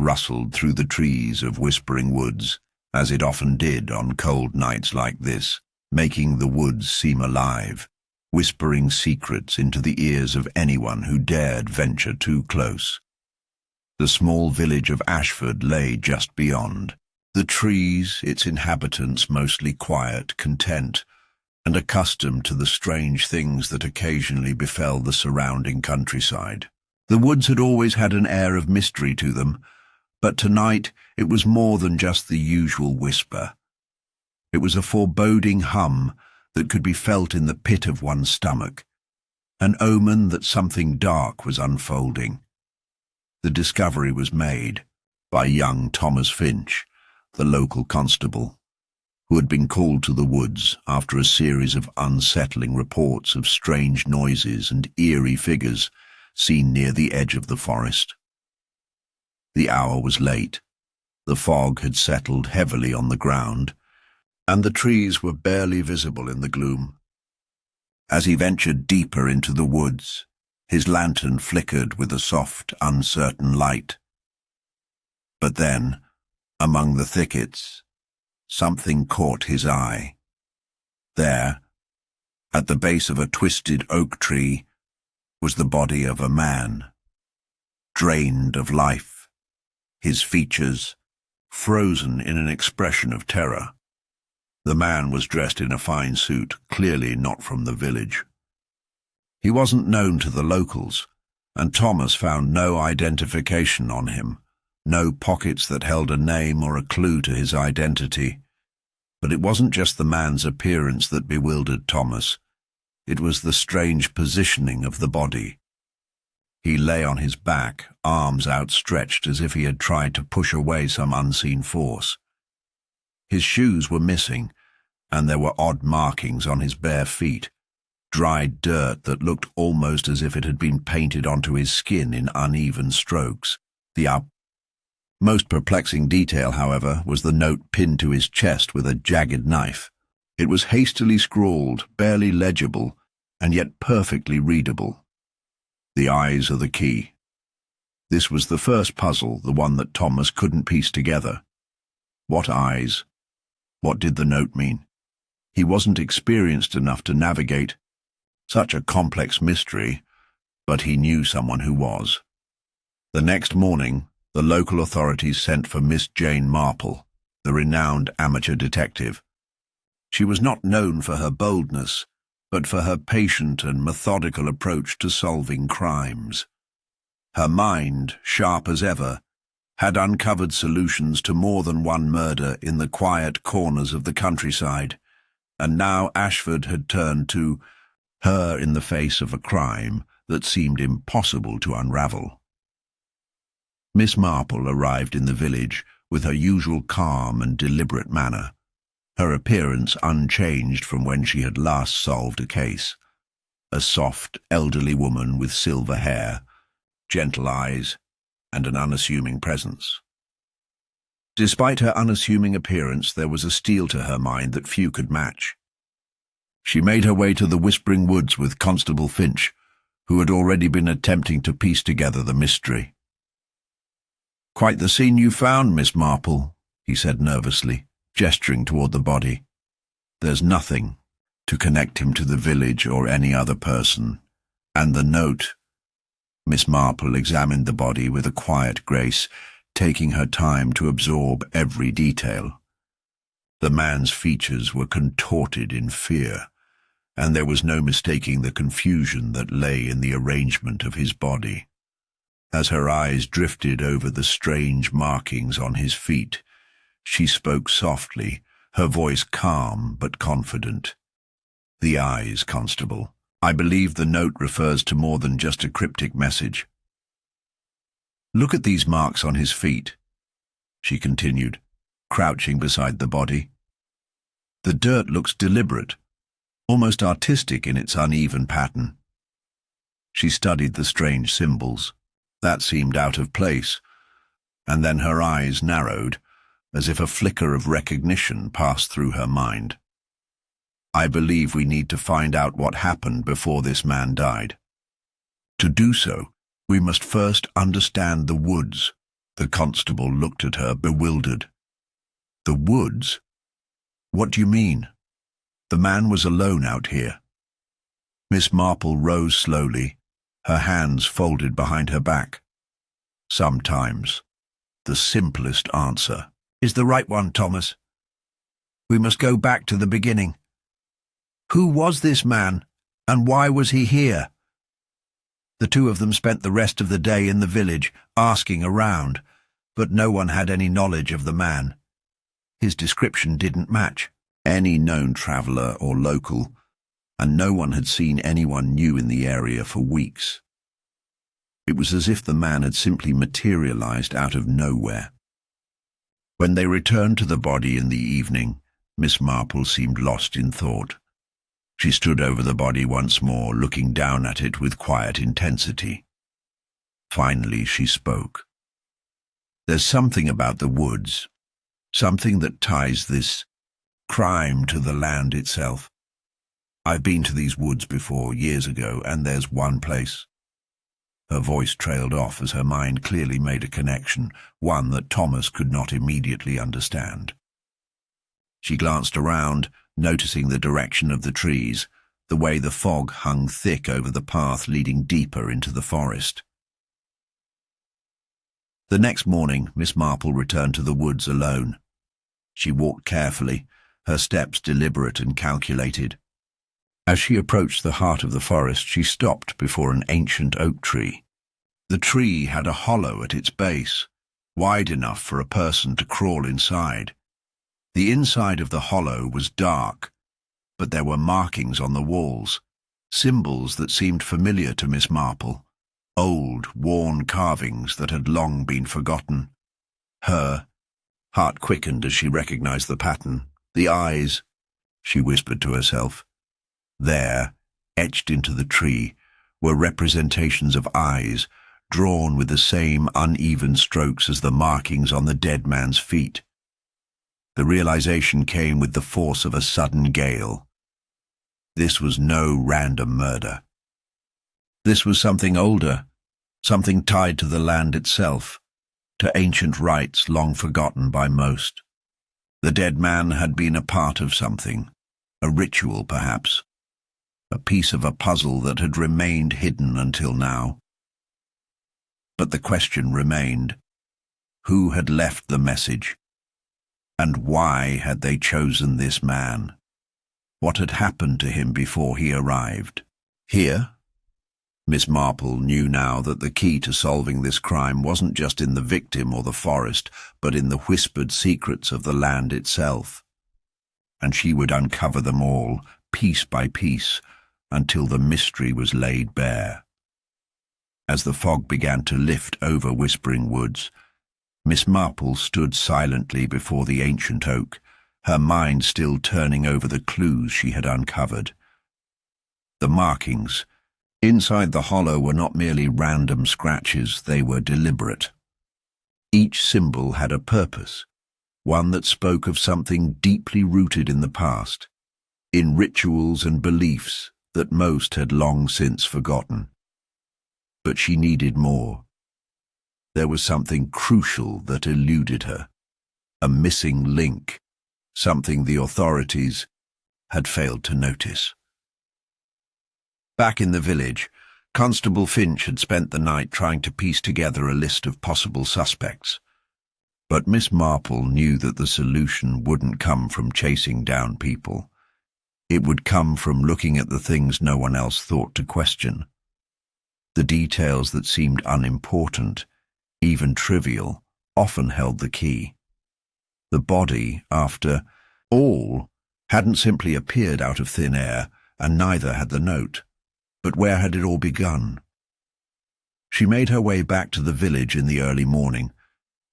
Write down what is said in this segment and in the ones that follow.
rustled through the trees of Whispering Woods, as it often did on cold nights like this, making the woods seem alive, whispering secrets into the ears of anyone who dared venture too close. The small village of Ashford lay just beyond. The trees, its inhabitants mostly quiet, content, and accustomed to the strange things that occasionally befell the surrounding countryside. The woods had always had an air of mystery to them, but tonight it was more than just the usual whisper. It was a foreboding hum that could be felt in the pit of one's stomach, an omen that something dark was unfolding. The discovery was made by young Thomas Finch, the local constable, who had been called to the woods after a series of unsettling reports of strange noises and eerie figures seen near the edge of the forest. The hour was late. The fog had settled heavily on the ground, and the trees were barely visible in the gloom. As he ventured deeper into the woods, his lantern flickered with a soft, uncertain light. But then, among the thickets, something caught his eye. There, at the base of a twisted oak tree, was the body of a man, drained of life, his features frozen in an expression of terror. The man was dressed in a fine suit, clearly not from the village. He wasn't known to the locals, and Thomas found no identification on him, no pockets that held a name or a clue to his identity. But it wasn't just the man's appearance that bewildered Thomas. It was the strange positioning of the body. He lay on his back, arms outstretched as if he had tried to push away some unseen force. His shoes were missing, and there were odd markings on his bare feet, dried dirt that looked almost as if it had been painted onto his skin in uneven strokes. The most perplexing detail, however, was the note pinned to his chest with a jagged knife. It was hastily scrawled, barely legible, and yet perfectly readable. The eyes are the key. This was the first puzzle, the one that Thomas couldn't piece together. What eyes? What did the note mean? He wasn't experienced enough to navigate such a complex mystery, but he knew someone who was. The next morning, the local authorities sent for Miss Jane Marple, the renowned amateur detective. She was not known for her boldness, but for her patient and methodical approach to solving crimes. Her mind, sharp as ever, had uncovered solutions to more than one murder in the quiet corners of the countryside, and now Ashford had turned to her in the face of a crime that seemed impossible to unravel. Miss Marple arrived in the village with her usual calm and deliberate manner, her appearance unchanged from when she had last solved a case. A soft, elderly woman with silver hair, gentle eyes, and an unassuming presence. Despite her unassuming appearance, there was a steel to her mind that few could match. She made her way to the Whispering Woods with Constable Finch, who had already been attempting to piece together the mystery. "Quite the scene you found, Miss Marple," he said nervously, gesturing toward the body. "There's nothing to connect him to the village or any other person. And the note—" Miss Marple examined the body with a quiet grace, taking her time to absorb every detail. The man's features were contorted in fear, and there was no mistaking the confusion that lay in the arrangement of his body. As her eyes drifted over the strange markings on his feet, she spoke softly, her voice calm but confident. "The eyes, Constable. I believe the note refers to more than just a cryptic message. Look at these marks on his feet," she continued, crouching beside the body. "The dirt looks deliberate, almost artistic in its uneven pattern." She studied the strange symbols. That seemed out of place, and then her eyes narrowed, as if a flicker of recognition passed through her mind. "I believe we need to find out what happened before this man died. To do so, we must first understand the woods, The constable looked at her, bewildered. The woods? What do you mean? The man was alone out here. Miss Marple rose slowly, her hands folded behind her back. Sometimes the simplest answer is the right one, Thomas. We must go back to the beginning. Who was this man, and why was he here? The two of them spent the rest of the day in the village, asking around, but no one had any knowledge of the man. His description didn't match any known traveller or local, and no one had seen anyone new in the area for weeks. It was as if the man had simply materialized out of nowhere. When they returned to the body in the evening, Miss Marple seemed lost in thought. She stood over the body once more, looking down at it with quiet intensity. Finally she spoke. There's something about the woods, something that ties this crime to the land itself. I've been to these woods before, years ago, and there's one place. Her voice trailed off as her mind clearly made a connection, one that Thomas could not immediately understand. She glanced around, noticing the direction of the trees, the way the fog hung thick over the path leading deeper into the forest. The next morning, Miss Marple returned to the woods alone. She walked carefully, her steps deliberate and calculated. As she approached the heart of the forest, she stopped before an ancient oak tree. The tree had a hollow at its base, wide enough for a person to crawl inside. The inside of the hollow was dark, but there were markings on the walls, symbols that seemed familiar to Miss Marple, old, worn carvings that had long been forgotten. Her heart quickened as she recognized the pattern. The eyes, she whispered to herself. There, etched into the tree, were representations of eyes, drawn with the same uneven strokes as the markings on the dead man's feet. The realization came with the force of a sudden gale. This was no random murder. This was something older, something tied to the land itself, to ancient rites long forgotten by most. The dead man had been a part of something, a ritual perhaps, a piece of a puzzle that had remained hidden until now. But the question remained, who had left the message? And why had they chosen this man? What had happened to him before he arrived? Here? Miss Marple knew now that the key to solving this crime wasn't just in the victim or the forest, but in the whispered secrets of the land itself. And she would uncover them all, piece by piece, until the mystery was laid bare. As the fog began to lift over Whispering Woods, Miss Marple stood silently before the ancient oak, her mind still turning over the clues she had uncovered. The markings inside the hollow were not merely random scratches, they were deliberate. Each symbol had a purpose, one that spoke of something deeply rooted in the past, in rituals and beliefs that most had long since forgotten. But she needed more. There was something crucial that eluded her, a missing link, something the authorities had failed to notice. Back in the village, Constable Finch had spent the night trying to piece together a list of possible suspects. But Miss Marple knew that the solution wouldn't come from chasing down people. It would come from looking at the things no one else thought to question. The details that seemed unimportant, even trivial, often held the key. The body, after all, hadn't simply appeared out of thin air, and neither had the note. But where had it all begun? She made her way back to the village in the early morning,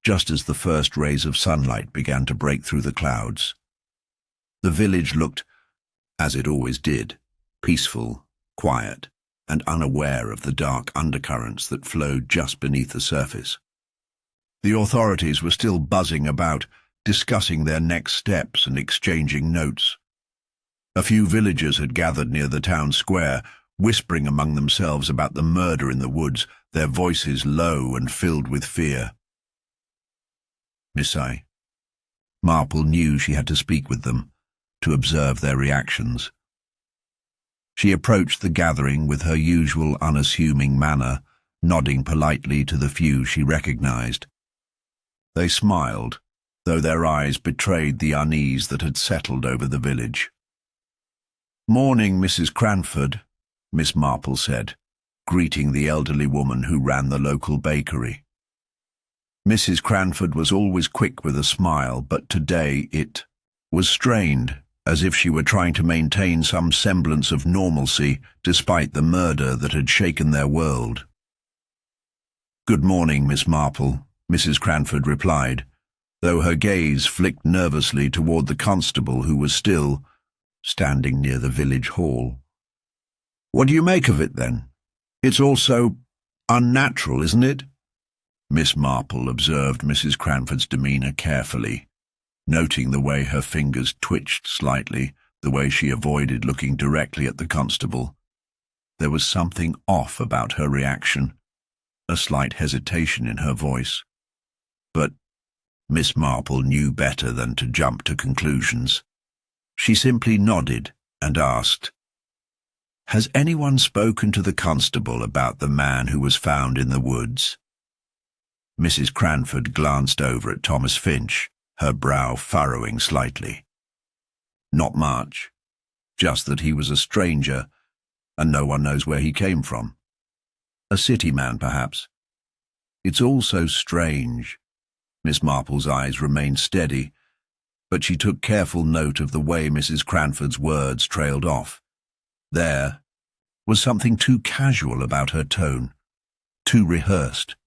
just as the first rays of sunlight began to break through the clouds. The village looked, as it always did, peaceful, quiet, and unaware of the dark undercurrents that flowed just beneath the surface. The authorities were still buzzing about, discussing their next steps and exchanging notes. A few villagers had gathered near the town square, whispering among themselves about the murder in the woods, their voices low and filled with fear. Miss Marple knew she had to speak with them, to observe their reactions. She approached the gathering with her usual unassuming manner, nodding politely to the few she recognized. They smiled, though their eyes betrayed the unease that had settled over the village. "Morning, Mrs. Cranford," Miss Marple said, greeting the elderly woman who ran the local bakery. Mrs. Cranford was always quick with a smile, but today it was strained, as if she were trying to maintain some semblance of normalcy despite the murder that had shaken their world. "Good morning, Miss Marple," Mrs. Cranford replied, though her gaze flicked nervously toward the constable who was still standing near the village hall. "What do you make of it, then? It's all so unnatural, isn't it?" Miss Marple observed Mrs. Cranford's demeanour carefully, noting the way her fingers twitched slightly, the way she avoided looking directly at the constable. There was something off about her reaction, a slight hesitation in her voice. But Miss Marple knew better than to jump to conclusions. She simply nodded and asked, "Has anyone spoken to the constable about the man who was found in the woods?" Mrs. Cranford glanced over at Thomas Finch, her brow furrowing slightly. "Not much. Just that he was a stranger, and no one knows where he came from. A city man, perhaps. It's all so strange." Miss Marple's eyes remained steady, but she took careful note of the way Mrs. Cranford's words trailed off. There was something too casual about her tone, too rehearsed.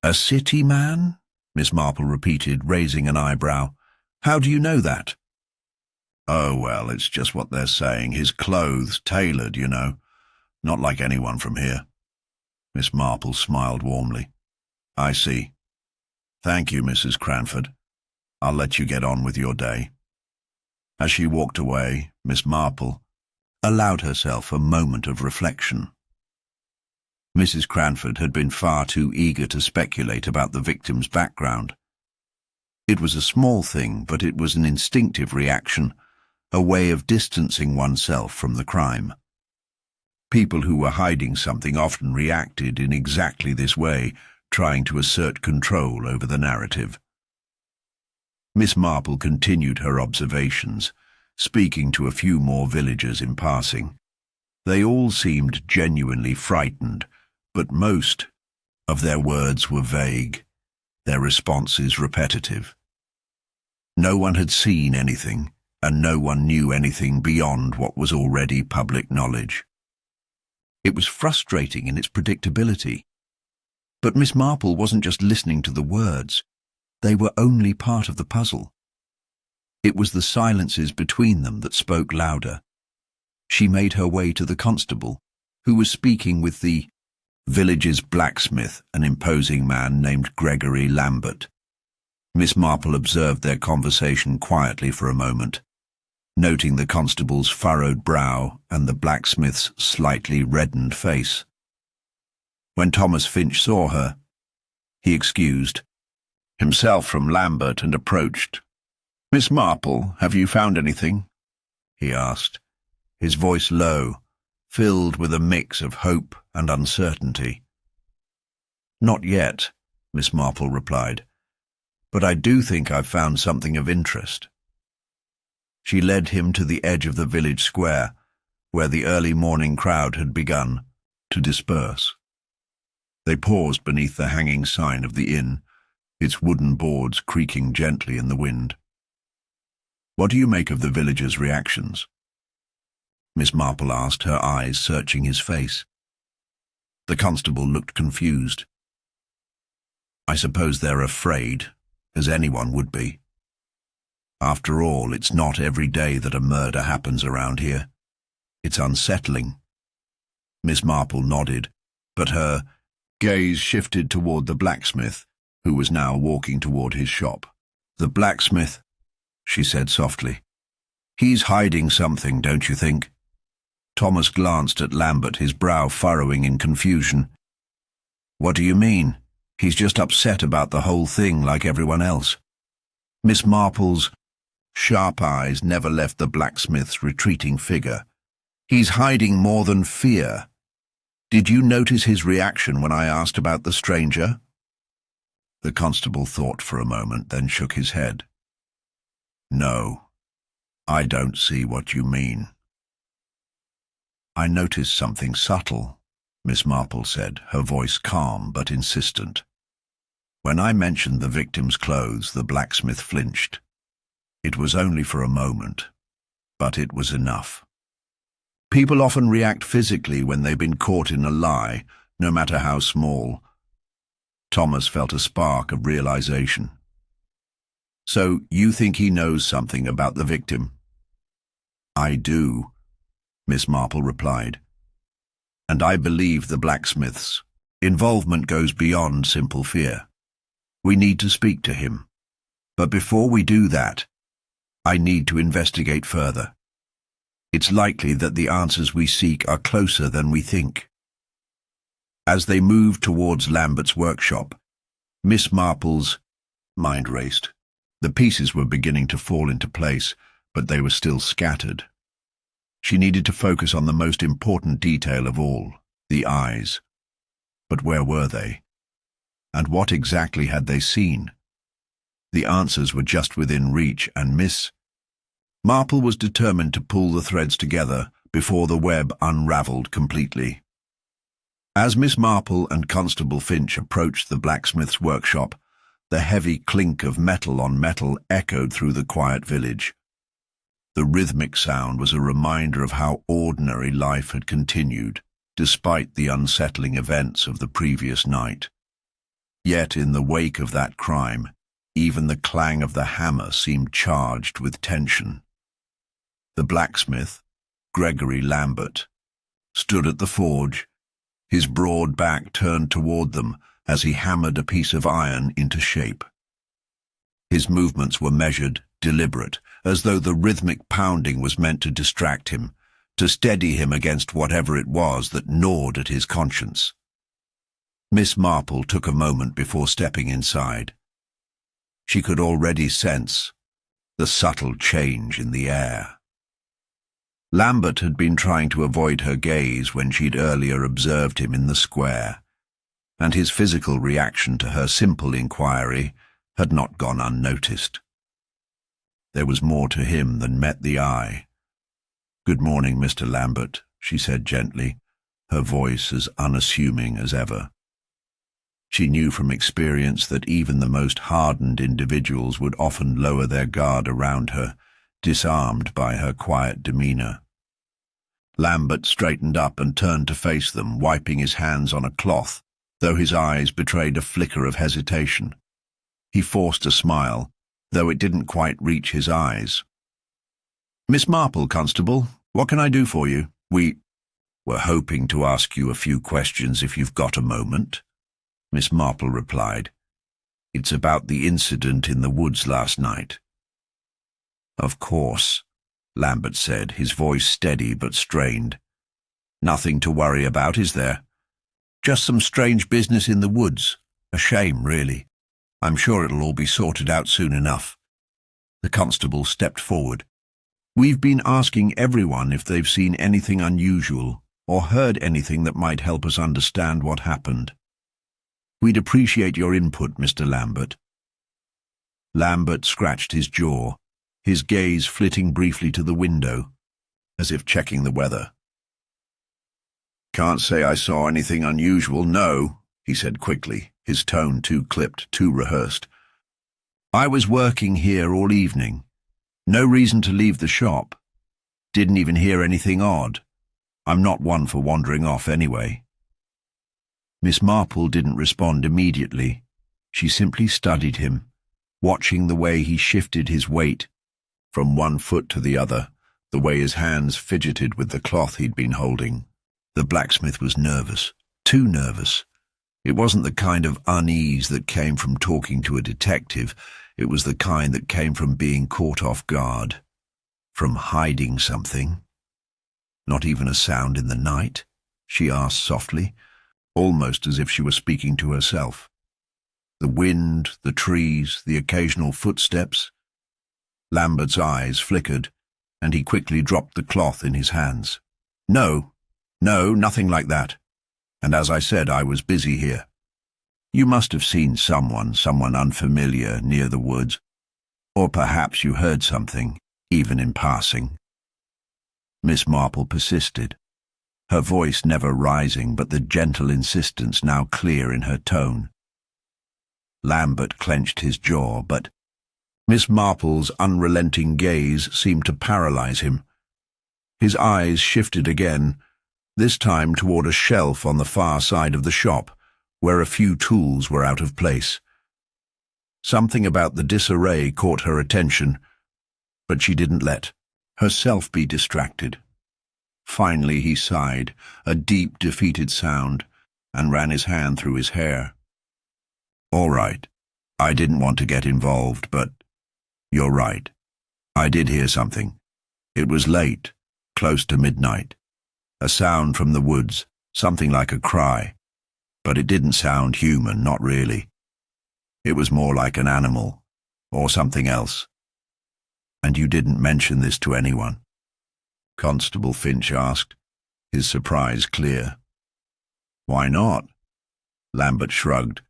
"A city man?" Miss Marple repeated, raising an eyebrow. "How do you know that?" "Oh, well, it's just what they're saying. His clothes tailored, you know. Not like anyone from here." Miss Marple smiled warmly. "I see. Thank you, Mrs. Cranford. I'll let you get on with your day." As she walked away, Miss Marple allowed herself a moment of reflection. Mrs. Cranford had been far too eager to speculate about the victim's background. It was a small thing, but it was an instinctive reaction, a way of distancing oneself from the crime. People who were hiding something often reacted in exactly this way, trying to assert control over the narrative. Miss Marple continued her observations, speaking to a few more villagers in passing. They all seemed genuinely frightened, but most of their words were vague, their responses repetitive. No one had seen anything, and no one knew anything beyond what was already public knowledge. It was frustrating in its predictability. But Miss Marple wasn't just listening to the words. They were only part of the puzzle. It was the silences between them that spoke louder. She made her way to the constable, who was speaking with the village's blacksmith, an imposing man named Gregory Lambert. Miss Marple observed their conversation quietly for a moment, noting the constable's furrowed brow and the blacksmith's slightly reddened face. When Thomas Finch saw her, he excused himself from Lambert and approached. "Miss Marple, have you found anything?" he asked, his voice low, filled with a mix of hope and uncertainty. "Not yet," Miss Marple replied, "but I do think I've found something of interest." She led him to the edge of the village square, where the early morning crowd had begun to disperse. They paused beneath the hanging sign of the inn, its wooden boards creaking gently in the wind. "What do you make of the villagers' reactions?" Miss Marple asked, her eyes searching his face. The constable looked confused. "I suppose they're afraid, as anyone would be. After all, it's not every day that a murder happens around here. It's unsettling." Miss Marple nodded, but her gaze shifted toward the blacksmith, who was now walking toward his shop. "The blacksmith," she said softly. "He's hiding something, don't you think?" Thomas glanced at Lambert, his brow furrowing in confusion. "What do you mean?" He's just upset about the whole thing like everyone else. Miss Marple's sharp eyes never left the blacksmith's retreating figure. He's hiding more than fear. Did you notice his reaction when I asked about the stranger? The constable thought for a moment, then shook his head. No, I don't see what you mean. I noticed something subtle, Miss Marple said, her voice calm but insistent. When I mentioned the victim's clothes, the blacksmith flinched. It was only for a moment, but it was enough. People often react physically when they've been caught in a lie, no matter how small. Thomas felt a spark of realization. So you think he knows something about the victim? I do, Miss Marple replied. And I believe the blacksmith's involvement goes beyond simple fear. We need to speak to him. But before we do that, I need to investigate further. It's likely that the answers we seek are closer than we think. As they moved towards Lambert's workshop, Miss Marple's mind raced. The pieces were beginning to fall into place, but they were still scattered. She needed to focus on the most important detail of all, the eyes. But where were they? And what exactly had they seen? The answers were just within reach, and Miss Marple was determined to pull the threads together before the web unravelled completely. As Miss Marple and Constable Finch approached the blacksmith's workshop, the heavy clink of metal on metal echoed through the quiet village. The rhythmic sound was a reminder of how ordinary life had continued, despite the unsettling events of the previous night. Yet in the wake of that crime, even the clang of the hammer seemed charged with tension. The blacksmith, Gregory Lambert, stood at the forge, his broad back turned toward them as he hammered a piece of iron into shape. His movements were measured, deliberate, as though the rhythmic pounding was meant to distract him, to steady him against whatever it was that gnawed at his conscience. Miss Marple took a moment before stepping inside. She could already sense the subtle change in the air. Lambert had been trying to avoid her gaze when she'd earlier observed him in the square, and his physical reaction to her simple inquiry had not gone unnoticed. There was more to him than met the eye. "Good morning, Mr. Lambert," she said gently, her voice as unassuming as ever. She knew from experience that even the most hardened individuals would often lower their guard around her, disarmed by her quiet demeanor. Lambert straightened up and turned to face them, wiping his hands on a cloth, though his eyes betrayed a flicker of hesitation. He forced a smile, though it didn't quite reach his eyes. "Miss Marple, Constable, what can I do for you? We were hoping to ask you a few questions if you've got a moment," Miss Marple replied. "It's about the incident in the woods last night." "Of course," Lambert said, his voice steady but strained. "Nothing to worry about, is there? Just some strange business in the woods. A shame, really. I'm sure it'll all be sorted out soon enough." The constable stepped forward. "We've been asking everyone if they've seen anything unusual or heard anything that might help us understand what happened. We'd appreciate your input, Mr. Lambert." Lambert scratched his jaw, his gaze flitting briefly to the window, as if checking the weather. "Can't say I saw anything unusual, no," he said quickly, his tone too clipped, too rehearsed. "I was working here all evening. No reason to leave the shop. Didn't even hear anything odd. I'm not one for wandering off anyway." Miss Marple didn't respond immediately. She simply studied him, watching the way he shifted his weight from one foot to the other, the way his hands fidgeted with the cloth he'd been holding. The blacksmith was nervous, too nervous. It wasn't the kind of unease that came from talking to a detective. It was the kind that came from being caught off guard, from hiding something. "Not even a sound in the night?" she asked softly, almost as if she were speaking to herself. The wind, the trees, the occasional footsteps. Lambert's eyes flickered, and he quickly dropped the cloth in his hands. No, nothing like that. And as I said, I was busy here. You must have seen someone unfamiliar near the woods. Or perhaps you heard something, even in passing. Miss Marple persisted, her voice never rising, but the gentle insistence now clear in her tone. Lambert clenched his jaw, but Miss Marple's unrelenting gaze seemed to paralyze him. His eyes shifted again, this time toward a shelf on the far side of the shop, where a few tools were out of place. Something about the disarray caught her attention, but she didn't let herself be distracted. Finally he sighed, a deep, defeated sound, and ran his hand through his hair. All right, I didn't want to get involved, but you're right. I did hear something. It was late, close to midnight. A sound from the woods, something like a cry. But it didn't sound human, not really. It was more like an animal, or something else. And you didn't mention this to anyone? Constable Finch asked, his surprise clear. Why not? Lambert shrugged,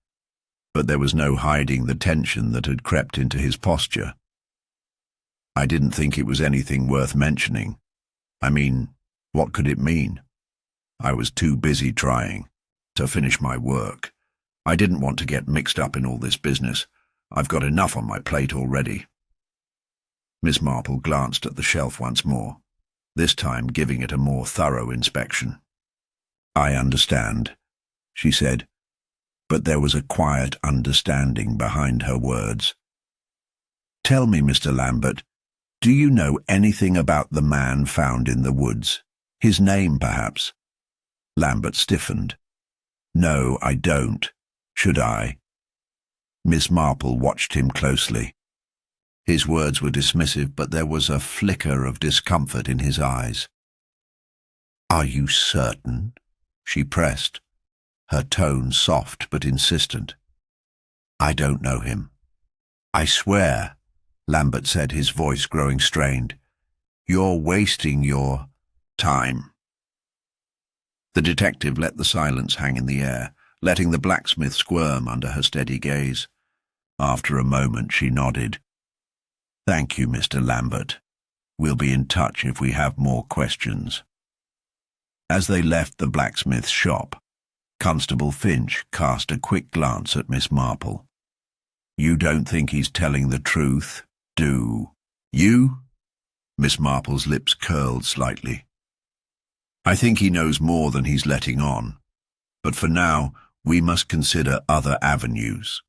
but there was no hiding the tension that had crept into his posture. I didn't think it was anything worth mentioning. I mean, what could it mean? I was too busy trying to finish my work. I didn't want to get mixed up in all this business. I've got enough on my plate already. Miss Marple glanced at the shelf once more, this time giving it a more thorough inspection. I understand, she said, but there was a quiet understanding behind her words. Tell me, Mr. Lambert, do you know anything about the man found in the woods? His name, perhaps? Lambert stiffened. No, I don't. Should I? Miss Marple watched him closely. His words were dismissive, but there was a flicker of discomfort in his eyes. Are you certain? She pressed, her tone soft but insistent. I don't know him. I swear, Lambert said, his voice growing strained. You're wasting your time. The detective let the silence hang in the air, letting the blacksmith squirm under her steady gaze. After a moment she nodded. Thank you, Mr. Lambert. We'll be in touch if we have more questions. As they left the blacksmith's shop, Constable Finch cast a quick glance at Miss Marple. You don't think he's telling the truth, do you? Miss Marple's lips curled slightly. I think he knows more than he's letting on, but for now we must consider other avenues.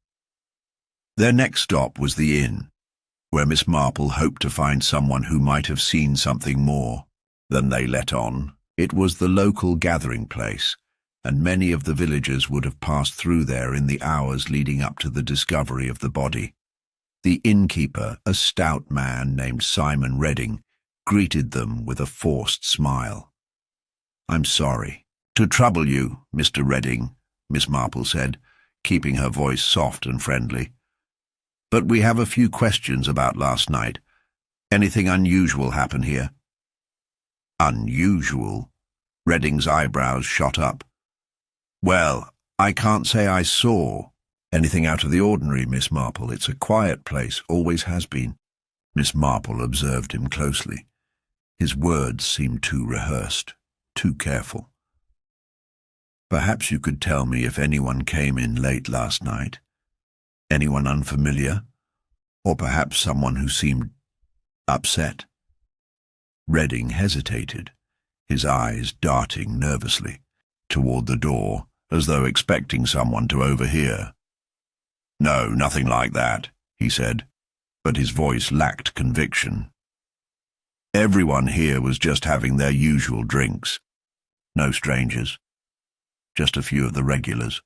Their next stop was the inn, where Miss Marple hoped to find someone who might have seen something more than they let on. It was the local gathering place, and many of the villagers would have passed through there in the hours leading up to the discovery of the body. The innkeeper, a stout man named Simon Redding, greeted them with a forced smile. I'm sorry to trouble you, Mr. Redding, Miss Marple said, keeping her voice soft and friendly. But we have a few questions about last night. Anything unusual happen here? Unusual? Redding's eyebrows shot up. Well, I can't say I saw anything out of the ordinary, Miss Marple. It's a quiet place, always has been. Miss Marple observed him closely. His words seemed too rehearsed, too careful. Perhaps you could tell me if anyone came in late last night. Anyone unfamiliar? Or perhaps someone who seemed upset? Redding hesitated, his eyes darting nervously toward the door, as though expecting someone to overhear. No, nothing like that, he said, but his voice lacked conviction. Everyone here was just having their usual drinks. No strangers. Just a few of the regulars.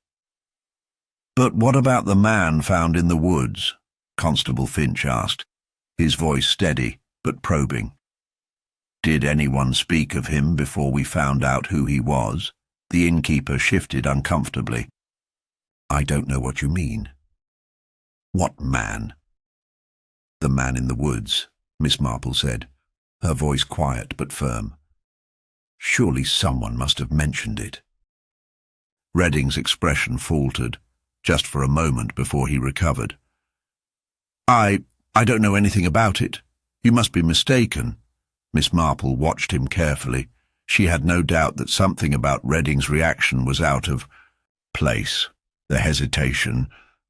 But what about the man found in the woods? Constable Finch asked, his voice steady but probing. Did anyone speak of him before we found out who he was? The innkeeper shifted uncomfortably. I don't know what you mean. What man? The man in the woods, Miss Marple said, her voice quiet but firm. Surely someone must have mentioned it. Redding's expression faltered, just for a moment before he recovered. I don't know anything about it. You must be mistaken. Miss Marple watched him carefully. She had no doubt that something about Redding's reaction was out of place. The hesitation,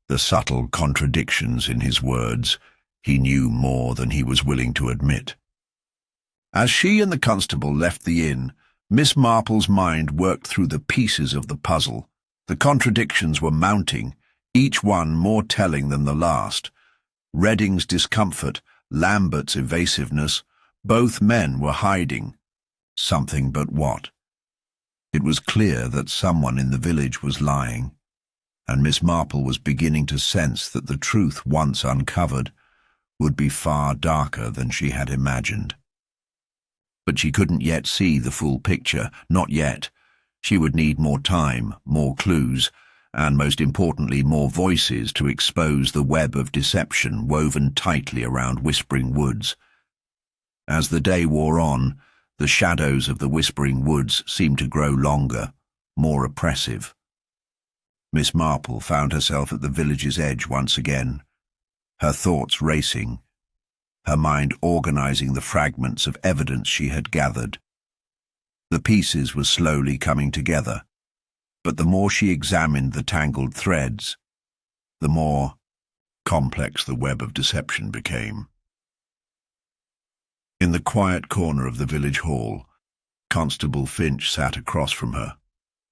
the subtle contradictions in his words. He knew more than he was willing to admit. As she and the constable left the inn, Miss Marple's mind worked through the pieces of the puzzle. The contradictions were mounting, each one more telling than the last. Redding's discomfort, Lambert's evasiveness, both men were hiding. Something but what? It was clear that someone in the village was lying, and Miss Marple was beginning to sense that the truth, once uncovered, would be far darker than she had imagined. But she couldn't yet see the full picture, not yet. She would need more time, more clues, and most importantly more voices to expose the web of deception woven tightly around Whispering Woods. As the day wore on, the shadows of the Whispering Woods seemed to grow longer, more oppressive. Miss Marple found herself at the village's edge once again, her thoughts racing, her mind organizing the fragments of evidence she had gathered. The pieces were slowly coming together, but the more she examined the tangled threads, the more complex the web of deception became. In the quiet corner of the village hall, Constable Finch sat across from her,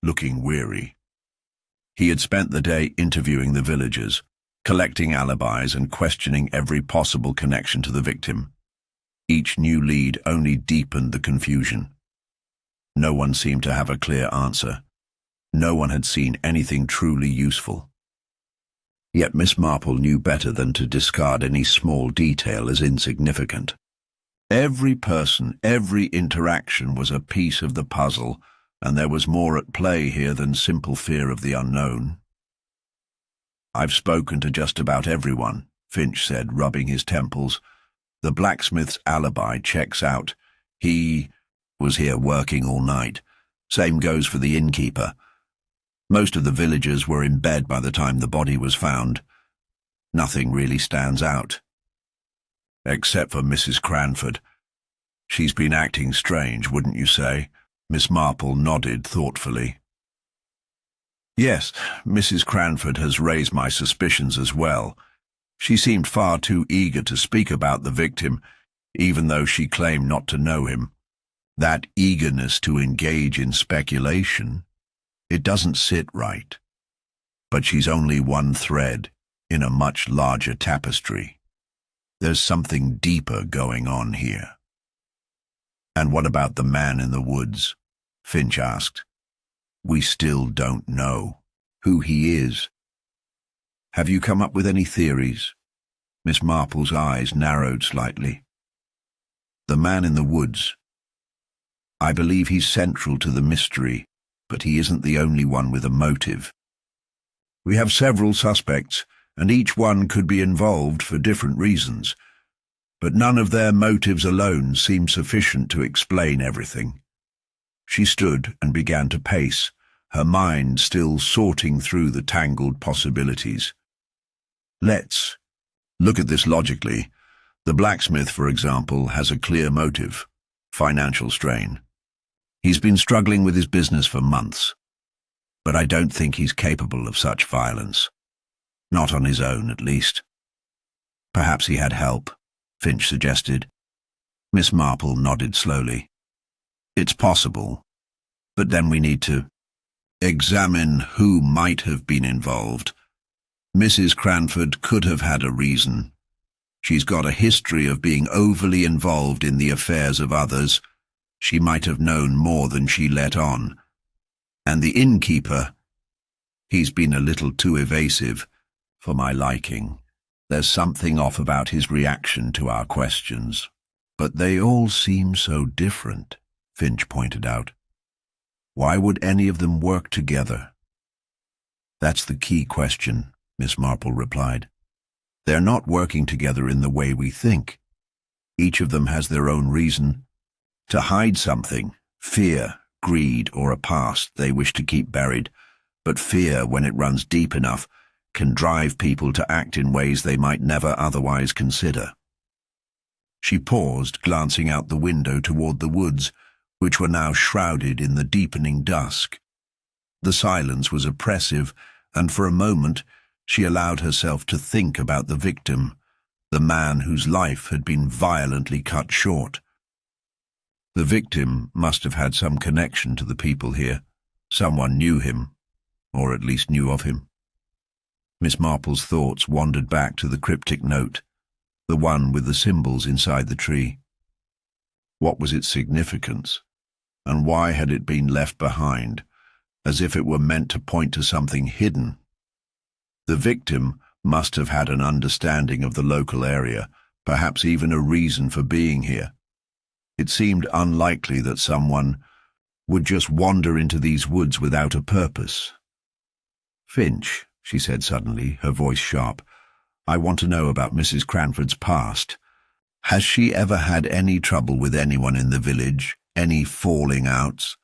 looking weary. He had spent the day interviewing the villagers, collecting alibis and questioning every possible connection to the victim. Each new lead only deepened the confusion. No one seemed to have a clear answer. No one had seen anything truly useful. Yet Miss Marple knew better than to discard any small detail as insignificant. Every person, every interaction was a piece of the puzzle, and there was more at play here than simple fear of the unknown. I've spoken to just about everyone, Finch said, rubbing his temples. The blacksmith's alibi checks out. He was here working all night. Same goes for the innkeeper. Most of the villagers were in bed by the time the body was found. Nothing really stands out. Except for Mrs. Cranford. She's been acting strange, wouldn't you say? Miss Marple nodded thoughtfully. Yes, Mrs. Cranford has raised my suspicions as well. She seemed far too eager to speak about the victim, even though she claimed not to know him. That eagerness to engage in speculation, it doesn't sit right. But she's only one thread in a much larger tapestry. There's something deeper going on here. And what about the man in the woods? Finch asked. We still don't know who he is. Have you come up with any theories? Miss Marple's eyes narrowed slightly. The man in the woods. I believe he's central to the mystery, but he isn't the only one with a motive. We have several suspects, and each one could be involved for different reasons, but none of their motives alone seem sufficient to explain everything. She stood and began to pace, her mind still sorting through the tangled possibilities. Let's look at this logically. The blacksmith, for example, has a clear motive: financial strain. He's been struggling with his business for months, but I don't think he's capable of such violence. Not on his own, at least. Perhaps he had help, Finch suggested. Miss Marple nodded slowly. It's possible, but then we need to examine who might have been involved. Mrs. Cranford could have had a reason. She's got a history of being overly involved in the affairs of others. She might have known more than she let on. And the innkeeper, he's been a little too evasive for my liking. There's something off about his reaction to our questions. But they all seem so different, Finch pointed out. Why would any of them work together? That's the key question, Miss Marple replied. They're not working together in the way we think. Each of them has their own reason to hide something, fear, greed, or a past they wish to keep buried. But fear, when it runs deep enough, can drive people to act in ways they might never otherwise consider. She paused, glancing out the window toward the woods, which were now shrouded in the deepening dusk. The silence was oppressive, and for a moment she allowed herself to think about the victim, the man whose life had been violently cut short. The victim must have had some connection to the people here. Someone knew him, or at least knew of him. Miss Marple's thoughts wandered back to the cryptic note, the one with the symbols inside the tree. What was its significance, and why had it been left behind, as if it were meant to point to something hidden? The victim must have had an understanding of the local area, perhaps even a reason for being here. It seemed unlikely that someone would just wander into these woods without a purpose. "Finch," she said suddenly, her voice sharp, "I want to know about Mrs. Cranford's past. Has she ever had any trouble with anyone in the village? Any falling outs?"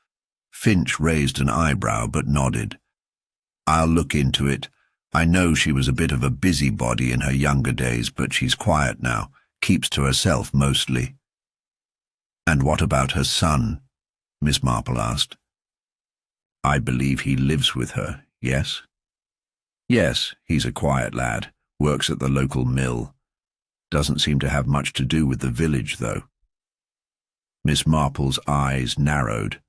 Finch raised an eyebrow but nodded. "I'll look into it. I know she was a bit of a busybody in her younger days, but she's quiet now, keeps to herself mostly." "And what about her son?" Miss Marple asked. "I believe he lives with her, yes?" "Yes, he's a quiet lad, works at the local mill. Doesn't seem to have much to do with the village, though." Miss Marple's eyes narrowed,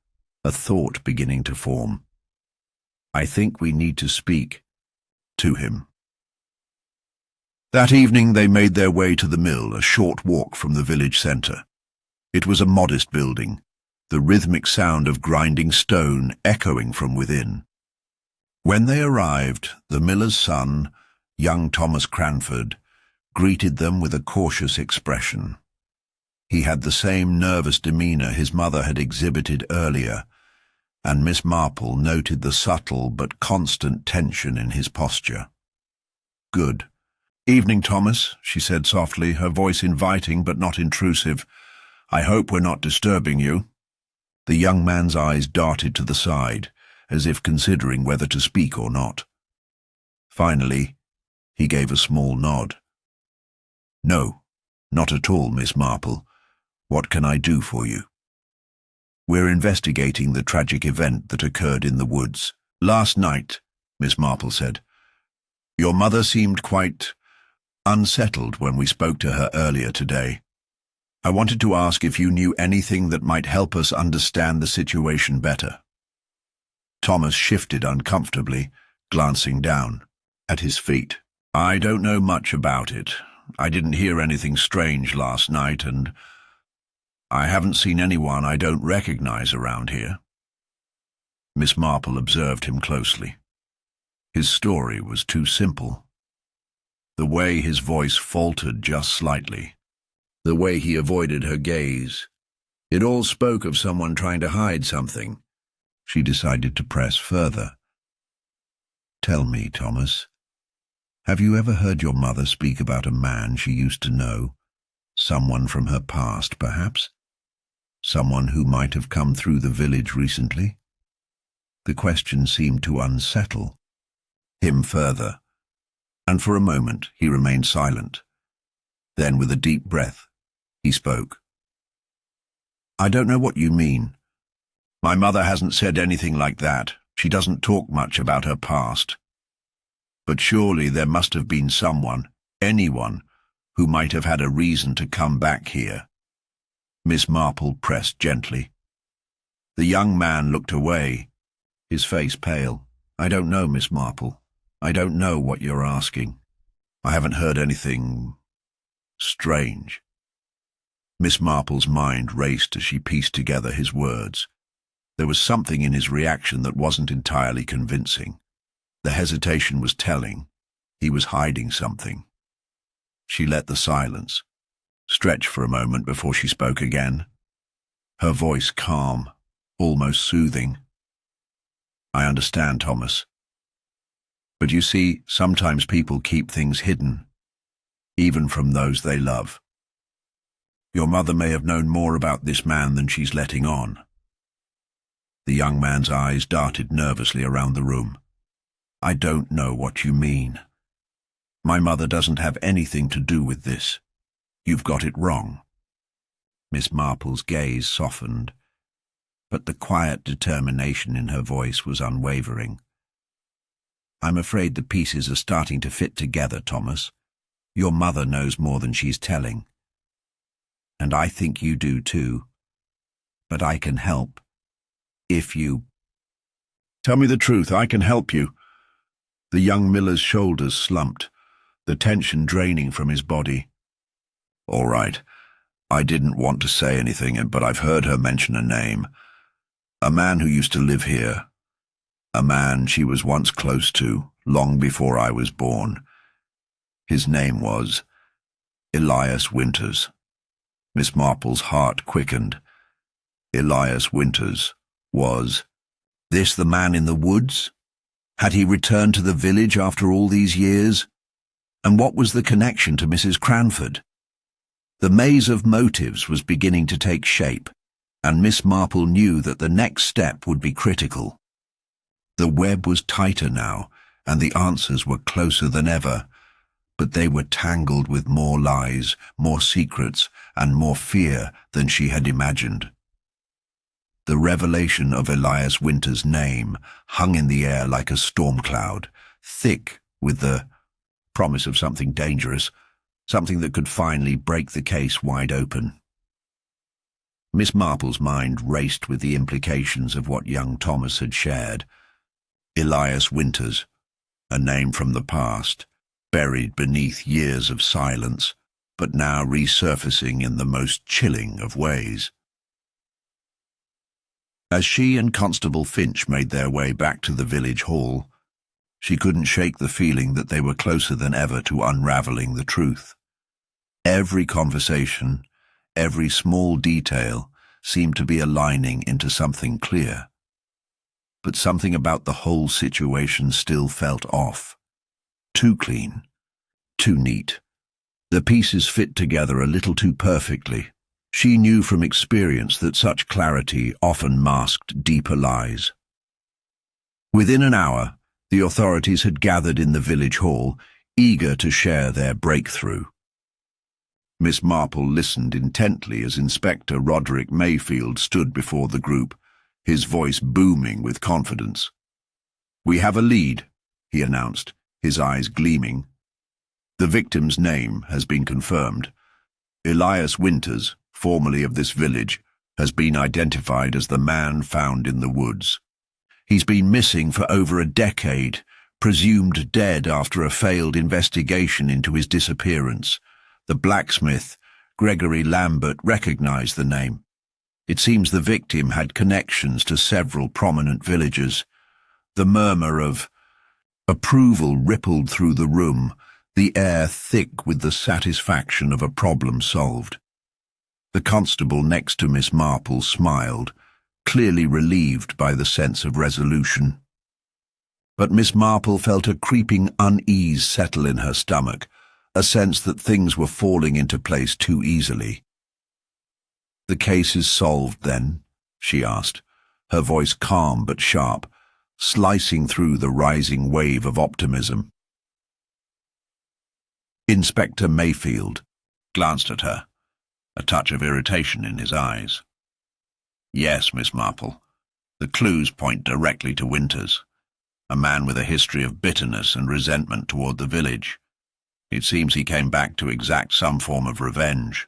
a thought beginning to form. "I think we need to speak to him." That evening they made their way to the mill, a short walk from the village centre. It was a modest building, the rhythmic sound of grinding stone echoing from within. When they arrived, the miller's son, young Thomas Cranford, greeted them with a cautious expression. He had the same nervous demeanour his mother had exhibited earlier, and Miss Marple noted the subtle but constant tension in his posture. "Good. Evening, Thomas," she said softly, her voice inviting but not intrusive. "I hope we're not disturbing you." The young man's eyes darted to the side, as if considering whether to speak or not. Finally, he gave a small nod. "No, not at all, Miss Marple. What can I do for you?" "We're investigating the tragic event that occurred in the woods last night," Miss Marple said. "Your mother seemed quite unsettled when we spoke to her earlier today. I wanted to ask if you knew anything that might help us understand the situation better." Thomas shifted uncomfortably, glancing down at his feet. "I don't know much about it. I didn't hear anything strange last night, and I haven't seen anyone I don't recognize around here." Miss Marple observed him closely. His story was too simple. The way his voice faltered just slightly, the way he avoided her gaze, it all spoke of someone trying to hide something. She decided to press further. "Tell me, Thomas, have you ever heard your mother speak about a man she used to know? Someone from her past, perhaps? Someone who might have come through the village recently?" The question seemed to unsettle him further, and for a moment he remained silent. Then, with a deep breath, he spoke. "I don't know what you mean. My mother hasn't said anything like that. She doesn't talk much about her past. But surely there must have been someone, anyone, who might have had a reason to come back here." Miss Marple pressed gently. The young man looked away, his face pale. "I don't know, Miss Marple. I don't know what you're asking. I haven't heard anything strange." Miss Marple's mind raced as she pieced together his words. There was something in his reaction that wasn't entirely convincing. The hesitation was telling. He was hiding something. She let the silence stretch for a moment before she spoke again, her voice calm, almost soothing. "I understand, Thomas. But you see, sometimes people keep things hidden. even from those they love. Your mother may have known more about this man than she's letting on. The young man's eyes darted nervously around the room. I don't know what you mean. My mother doesn't have anything to do with this. You've got it wrong. Miss Marple's gaze softened, but the quiet determination in her voice was unwavering. I'm afraid the pieces are starting to fit together, Thomas. Your mother knows more than she's telling. And I think you do too. But I can help. If you... Tell me the truth, I can help you. The young miller's shoulders slumped, the tension draining from his body. All right. I didn't want to say anything, but I've heard her mention a name. A man who used to live here. A man she was once close to, long before I was born. His name was Elias Winters. Miss Marple's heart quickened. Elias Winters was this the man in the woods? Had he returned to the village after all these years? And what was the connection to Mrs. Cranford? The maze of motives was beginning to take shape, and Miss Marple knew that the next step would be critical. The web was tighter now, and the answers were closer than ever, but they were tangled with more lies, more secrets, and more fear than she had imagined. The revelation of Elias Winters' name hung in the air like a storm cloud, thick with the promise of something dangerous, something that could finally break the case wide open. Miss Marple's mind raced with the implications of what young Thomas had shared. Elias Winters, a name from the past, buried beneath years of silence, but now resurfacing in the most chilling of ways. As she and Constable Finch made their way back to the village hall, she couldn't shake the feeling that they were closer than ever to unraveling the truth. Every conversation, every small detail seemed to be aligning into something clear. But something about the whole situation still felt off. Too clean, too neat. The pieces fit together a little too perfectly. She knew from experience that such clarity often masked deeper lies. Within an hour, the authorities had gathered in the village hall, eager to share their breakthrough. Miss Marple listened intently as Inspector Roderick Mayfield stood before the group, his voice booming with confidence. "We have a lead," he announced, his eyes gleaming. "The victim's name has been confirmed. Elias Winters, formerly of this village, has been identified as the man found in the woods. He's been missing for over a decade, presumed dead after a failed investigation into his disappearance. The blacksmith, Gregory Lambert, recognized the name. It seems the victim had connections to several prominent villagers. The murmur of approval rippled through the room, the air thick with the satisfaction of a problem solved. The constable next to Miss Marple smiled, clearly relieved by the sense of resolution. But Miss Marple felt a creeping unease settle in her stomach, a sense that things were falling into place too easily. "The case is solved, then?" she asked, her voice calm but sharp, slicing through the rising wave of optimism. Inspector Mayfield glanced at her, a touch of irritation in his eyes. "Yes, Miss Marple. The clues point directly to Winters, a man with a history of bitterness and resentment toward the village. It seems he came back to exact some form of revenge.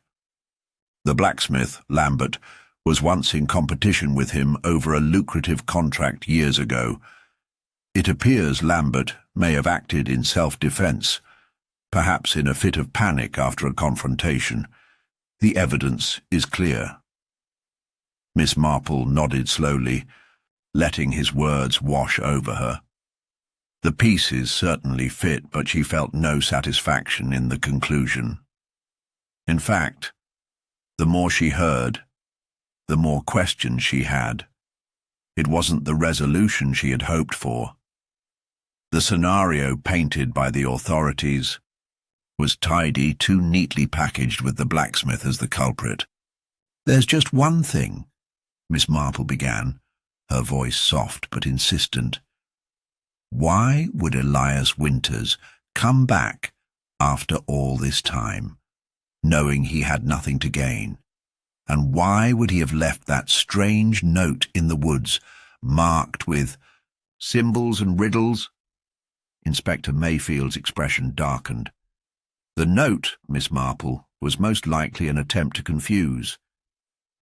The blacksmith, Lambert, was once in competition with him over a lucrative contract years ago. It appears Lambert may have acted in self-defense, perhaps in a fit of panic after a confrontation. The evidence is clear." Miss Marple nodded slowly, letting his words wash over her. The pieces certainly fit, but she felt no satisfaction in the conclusion. In fact, the more she heard, the more questions she had. It wasn't the resolution she had hoped for. The scenario painted by the authorities, was tidy, too neatly packaged with the blacksmith as the culprit. "There's just one thing," Miss Marple began, her voice soft but insistent. "Why would Elias Winters come back after all this time, knowing he had nothing to gain? And why would he have left that strange note in the woods, marked with symbols and riddles?" Inspector Mayfield's expression darkened. "The note, Miss Marple, was most likely an attempt to confuse,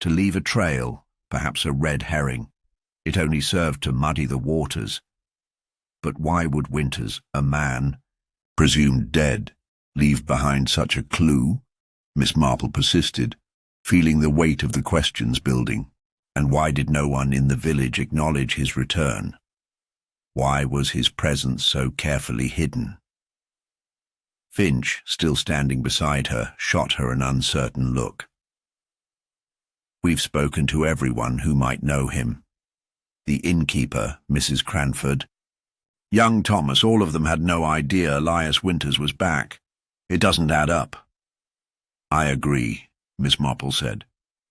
to leave a trail, perhaps a red herring. It only served to muddy the waters. But why would Winters, a man, presumed dead, leave behind such a clue?" Miss Marple persisted, feeling the weight of the questions building. And why did no one in the village acknowledge his return? Why was his presence so carefully hidden? Finch, still standing beside her, shot her an uncertain look. "We've spoken to everyone who might know him. The innkeeper, Mrs. Cranford, young Thomas, all of them had no idea Elias Winters was back. It doesn't add up." "I agree," Miss Marple said.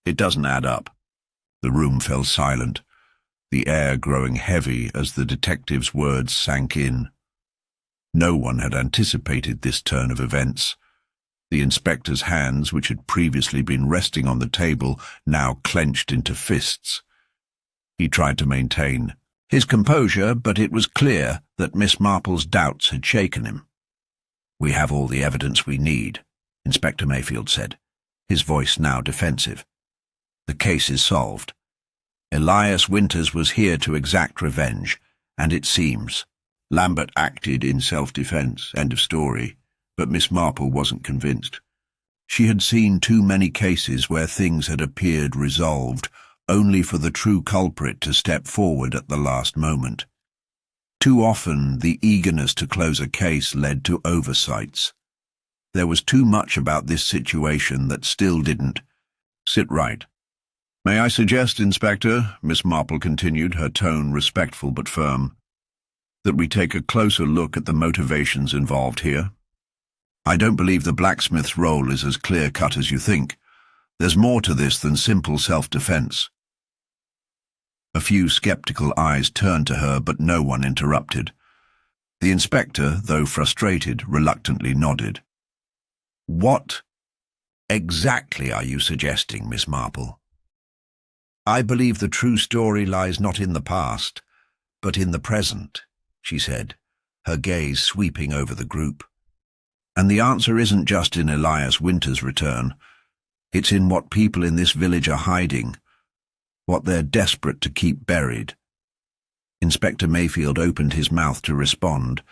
"It doesn't add up." The room fell silent, the air growing heavy as the detective's words sank in. No one had anticipated this turn of events. The inspector's hands, which had previously been resting on the table, now clenched into fists. He tried to maintain his composure, but it was clear that Miss Marple's doubts had shaken him. "We have all the evidence we need," Inspector Mayfield said, his voice now defensive. "The case is solved. Elias Winters was here to exact revenge, and it seems Lambert acted in self-defense, end of story, but Miss Marple wasn't convinced. She had seen too many cases where things had appeared resolved, only for the true culprit to step forward at the last moment. Too often, the eagerness to close a case led to oversights. There was too much about this situation that still didn't sit right. "May I suggest, Inspector," Miss Marple continued, her tone respectful but firm, "that we take a closer look at the motivations involved here? I don't believe the blacksmith's role is as clear-cut as you think. There's more to this than simple self-defense." A few skeptical eyes turned to her, but no one interrupted. The inspector, though frustrated, reluctantly nodded. "What exactly are you suggesting, Miss Marple?" "I believe the true story lies not in the past, but in the present," she said, her gaze sweeping over the group. "And the answer isn't just in Elias Winters' return. It's in what people in this village are hiding, what they're desperate to keep buried." Inspector Mayfield opened his mouth to respond,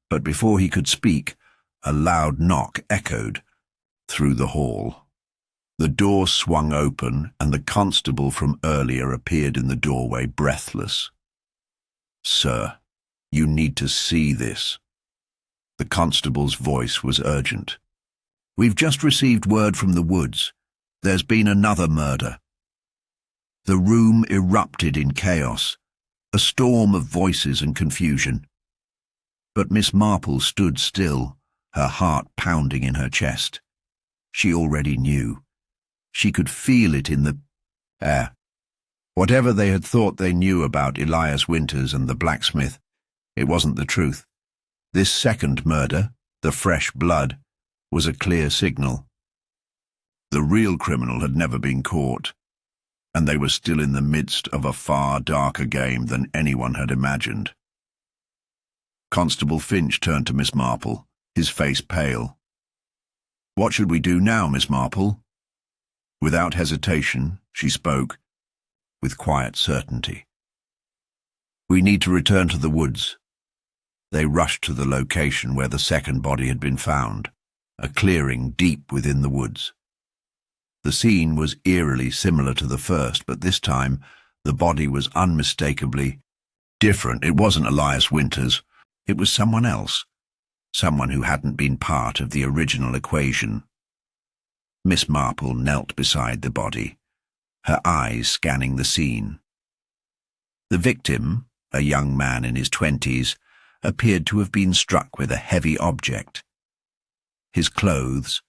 but before he could speak, a loud knock echoed through the hall. The door swung open, and the constable from earlier appeared in the doorway, breathless. "Sir, you need to see this." The constable's voice was urgent. "We've just received word from the woods. There's been another murder." The room erupted in chaos, a storm of voices and confusion. But Miss Marple stood still, her heart pounding in her chest. She already knew. She could feel it in the air. Whatever they had thought they knew about Elias Winters and the blacksmith, it wasn't the truth. This second murder, the fresh blood, was a clear signal. The real criminal had never been caught, and they were still in the midst of a far darker game than anyone had imagined. Constable Finch turned to Miss Marple, his face pale. "What should we do now, Miss Marple?" Without hesitation, she spoke, with quiet certainty. "We need to return to the woods." They rushed to the location where the second body had been found, a clearing deep within the woods. The scene was eerily similar to the first, but this time the body was unmistakably different. It wasn't Elias Winters. It was someone else, someone who hadn't been part of the original equation. Miss Marple knelt beside the body, her eyes scanning the scene. The victim, a young man in his 20s, appeared to have been struck with a heavy object. His clothes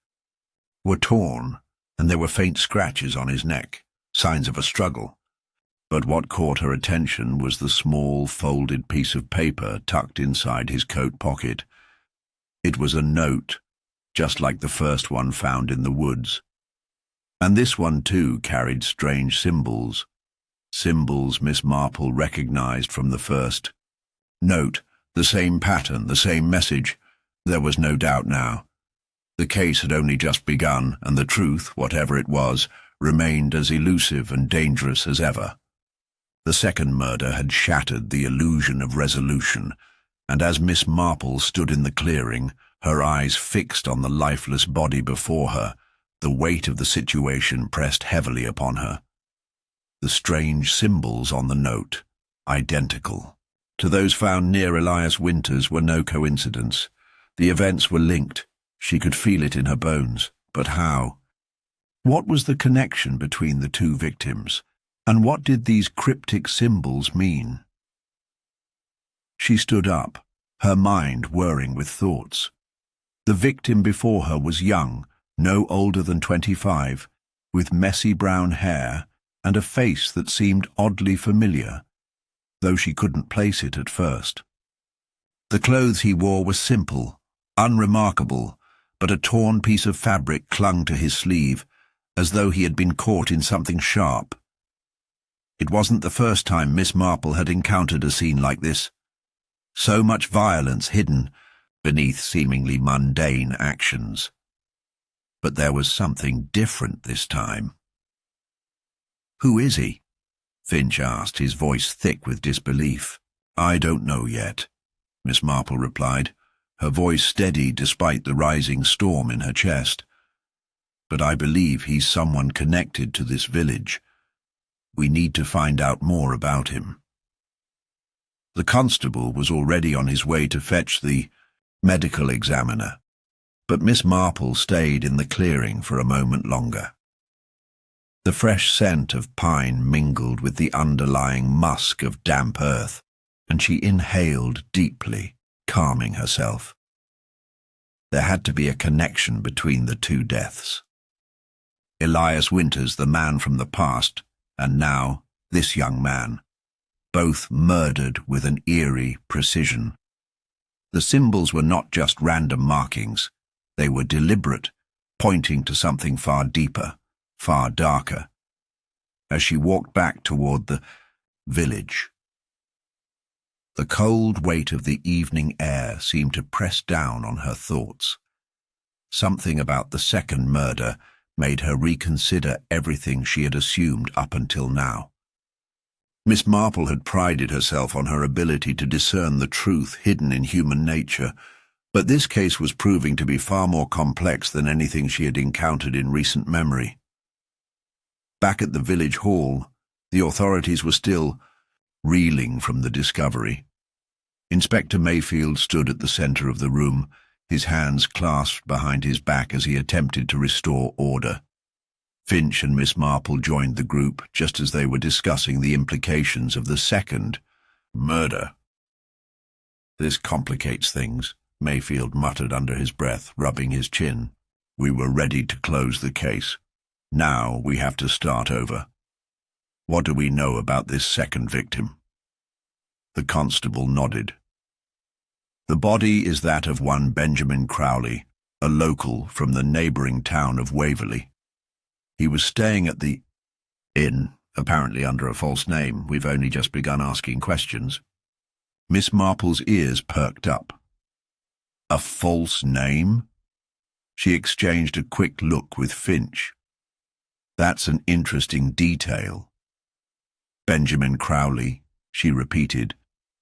were torn, and there were faint scratches on his neck, signs of a struggle. But what caught her attention was the small, folded piece of paper tucked inside his coat pocket. It was a note, just like the first one found in the woods. And this one, too, carried strange symbols. Symbols Miss Marple recognized from the first note, the same pattern, the same message. There was no doubt now. The case had only just begun, and the truth, whatever it was, remained as elusive and dangerous as ever. The second murder had shattered the illusion of resolution, and as Miss Marple stood in the clearing, her eyes fixed on the lifeless body before her, the weight of the situation pressed heavily upon her. The strange symbols on the note, identical to those found near Elias Winters, were no coincidence. The events were linked. She could feel it in her bones. But how? What was the connection between the two victims? And what did these cryptic symbols mean? She stood up, her mind whirring with thoughts. The victim before her was young, no older than 25, with messy brown hair and a face that seemed oddly familiar, though she couldn't place it at first. The clothes he wore were simple, unremarkable, but a torn piece of fabric clung to his sleeve, as though he had been caught in something sharp. It wasn't the first time Miss Marple had encountered a scene like this. So much violence hidden beneath seemingly mundane actions. But there was something different this time. "Who is he?" Finch asked, his voice thick with disbelief. "I don't know yet," Miss Marple replied, her voice steady despite the rising storm in her chest. "But I believe he's someone connected to this village. We need to find out more about him." The constable was already on his way to fetch the medical examiner, but Miss Marple stayed in the clearing for a moment longer. The fresh scent of pine mingled with the underlying musk of damp earth, and she inhaled deeply, calming herself. There had to be a connection between the two deaths. Elias Winters, the man from the past, and now this young man, both murdered with an eerie precision. The symbols were not just random markings. They were deliberate, pointing to something far deeper, far darker. As she walked back toward the village, the cold weight of the evening air seemed to press down on her thoughts. Something about the second murder made her reconsider everything she had assumed up until now. Miss Marple had prided herself on her ability to discern the truth hidden in human nature, but this case was proving to be far more complex than anything she had encountered in recent memory. Back at the village hall, the authorities were still reeling from the discovery. Inspector Mayfield stood at the center of the room, his hands clasped behind his back as he attempted to restore order. Finch and Miss Marple joined the group just as they were discussing the implications of the second murder. "This complicates things," Mayfield muttered under his breath, rubbing his chin. "We were ready to close the case. Now we have to start over. What do we know about this second victim?" The constable nodded. "The body is that of one Benjamin Crowley, a local from the neighbouring town of Waverley. He was staying at the inn, apparently under a false name. We've only just begun asking questions." Miss Marple's ears perked up. "A false name?" She exchanged a quick look with Finch. "That's an interesting detail." "Benjamin Crowley," she repeated,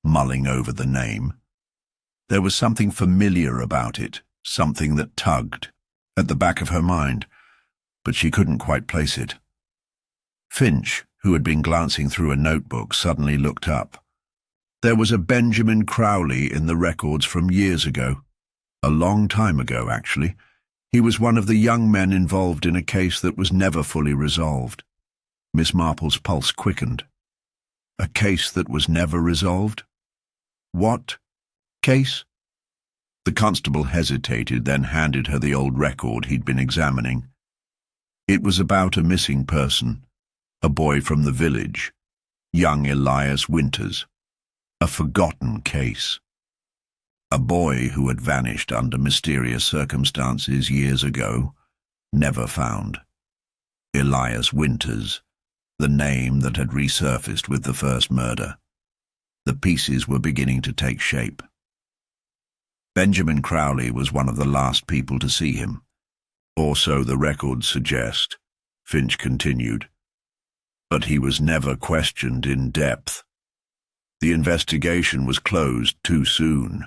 mulling over the name. There was something familiar about it, something that tugged at the back of her mind, but she couldn't quite place it. Finch, who had been glancing through a notebook, suddenly looked up. There was a Benjamin Crowley in the records from years ago. A long time ago, actually. He was one of the young men involved in a case that was never fully resolved. Miss Marple's pulse quickened. A case that was never resolved? What case? The constable hesitated, then handed her the old record he'd been examining. It was about a missing person, a boy from the village, young Elias Winters. A forgotten case. A boy who had vanished under mysterious circumstances years ago, never found. Elias Winters, the name that had resurfaced with the first murder. The pieces were beginning to take shape. Benjamin Crowley was one of the last people to see him. Or so the records suggest, Finch continued. But he was never questioned in depth. The investigation was closed too soon.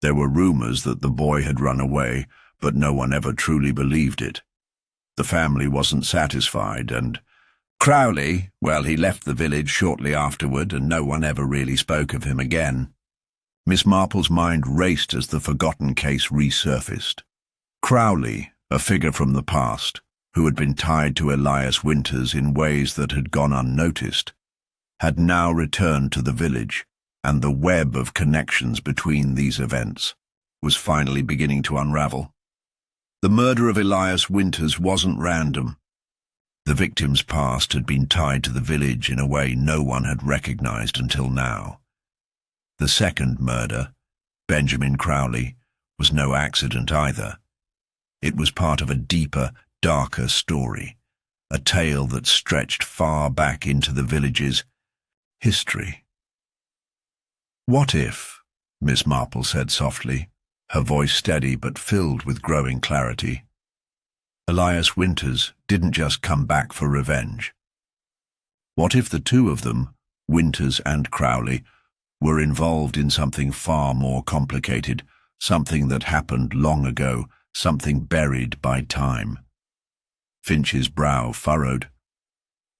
There were rumors that the boy had run away, but no one ever truly believed it. The family wasn't satisfied, and Crowley, well, he left the village shortly afterward, and no one ever really spoke of him again. Miss Marple's mind raced as the forgotten case resurfaced. Crowley, a figure from the past, who had been tied to Elias Winters in ways that had gone unnoticed, had now returned to the village, and the web of connections between these events was finally beginning to unravel. The murder of Elias Winters wasn't random. The victim's past had been tied to the village in a way no one had recognized until now. The second murder, Benjamin Crowley, was no accident either. It was part of a deeper, darker story, a tale that stretched far back into the village's history. "What if," Miss Marple said softly, her voice steady but filled with growing clarity, "Elias Winters didn't just come back for revenge? What if the two of them, Winters and Crowley, were involved in something far more complicated, something that happened long ago, something buried by time?" Finch's brow furrowed.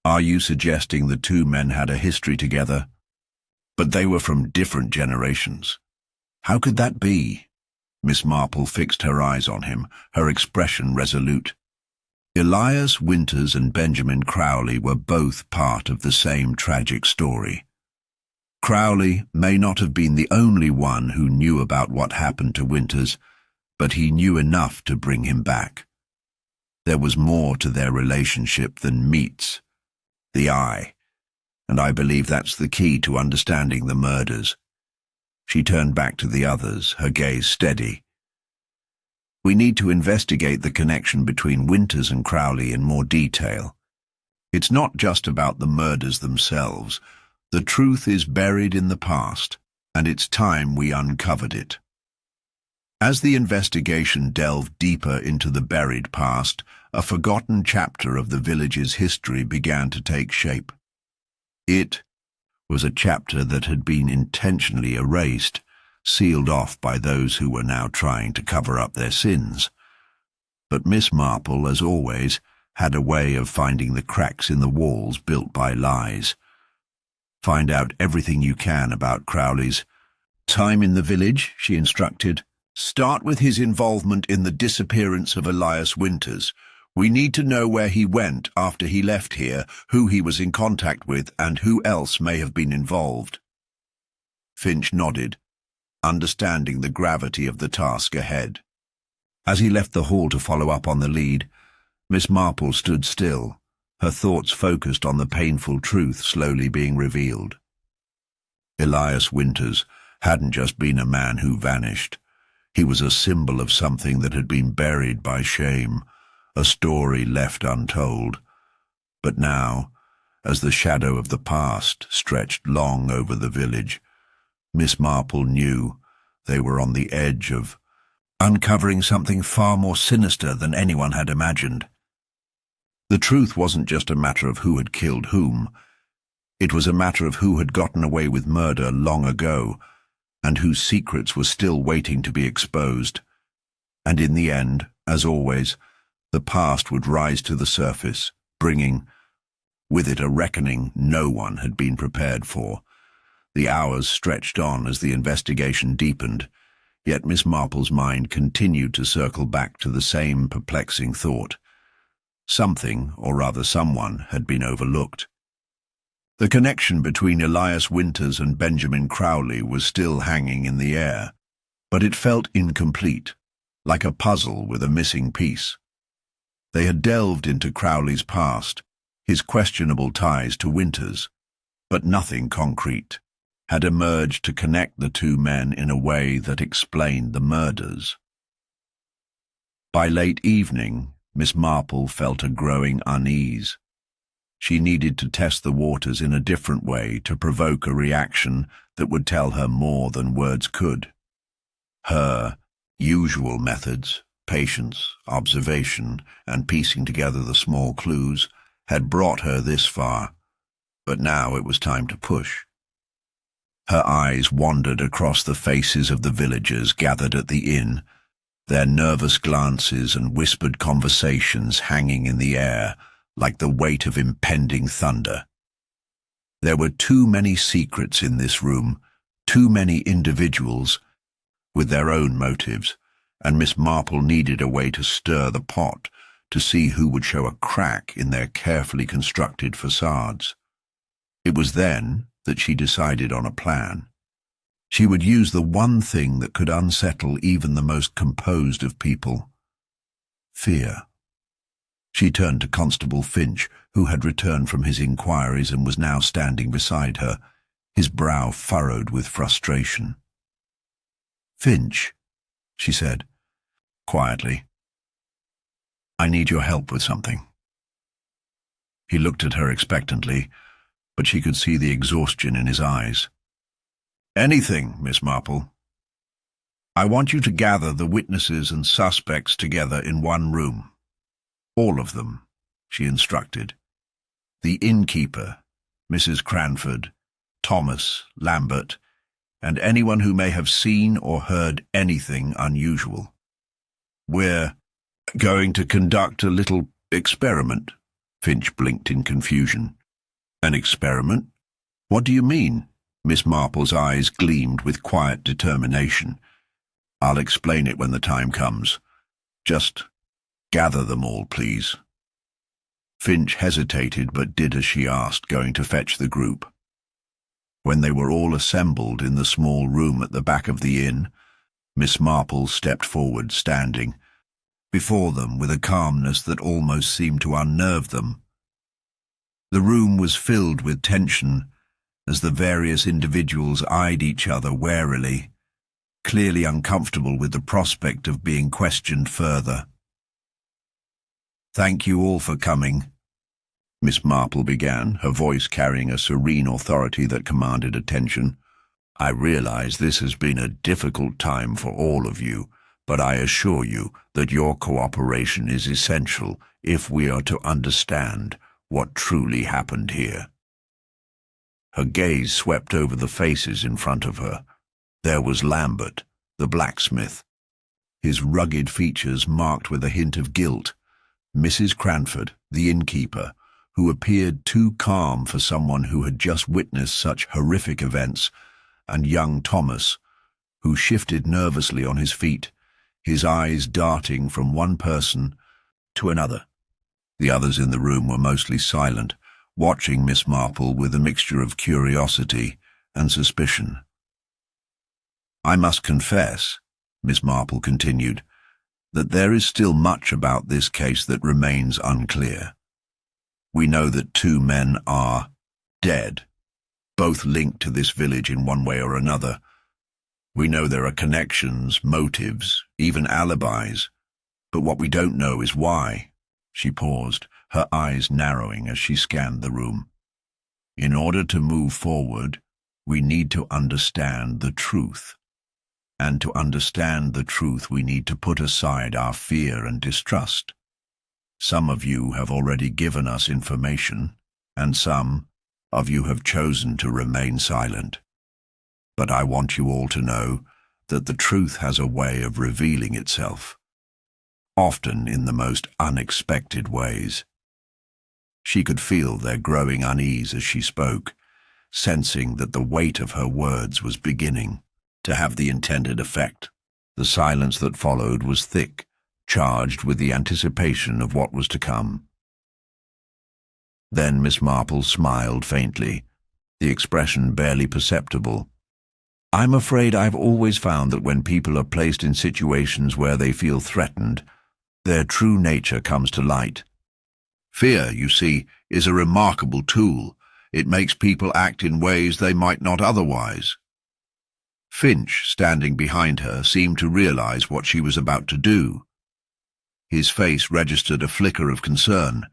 "Are you suggesting the two men had a history together? But they were from different generations. How could that be?" Miss Marple fixed her eyes on him, her expression resolute. Elias Winters and Benjamin Crowley were both part of the same tragic story. Crowley may not have been the only one who knew about what happened to Winters, but he knew enough to bring him back. There was more to their relationship than meets the eye, and I believe that's the key to understanding the murders. She turned back to the others, her gaze steady. "We need to investigate the connection between Winters and Crowley in more detail. It's not just about the murders themselves. The truth is buried in the past, and it's time we uncovered it." As the investigation delved deeper into the buried past, a forgotten chapter of the village's history began to take shape. It was a chapter that had been intentionally erased, sealed off by those who were now trying to cover up their sins. But Miss Marple, as always, had a way of finding the cracks in the walls built by lies. "Find out everything you can about Crowley's time in the village," she instructed. "Start with his involvement in the disappearance of Elias Winters. We need to know where he went after he left here, who he was in contact with, and who else may have been involved." Finch nodded, understanding the gravity of the task ahead. As he left the hall to follow up on the lead, Miss Marple stood still, her thoughts focused on the painful truth slowly being revealed. Elias Winters hadn't just been a man who vanished. He was a symbol of something that had been buried by shame, a story left untold. But now, as the shadow of the past stretched long over the village, Miss Marple knew they were on the edge of uncovering something far more sinister than anyone had imagined. The truth wasn't just a matter of who had killed whom. It was a matter of who had gotten away with murder long ago, and whose secrets were still waiting to be exposed. And in the end, as always, the past would rise to the surface, bringing with it a reckoning no one had been prepared for. The hours stretched on as the investigation deepened, yet Miss Marple's mind continued to circle back to the same perplexing thought. Something, or rather someone, had been overlooked. The connection between Elias Winters and Benjamin Crowley was still hanging in the air, but it felt incomplete, like a puzzle with a missing piece. They had delved into Crowley's past, his questionable ties to Winters, but nothing concrete had emerged to connect the two men in a way that explained the murders. By late evening, Miss Marple felt a growing unease. She needed to test the waters in a different way to provoke a reaction that would tell her more than words could. Her usual methods, patience, observation, and piecing together the small clues, had brought her this far, but now it was time to push. Her eyes wandered across the faces of the villagers gathered at the inn, their nervous glances and whispered conversations hanging in the air like the weight of impending thunder. There were too many secrets in this room, too many individuals with their own motives, and Miss Marple needed a way to stir the pot, to see who would show a crack in their carefully constructed facades. It was then that she decided on a plan. She would use the one thing that could unsettle even the most composed of people: fear. She turned to Constable Finch, who had returned from his inquiries and was now standing beside her, his brow furrowed with frustration. "Finch," she said, quietly, "I need your help with something." He looked at her expectantly, but she could see the exhaustion in his eyes. "Anything, Miss Marple. I want you to gather the witnesses and suspects together in one room. All of them," she instructed. "The innkeeper, Mrs. Cranford, Thomas, Lambert, and anyone who may have seen or heard anything unusual. We're going to conduct a little experiment." Finch blinked in confusion. "An experiment? What do you mean?" Miss Marple's eyes gleamed with quiet determination. "I'll explain it when the time comes. Just gather them all, please." Finch hesitated but did as she asked, going to fetch the group. When they were all assembled in the small room at the back of the inn, Miss Marple stepped forward, standing before them with a calmness that almost seemed to unnerve them. The room was filled with tension as the various individuals eyed each other warily, clearly uncomfortable with the prospect of being questioned further. "Thank you all for coming," Miss Marple began, her voice carrying a serene authority that commanded attention. "I realize this has been a difficult time for all of you, but I assure you that your cooperation is essential if we are to understand what truly happened here." Her gaze swept over the faces in front of her. There was Lambert, the blacksmith, his rugged features marked with a hint of guilt; Mrs. Cranford, the innkeeper, who appeared too calm for someone who had just witnessed such horrific events, and young Thomas, who shifted nervously on his feet, his eyes darting from one person to another. The others in the room were mostly silent, watching Miss Marple with a mixture of curiosity and suspicion. "I must confess," Miss Marple continued, "that there is still much about this case that remains unclear. We know that two men are dead, both linked to this village in one way or another. We know there are connections, motives, even alibis, but what we don't know is why." She paused, her eyes narrowing as she scanned the room. "In order to move forward, we need to understand the truth. And to understand the truth, we need to put aside our fear and distrust. Some of you have already given us information, and some of you have chosen to remain silent. But I want you all to know that the truth has a way of revealing itself, often in the most unexpected ways." She could feel their growing unease as she spoke, sensing that the weight of her words was beginning to have the intended effect. The silence that followed was thick, charged with the anticipation of what was to come. Then Miss Marple smiled faintly, the expression barely perceptible. I'm afraid I've always found that when people are placed in situations where they feel threatened, their true nature comes to light. Fear, you see, is a remarkable tool. It makes people act in ways they might not otherwise. Finch, standing behind her, seemed to realize what she was about to do. His face registered a flicker of concern,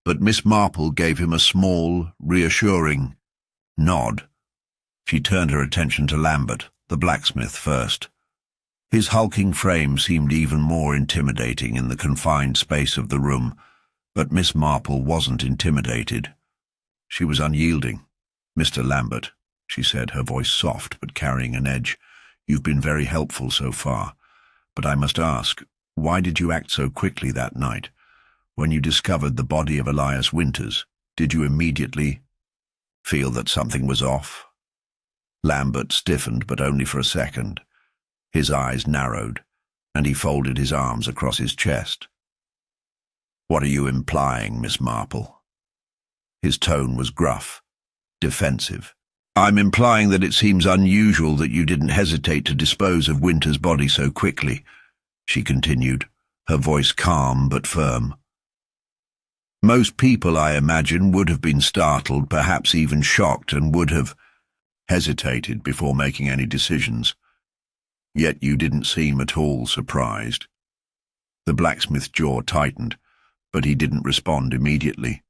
but Miss Marple gave him a small, reassuring nod. She turned her attention to Lambert, the blacksmith, first. His hulking frame seemed even more intimidating in the confined space of the room, but Miss Marple wasn't intimidated. She was unyielding. "Mr. Lambert," she said, her voice soft but carrying an edge, "you've been very helpful so far, but I must ask, why did you act so quickly that night? When you discovered the body of Elias Winters, did you immediately feel that something was off?" Lambert stiffened, but only for a second. His eyes narrowed, and he folded his arms across his chest. "What are you implying, Miss Marple?" His tone was gruff, defensive. "I'm implying that it seems unusual that you didn't hesitate to dispose of Winters' body so quickly," she continued, her voice calm but firm. "Most people, I imagine, would have been startled, perhaps even shocked, and would have hesitated before making any decisions. Yet you didn't seem at all surprised." The blacksmith's jaw tightened, but he didn't respond immediately.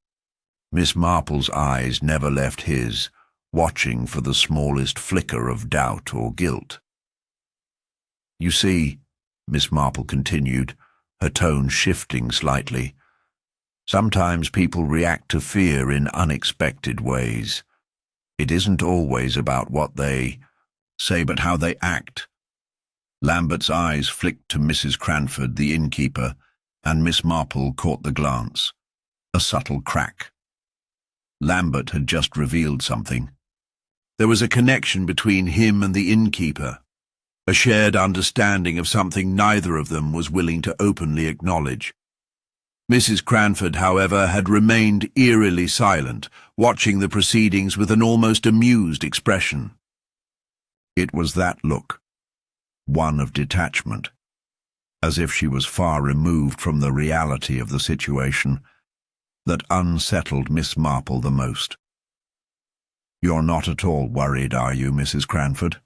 Miss Marple's eyes never left his, watching for the smallest flicker of doubt or guilt. "You see," Miss Marple continued, her tone shifting slightly, "sometimes people react to fear in unexpected ways. It isn't always about what they say, but how they act." Lambert's eyes flicked to Mrs. Cranford, the innkeeper, and Miss Marple caught the glance. A subtle crack. Lambert had just revealed something. There was a connection between him and the innkeeper, a shared understanding of something neither of them was willing to openly acknowledge. Mrs. Cranford, however, had remained eerily silent, watching the proceedings with an almost amused expression. It was that look, one of detachment, as if she was far removed from the reality of the situation, that unsettled Miss Marple the most. "You're not at all worried, are you, Mrs. Cranford?"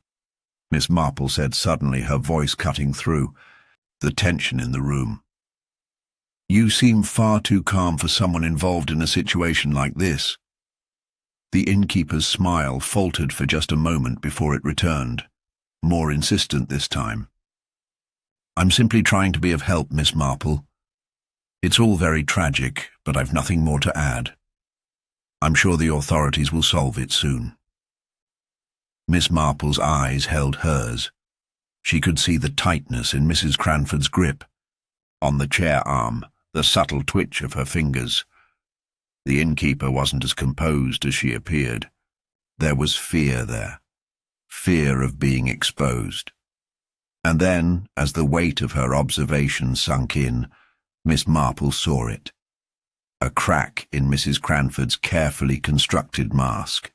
Miss Marple said suddenly, her voice cutting through the tension in the room. "You seem far too calm for someone involved in a situation like this." The innkeeper's smile faltered for just a moment before it returned, more insistent this time. "I'm simply trying to be of help, Miss Marple. It's all very tragic, but I've nothing more to add. I'm sure the authorities will solve it soon." Miss Marple's eyes held hers. She could see the tightness in Mrs. Cranford's grip. On the chair arm, the subtle twitch of her fingers. The innkeeper wasn't as composed as she appeared. There was fear there. Fear of being exposed. And then, as the weight of her observation sunk in, Miss Marple saw it. A crack in Mrs. Cranford's carefully constructed mask.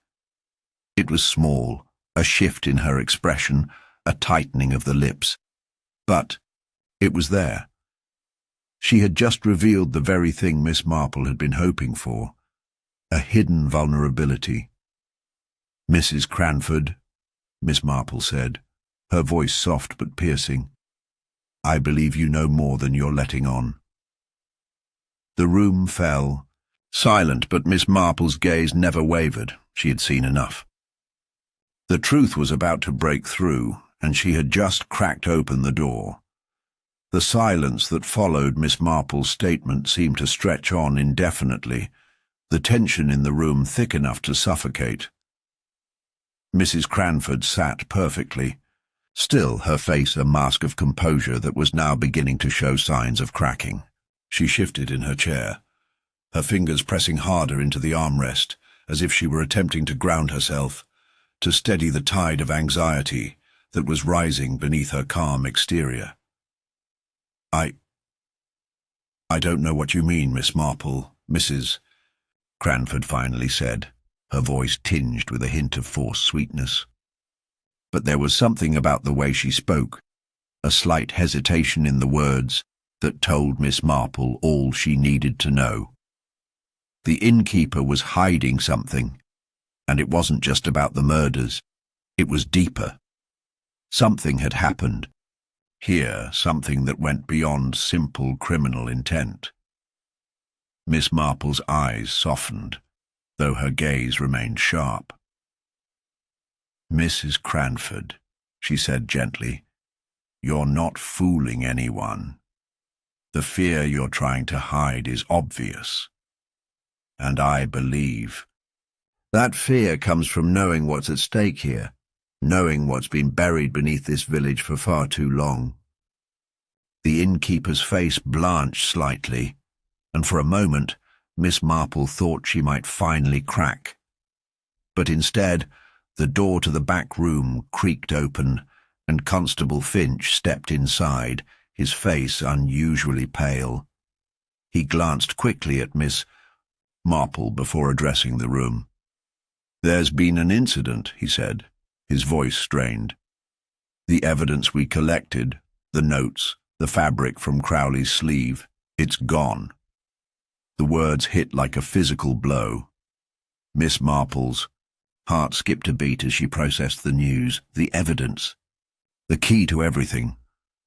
It was small, a shift in her expression, a tightening of the lips. But it was there. She had just revealed the very thing Miss Marple had been hoping for, a hidden vulnerability. "Mrs. Cranford," Miss Marple said, her voice soft but piercing, "I believe you know more than you're letting on." The room fell, silent, but Miss Marple's gaze never wavered. She had seen enough. The truth was about to break through, and she had just cracked open the door. The silence that followed Miss Marple's statement seemed to stretch on indefinitely, the tension in the room thick enough to suffocate. Mrs. Cranford sat perfectly, still her face a mask of composure that was now beginning to show signs of cracking. She shifted in her chair, her fingers pressing harder into the armrest, as if she were attempting to ground herself, to steady the tide of anxiety that was rising beneath her calm exterior. I don't know what you mean, Miss Marple," Mrs. Cranford finally said, her voice tinged with a hint of forced sweetness. but there was something about the way she spoke, a slight hesitation in the words, that told Miss Marple all she needed to know. The innkeeper was hiding something, and it wasn't just about the murders. It was deeper. Something had happened. Here, something that went beyond simple criminal intent. Miss Marple's eyes softened, though her gaze remained sharp. "Mrs. Cranford," she said gently, "you're not fooling anyone. The fear you're trying to hide is obvious. And I believe that fear comes from knowing what's at stake here, knowing what's been buried beneath this village for far too long." The innkeeper's face blanched slightly, and for a moment Miss Marple thought she might finally crack. But instead, the door to the back room creaked open, and Constable Finch stepped inside, his face unusually pale. He glanced quickly at Miss Marple before addressing the room. "There's been an incident," he said, his voice strained. "The evidence we collected, the notes, the fabric from Crowley's sleeve, it's gone." The words hit like a physical blow. Miss Marple's heart skipped a beat as she processed the news. The evidence, the key to everything,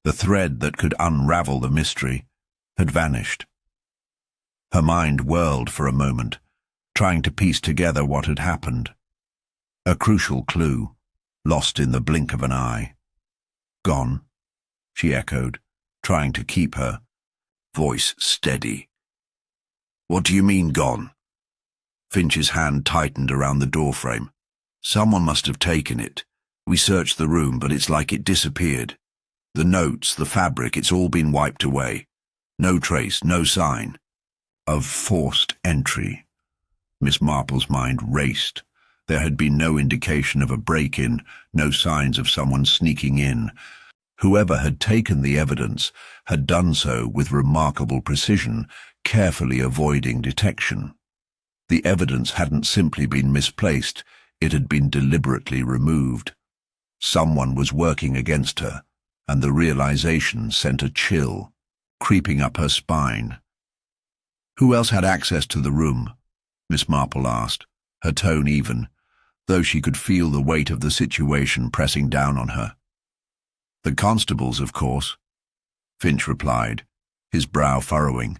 the thread that could unravel the mystery, had vanished. Her mind whirled for a moment, trying to piece together what had happened. A crucial clue, lost in the blink of an eye. "Gone?" she echoed, trying to keep her voice steady. "What do you mean, gone?" Finch's hand tightened around the doorframe. "Someone must have taken it. We searched the room, but it's like it disappeared. The notes, the fabric, it's all been wiped away. No trace, no sign." Of forced entry. Miss Marple's mind raced. There had been no indication of a break-in, no signs of someone sneaking in. Whoever had taken the evidence had done so with remarkable precision, carefully avoiding detection. The evidence hadn't simply been misplaced, it had been deliberately removed. Someone was working against her, and the realization sent a chill creeping up her spine. "Who else had access to the room?" Miss Marple asked, her tone even, though she could feel the weight of the situation pressing down on her. "The constables, of course," Finch replied, his brow furrowing.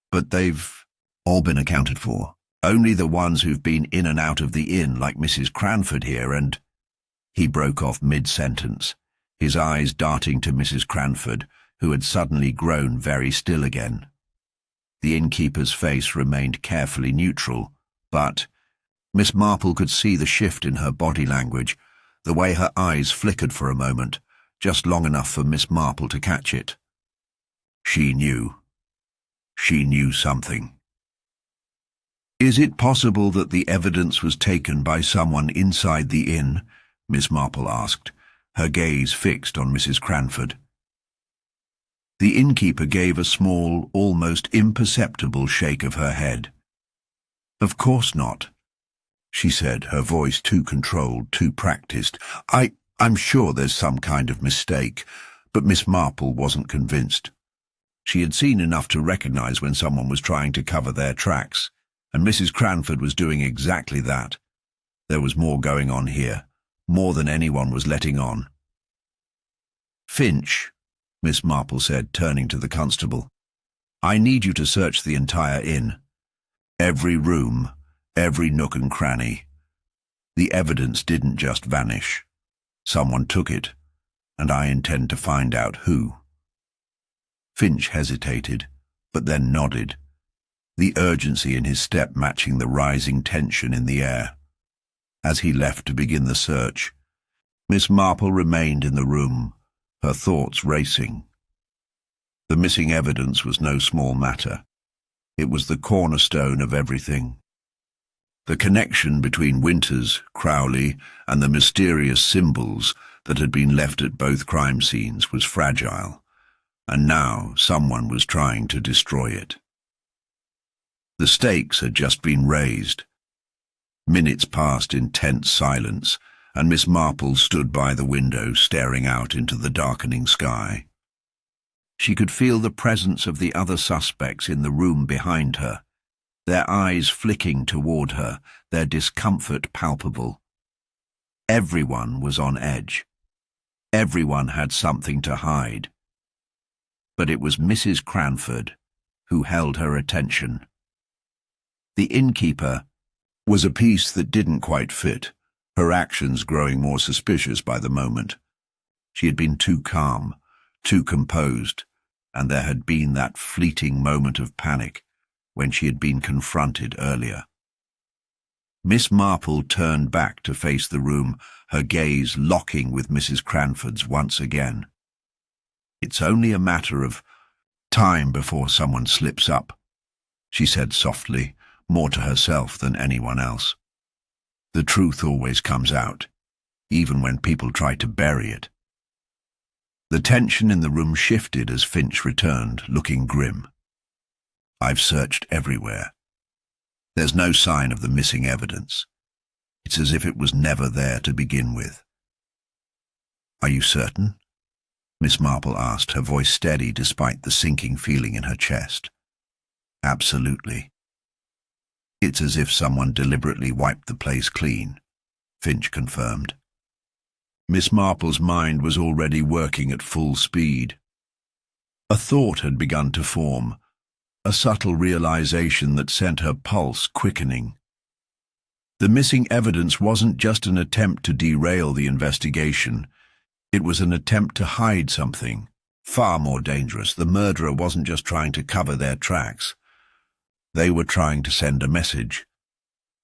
"But they've all been accounted for. Only the ones who've been in and out of the inn, like Mrs. Cranford here, and—" He broke off mid-sentence, his eyes darting to Mrs. Cranford, who had suddenly grown very still again. The innkeeper's face remained carefully neutral, but Miss Marple could see the shift in her body language, the way her eyes flickered for a moment, just long enough for Miss Marple to catch it. She knew. She knew something. "Is it possible that the evidence was taken by someone inside the inn?" Miss Marple asked, her gaze fixed on Mrs. Cranford. The innkeeper gave a small, almost imperceptible shake of her head. "Of course not," she said, her voice too controlled, too practiced. I'm sure there's some kind of mistake," but Miss Marple wasn't convinced. She had seen enough to recognize when someone was trying to cover their tracks, and Mrs. Cranford was doing exactly that. There was more going on here, more than anyone was letting on. "Finch," Miss Marple said, turning to the constable, "I need you to search the entire inn. Every room, every nook and cranny. The evidence didn't just vanish. Someone took it, and I intend to find out who." Finch hesitated, but then nodded, the urgency in his step matching the rising tension in the air. As he left to begin the search, Miss Marple remained in the room, her thoughts racing. The missing evidence was no small matter. It was the cornerstone of everything. The connection between Winters, Crowley, and the mysterious symbols that had been left at both crime scenes was fragile, and now someone was trying to destroy it. The stakes had just been raised. Minutes passed in tense silence, and Miss Marple stood by the window staring out into the darkening sky. She could feel the presence of the other suspects in the room behind her, their eyes flicking toward her, their discomfort palpable. Everyone was on edge. Everyone had something to hide. But it was Mrs. Cranford who held her attention. The innkeeper was a piece that didn't quite fit, her actions growing more suspicious by the moment. She had been too calm, too composed, and there had been that fleeting moment of panic when she had been confronted earlier. Miss Marple turned back to face the room, her gaze locking with Mrs. Cranford's once again. "It's only a matter of time before someone slips up," she said softly, more to herself than anyone else. "The truth always comes out, even when people try to bury it." The tension in the room shifted as Finch returned, looking grim. "I've searched everywhere. There's no sign of the missing evidence. It's as if it was never there to begin with." "Are you certain?" Miss Marple asked, her voice steady despite the sinking feeling in her chest. "Absolutely. It's as if someone deliberately wiped the place clean," Finch confirmed. Miss Marple's mind was already working at full speed. A thought had begun to form, a subtle realization that sent her pulse quickening. The missing evidence wasn't just an attempt to derail the investigation. It was an attempt to hide something far more dangerous. The murderer wasn't just trying to cover their tracks. They were trying to send a message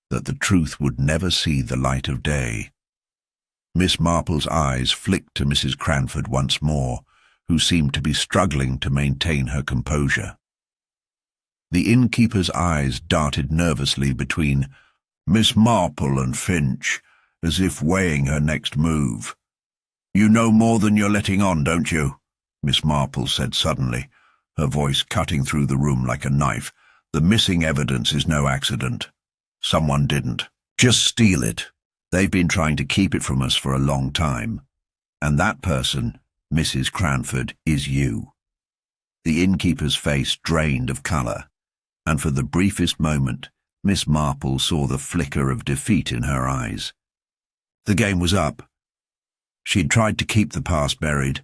that the truth would never see the light of day. Miss Marple's eyes flicked to Mrs. Cranford once more, who seemed to be struggling to maintain her composure. The innkeeper's eyes darted nervously between Miss Marple and Finch, as if weighing her next move. "You know more than you're letting on, don't you?" Miss Marple said suddenly, her voice cutting through the room like a knife. "The missing evidence is no accident. Someone didn't just steal it. They've been trying to keep it from us for a long time. And that person, Mrs. Cranford, is you." The innkeeper's face drained of colour, and for the briefest moment, Miss Marple saw the flicker of defeat in her eyes. The game was up. She'd tried to keep the past buried,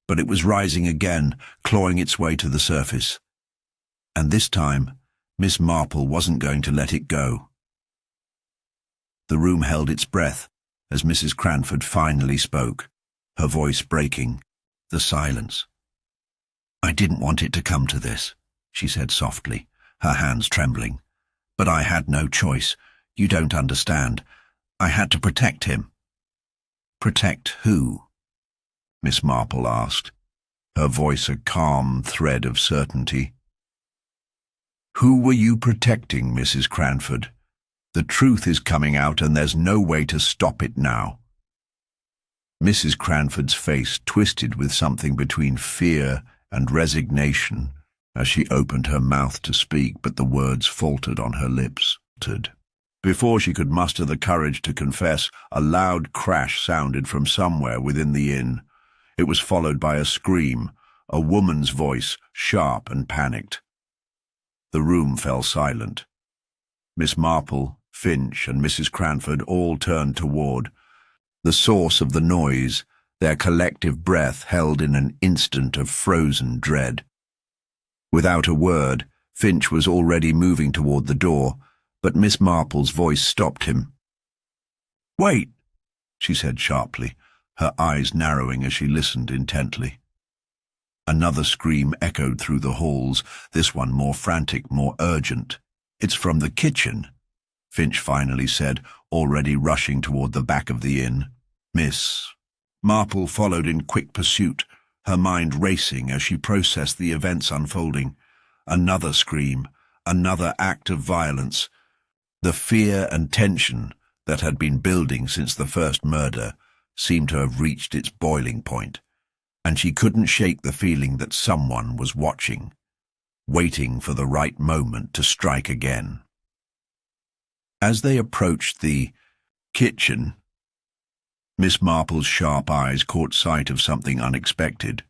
but it was rising again, clawing its way to the surface. And this time, Miss Marple wasn't going to let it go. The room held its breath as Mrs. Cranford finally spoke, her voice breaking the silence. "I didn't want it to come to this," she said softly, her hands trembling. "But I had no choice. You don't understand. I had to protect him." "Protect who?" Miss Marple asked, her voice a calm thread of certainty. "Who were you protecting, Mrs. Cranford? The truth is coming out and there's no way to stop it now." Mrs. Cranford's face twisted with something between fear and resignation as she opened her mouth to speak, but the words faltered on her lips. Before she could muster the courage to confess, a loud crash sounded from somewhere within the inn. It was followed by a scream, a woman's voice, sharp and panicked. The room fell silent. Miss Marple, Finch, and Mrs. Cranford all turned toward the source of the noise, their collective breath held in an instant of frozen dread. Without a word, Finch was already moving toward the door, but Miss Marple's voice stopped him. "Wait," she said sharply, her eyes narrowing as she listened intently. Another scream echoed through the halls, this one more frantic, more urgent. "It's from the kitchen," Finch finally said, already rushing toward the back of the inn. Miss Marple followed in quick pursuit, her mind racing as she processed the events unfolding. Another scream, another act of violence. The fear and tension that had been building since the first murder seemed to have reached its boiling point, and she couldn't shake the feeling that someone was watching, waiting for the right moment to strike again. As they approached the kitchen, Miss Marple's sharp eyes caught sight of something unexpected.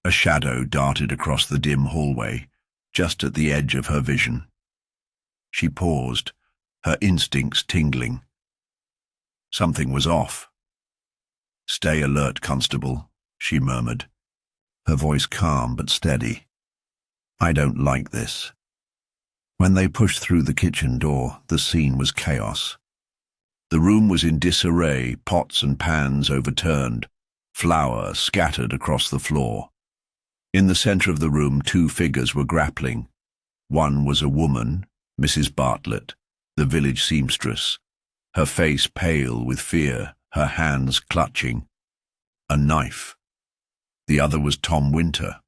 A shadow darted across the dim hallway, just at the edge of her vision. She paused, her instincts tingling. Something was off. "Stay alert, Constable," she murmured, her voice calm but steady. "I don't like this." When they pushed through the kitchen door, the scene was chaos. The room was in disarray, pots and pans overturned, flour scattered across the floor. In the center of the room, two figures were grappling. One was a woman, Mrs. Bartlett, the village seamstress, her face pale with fear, her hands clutching a knife. The other was Tom Winter,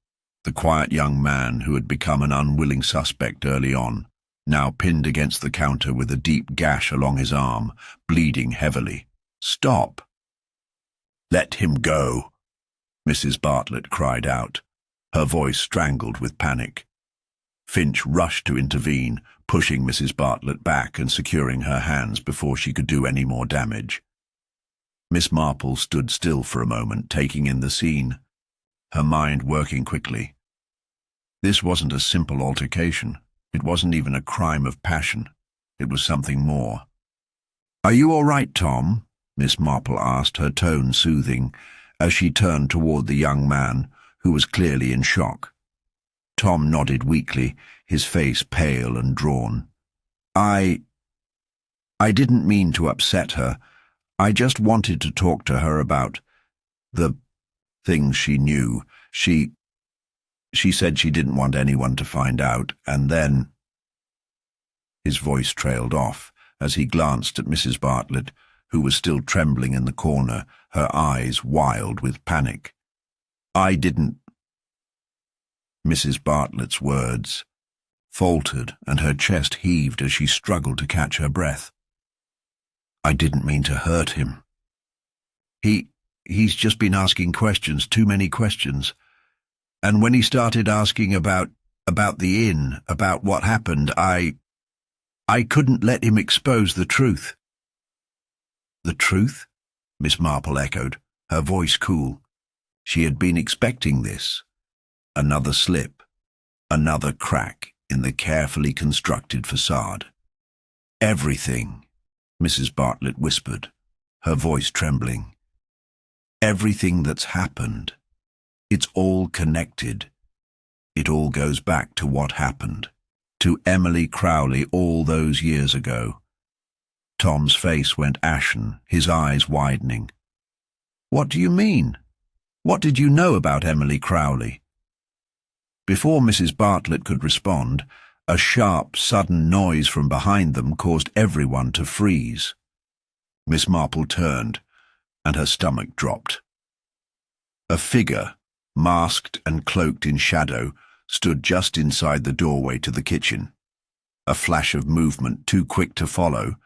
the quiet young man who had become an unwilling suspect early on, now pinned against the counter with a deep gash along his arm, bleeding heavily. "Stop!" "Let him go," Mrs. Bartlett cried out, her voice strangled with panic. Finch rushed to intervene, pushing Mrs. Bartlett back and securing her hands before she could do any more damage. Miss Marple stood still for a moment, taking in the scene, her mind working quickly. This wasn't a simple altercation. It wasn't even a crime of passion. It was something more. "Are you all right, Tom?" Miss Marple asked, her tone soothing, as she turned toward the young man, who was clearly in shock. Tom nodded weakly, his face pale and drawn. I didn't mean to upset her. I just wanted to talk to her about the things she knew. She said she didn't want anyone to find out, and then—" His voice trailed off as he glanced at Mrs. Bartlett, who was still trembling in the corner, her eyes wild with panic. "I didn't—" Mrs. Bartlett's words faltered and her chest heaved as she struggled to catch her breath. "I didn't mean to hurt him. He's just been asking questions, too many questions. And when he started asking about the inn, about what happened, I couldn't let him expose the truth." "The truth?" Miss Marple echoed, her voice cool. She had been expecting this. Another slip, another crack in the carefully constructed facade. "Everything," Mrs. Bartlett whispered, her voice trembling. "Everything that's happened. It's all connected. It all goes back to what happened, to Emily Crowley all those years ago." Tom's face went ashen, his eyes widening. "What do you mean? What did you know about Emily Crowley?" Before Mrs. Bartlett could respond, a sharp, sudden noise from behind them caused everyone to freeze. Miss Marple turned, and her stomach dropped. A figure, masked and cloaked in shadow, stood just inside the doorway to the kitchen. A flash of movement too quick to follow,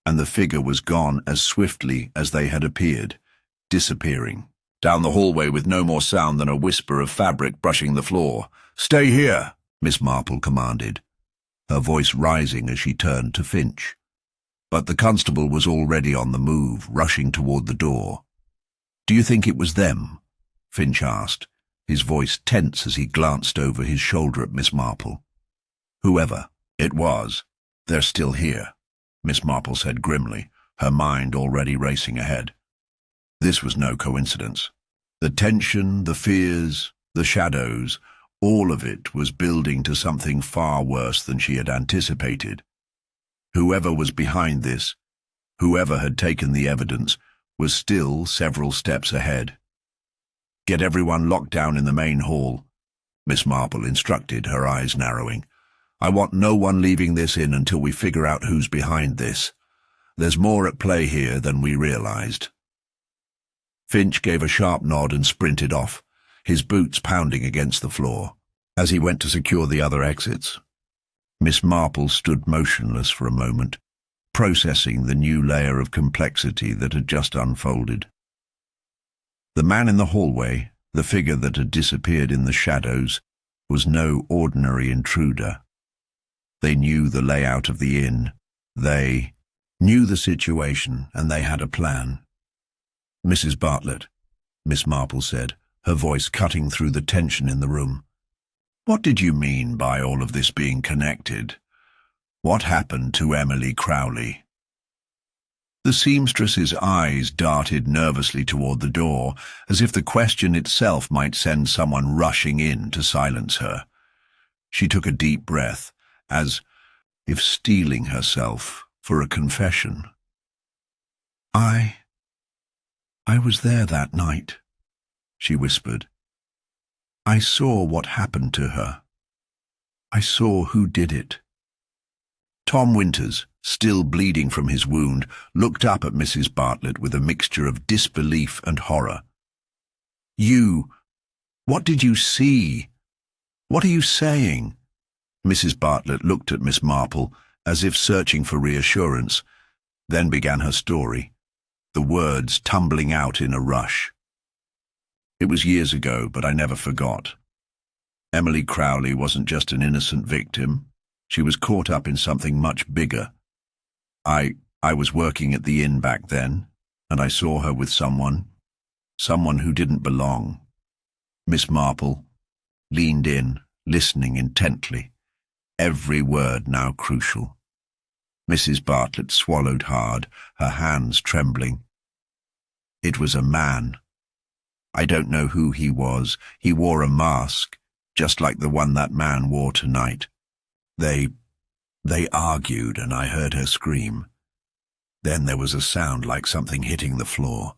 and the figure was gone as swiftly as they had appeared, disappearing down the hallway with no more sound than a whisper of fabric brushing the floor. "Stay here," Miss Marple commanded, her voice rising as she turned to Finch. But the constable was already on the move, rushing toward the door. "Do you think it was them?" Finch asked, his voice tense as he glanced over his shoulder at Miss Marple. "Whoever it was, they're still here," Miss Marple said grimly, her mind already racing ahead. This was no coincidence. The tension, the fears, the shadows, all of it was building to something far worse than she had anticipated. Whoever was behind this, whoever had taken the evidence, was still several steps ahead. "Get everyone locked down in the main hall," Miss Marple instructed, her eyes narrowing. "I want no one leaving this inn until we figure out who's behind this. There's more at play here than we realized." Finch gave a sharp nod and sprinted off, his boots pounding against the floor. As he went to secure the other exits, Miss Marple stood motionless for a moment, processing the new layer of complexity that had just unfolded. The man in the hallway, the figure that had disappeared in the shadows, was no ordinary intruder. They knew the layout of the inn. They knew the situation, and they had a plan. Mrs. Bartlett, Miss Marple said, her voice cutting through the tension in the room. What did you mean by all of this being connected? What happened to Emily Crowley? The seamstress's eyes darted nervously toward the door, as if the question itself might send someone rushing in to silence her. She took a deep breath, as if steeling herself for a confession. I was there that night, she whispered. I saw what happened to her. I saw who did it. Tom Winters, still bleeding from his wound, looked up at Mrs. Bartlett with a mixture of disbelief and horror. What did you see? What are you saying? Mrs. Bartlett looked at Miss Marple, as if searching for reassurance, then began her story, the words tumbling out in a rush. It was years ago, but I never forgot. Emily Crowley wasn't just an innocent victim. She was caught up in something much bigger. I was working at the inn back then, and I saw her with someone who didn't belong. Miss Marple leaned in, listening intently, every word now crucial. Mrs. Bartlett swallowed hard, her hands trembling. It was a man. I don't know who he was. He wore a mask, just like the one that man wore tonight. They argued, and I heard her scream. Then there was a sound like something hitting the floor.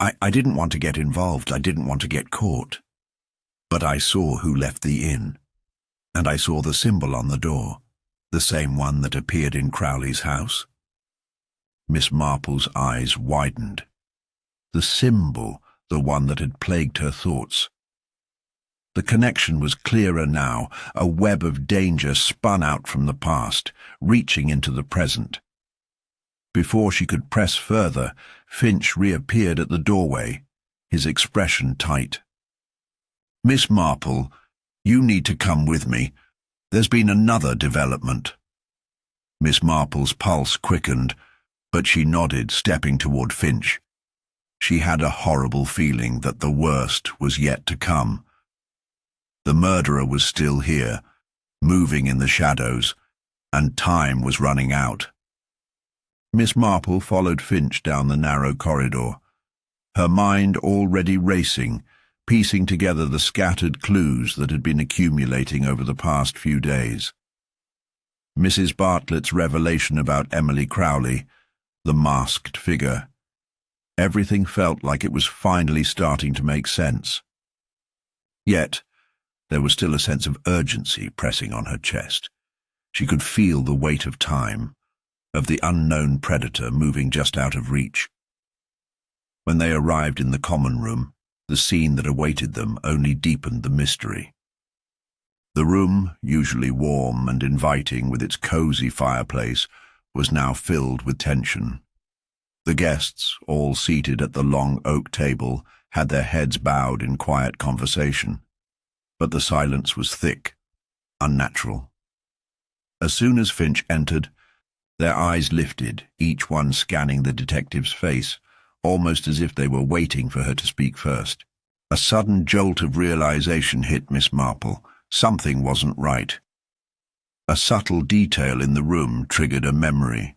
I didn't want to get involved. I didn't want to get caught. But I saw who left the inn, and I saw the symbol on the door, the same one that appeared in Crowley's house. Miss Marple's eyes widened. The symbol, the one that had plagued her thoughts. The connection was clearer now, a web of danger spun out from the past, reaching into the present. Before she could press further, Finch reappeared at the doorway, his expression tight. Miss Marple, you need to come with me. There's been another development. Miss Marple's pulse quickened, but she nodded, stepping toward Finch. She had a horrible feeling that the worst was yet to come. The murderer was still here, moving in the shadows, and time was running out. Miss Marple followed Finch down the narrow corridor, her mind already racing, piecing together the scattered clues that had been accumulating over the past few days. Mrs. Bartlett's revelation about Emily Crowley, the masked figure. Everything felt like it was finally starting to make sense. Yet, there was still a sense of urgency pressing on her chest. She could feel the weight of time, of the unknown predator moving just out of reach. When they arrived in the common room, the scene that awaited them only deepened the mystery. The room, usually warm and inviting with its cozy fireplace, was now filled with tension. The guests, all seated at the long oak table, had their heads bowed in quiet conversation. But the silence was thick, unnatural. As soon as Finch entered, their eyes lifted, each one scanning the detective's face, almost as if they were waiting for her to speak first. A sudden jolt of realization hit Miss Marple. Something wasn't right. A subtle detail in the room triggered a memory.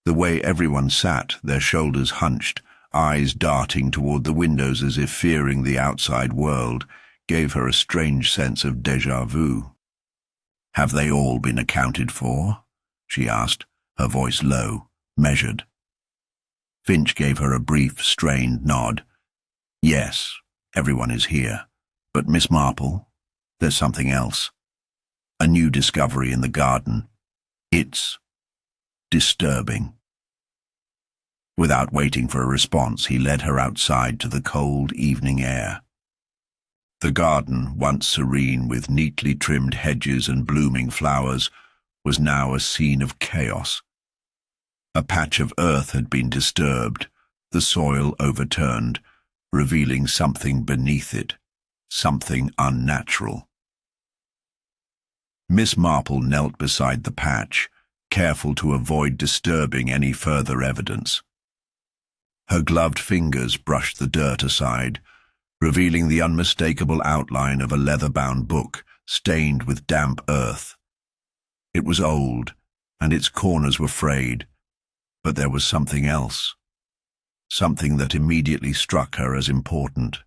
The way everyone sat, their shoulders hunched, eyes darting toward the windows as if fearing the outside world, gave her a strange sense of déjà vu. "Have they all been accounted for?" she asked, her voice low, measured. Finch gave her a brief, strained nod. "Yes, everyone is here. But Miss Marple, there's something else. A new discovery in the garden. It's disturbing." Without waiting for a response, he led her outside to the cold evening air. The garden, once serene with neatly trimmed hedges and blooming flowers, was now a scene of chaos. A patch of earth had been disturbed, the soil overturned, revealing something beneath it, something unnatural. Miss Marple knelt beside the patch, careful to avoid disturbing any further evidence. Her gloved fingers brushed the dirt aside, revealing the unmistakable outline of a leather-bound book stained with damp earth. It was old, and its corners were frayed, but there was something else, something that immediately struck her as important.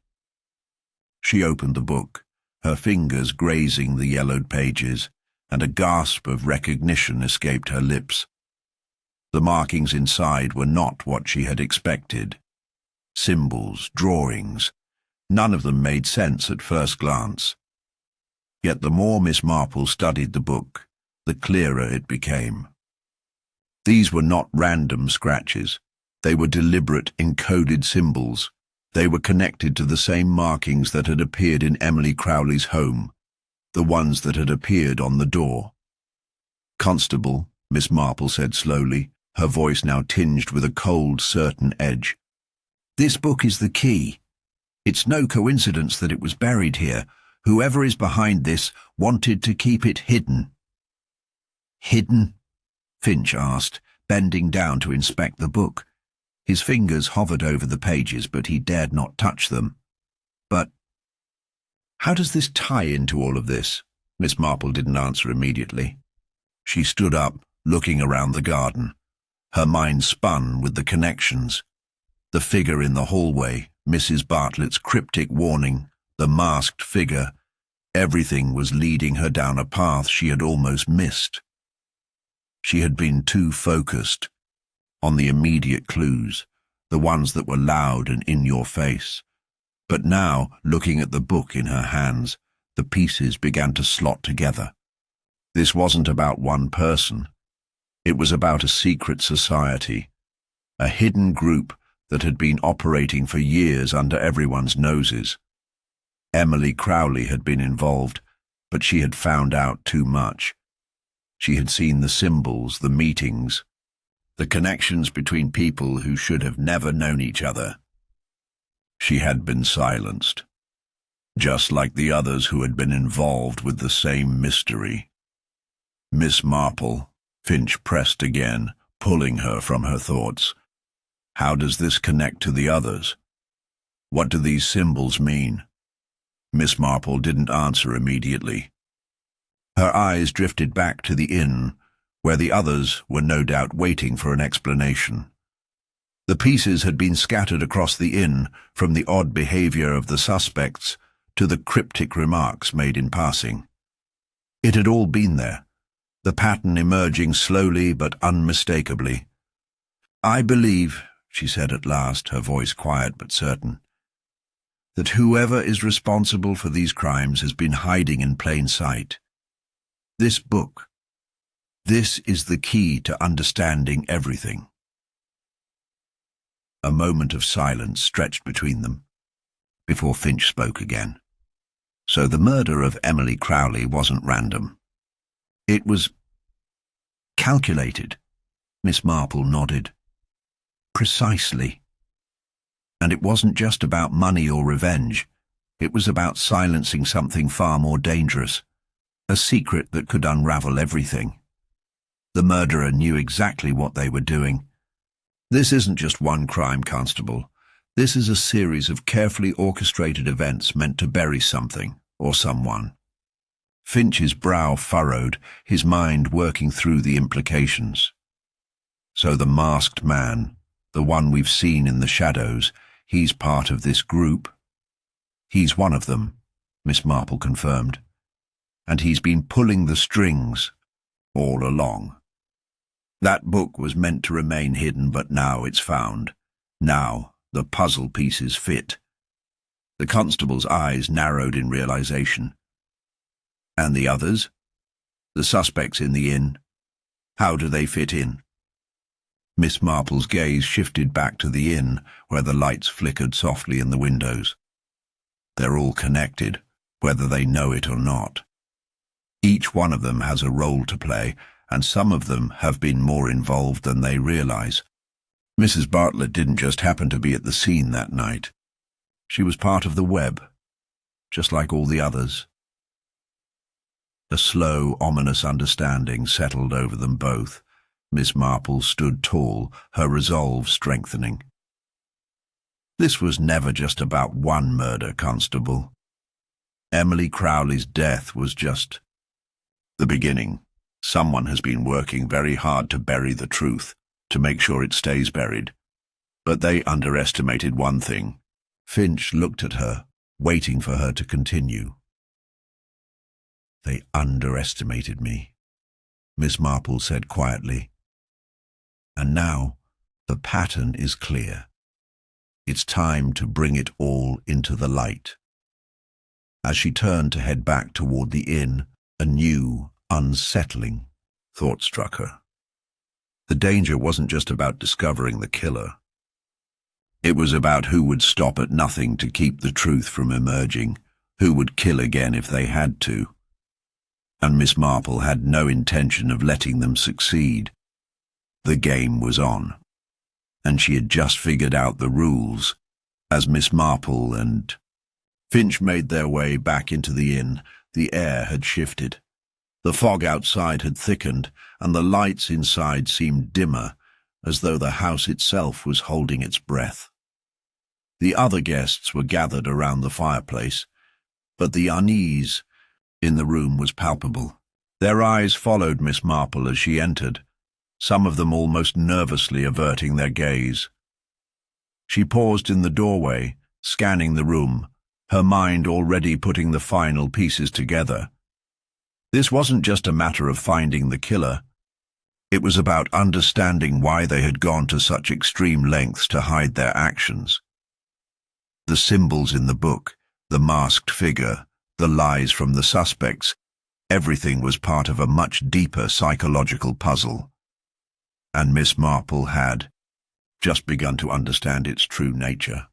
She opened the book, her fingers grazing the yellowed pages, and a gasp of recognition escaped her lips. The markings inside were not what she had expected. Symbols, drawings, none of them made sense at first glance. Yet the more Miss Marple studied the book, the clearer it became. These were not random scratches. They were deliberate, encoded symbols. They were connected to the same markings that had appeared in Emily Crowley's home, the ones that had appeared on the door. "Constable," Miss Marple said slowly, her voice now tinged with a cold, certain edge. "This book is the key. It's no coincidence that it was buried here. Whoever is behind this wanted to keep it hidden." "Hidden?" Finch asked, bending down to inspect the book. His fingers hovered over the pages, but he dared not touch them. "But how does this tie into all of this?" Miss Marple didn't answer immediately. She stood up, looking around the garden. Her mind spun with the connections. The figure in the hallway, Mrs. Bartlett's cryptic warning, the masked figure, everything was leading her down a path she had almost missed. She had been too focused on the immediate clues, the ones that were loud and in your face. But now, looking at the book in her hands, the pieces began to slot together. This wasn't about one person. It was about a secret society, a hidden group that had been operating for years under everyone's noses. Emily Crowley had been involved, but she had found out too much. She had seen the symbols, the meetings, the connections between people who should have never known each other. She had been silenced, just like the others who had been involved with the same mystery. "Miss Marple," Finch pressed again, pulling her from her thoughts. "How does this connect to the others? What do these symbols mean?" Miss Marple didn't answer immediately. Her eyes drifted back to the inn, where the others were no doubt waiting for an explanation. The pieces had been scattered across the inn, from the odd behavior of the suspects to the cryptic remarks made in passing. It had all been there, the pattern emerging slowly but unmistakably. "I believe," she said at last, her voice quiet but certain, "that whoever is responsible for these crimes has been hiding in plain sight. This book, this is the key to understanding everything." A moment of silence stretched between them, before Finch spoke again. "So the murder of Emily Crowley wasn't random. It was calculated." Miss Marple nodded. "Precisely. And it wasn't just about money or revenge. It was about silencing something far more dangerous, a secret that could unravel everything. The murderer knew exactly what they were doing. This isn't just one crime, Constable. This is a series of carefully orchestrated events meant to bury something or someone." Finch's brow furrowed, his mind working through the implications. "So the masked man, the one we've seen in the shadows, he's part of this group?" "He's one of them," Miss Marple confirmed. "And he's been pulling the strings all along. That book was meant to remain hidden, but now it's found. Now the puzzle pieces fit." The constable's eyes narrowed in realization. "And the others? The suspects in the inn? How do they fit in?" Miss Marple's gaze shifted back to the inn, where the lights flickered softly in the windows. "They're all connected, whether they know it or not. Each one of them has a role to play, and some of them have been more involved than they realize. Mrs. Bartlett didn't just happen to be at the scene that night. She was part of the web, just like all the others." A slow, ominous understanding settled over them both. Miss Marple stood tall, her resolve strengthening. This was never just about one murder, Constable. Emily Crowley's death was just the beginning. Someone has been working very hard to bury the truth, to make sure it stays buried. But they underestimated one thing. Finch looked at her, waiting for her to continue. They underestimated me, Miss Marple said quietly. And now the pattern is clear. It's time to bring it all into the light. As she turned to head back toward the inn, a new, unsettling thought struck her. The danger wasn't just about discovering the killer. It was about who would stop at nothing to keep the truth from emerging, who would kill again if they had to. And Miss Marple had no intention of letting them succeed. The game was on, and she had just figured out the rules as Miss Marple and Finch made their way back into the inn. The air had shifted. The fog outside had thickened, and the lights inside seemed dimmer, as though the house itself was holding its breath. The other guests were gathered around the fireplace, but the unease in the room was palpable. Their eyes followed Miss Marple as she entered, some of them almost nervously averting their gaze. She paused in the doorway, scanning the room, her mind already putting the final pieces together. This wasn't just a matter of finding the killer. It was about understanding why they had gone to such extreme lengths to hide their actions. The symbols in the book, the masked figure, the lies from the suspects, everything was part of a much deeper psychological puzzle. And Miss Marple had just begun to understand its true nature.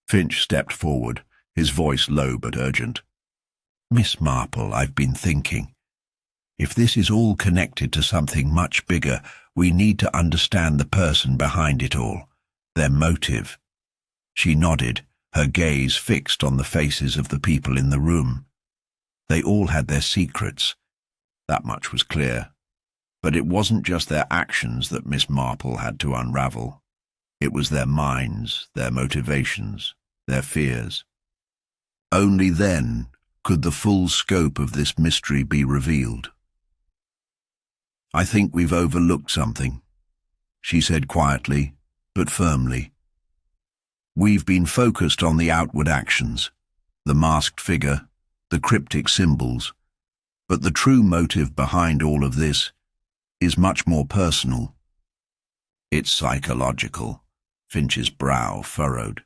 Finch stepped forward, his voice low but urgent. "Miss Marple, I've been thinking. If this is all connected to something much bigger, we need to understand the person behind it all, their motive." She nodded, her gaze fixed on the faces of the people in the room. They all had their secrets. That much was clear. But it wasn't just their actions that Miss Marple had to unravel. It was their minds, their motivations, their fears. Only then could the full scope of this mystery be revealed. "I think we've overlooked something," she said quietly, but firmly. "We've been focused on the outward actions, the masked figure, the cryptic symbols, but the true motive behind all of this is much more personal. It's psychological." Finch's brow furrowed.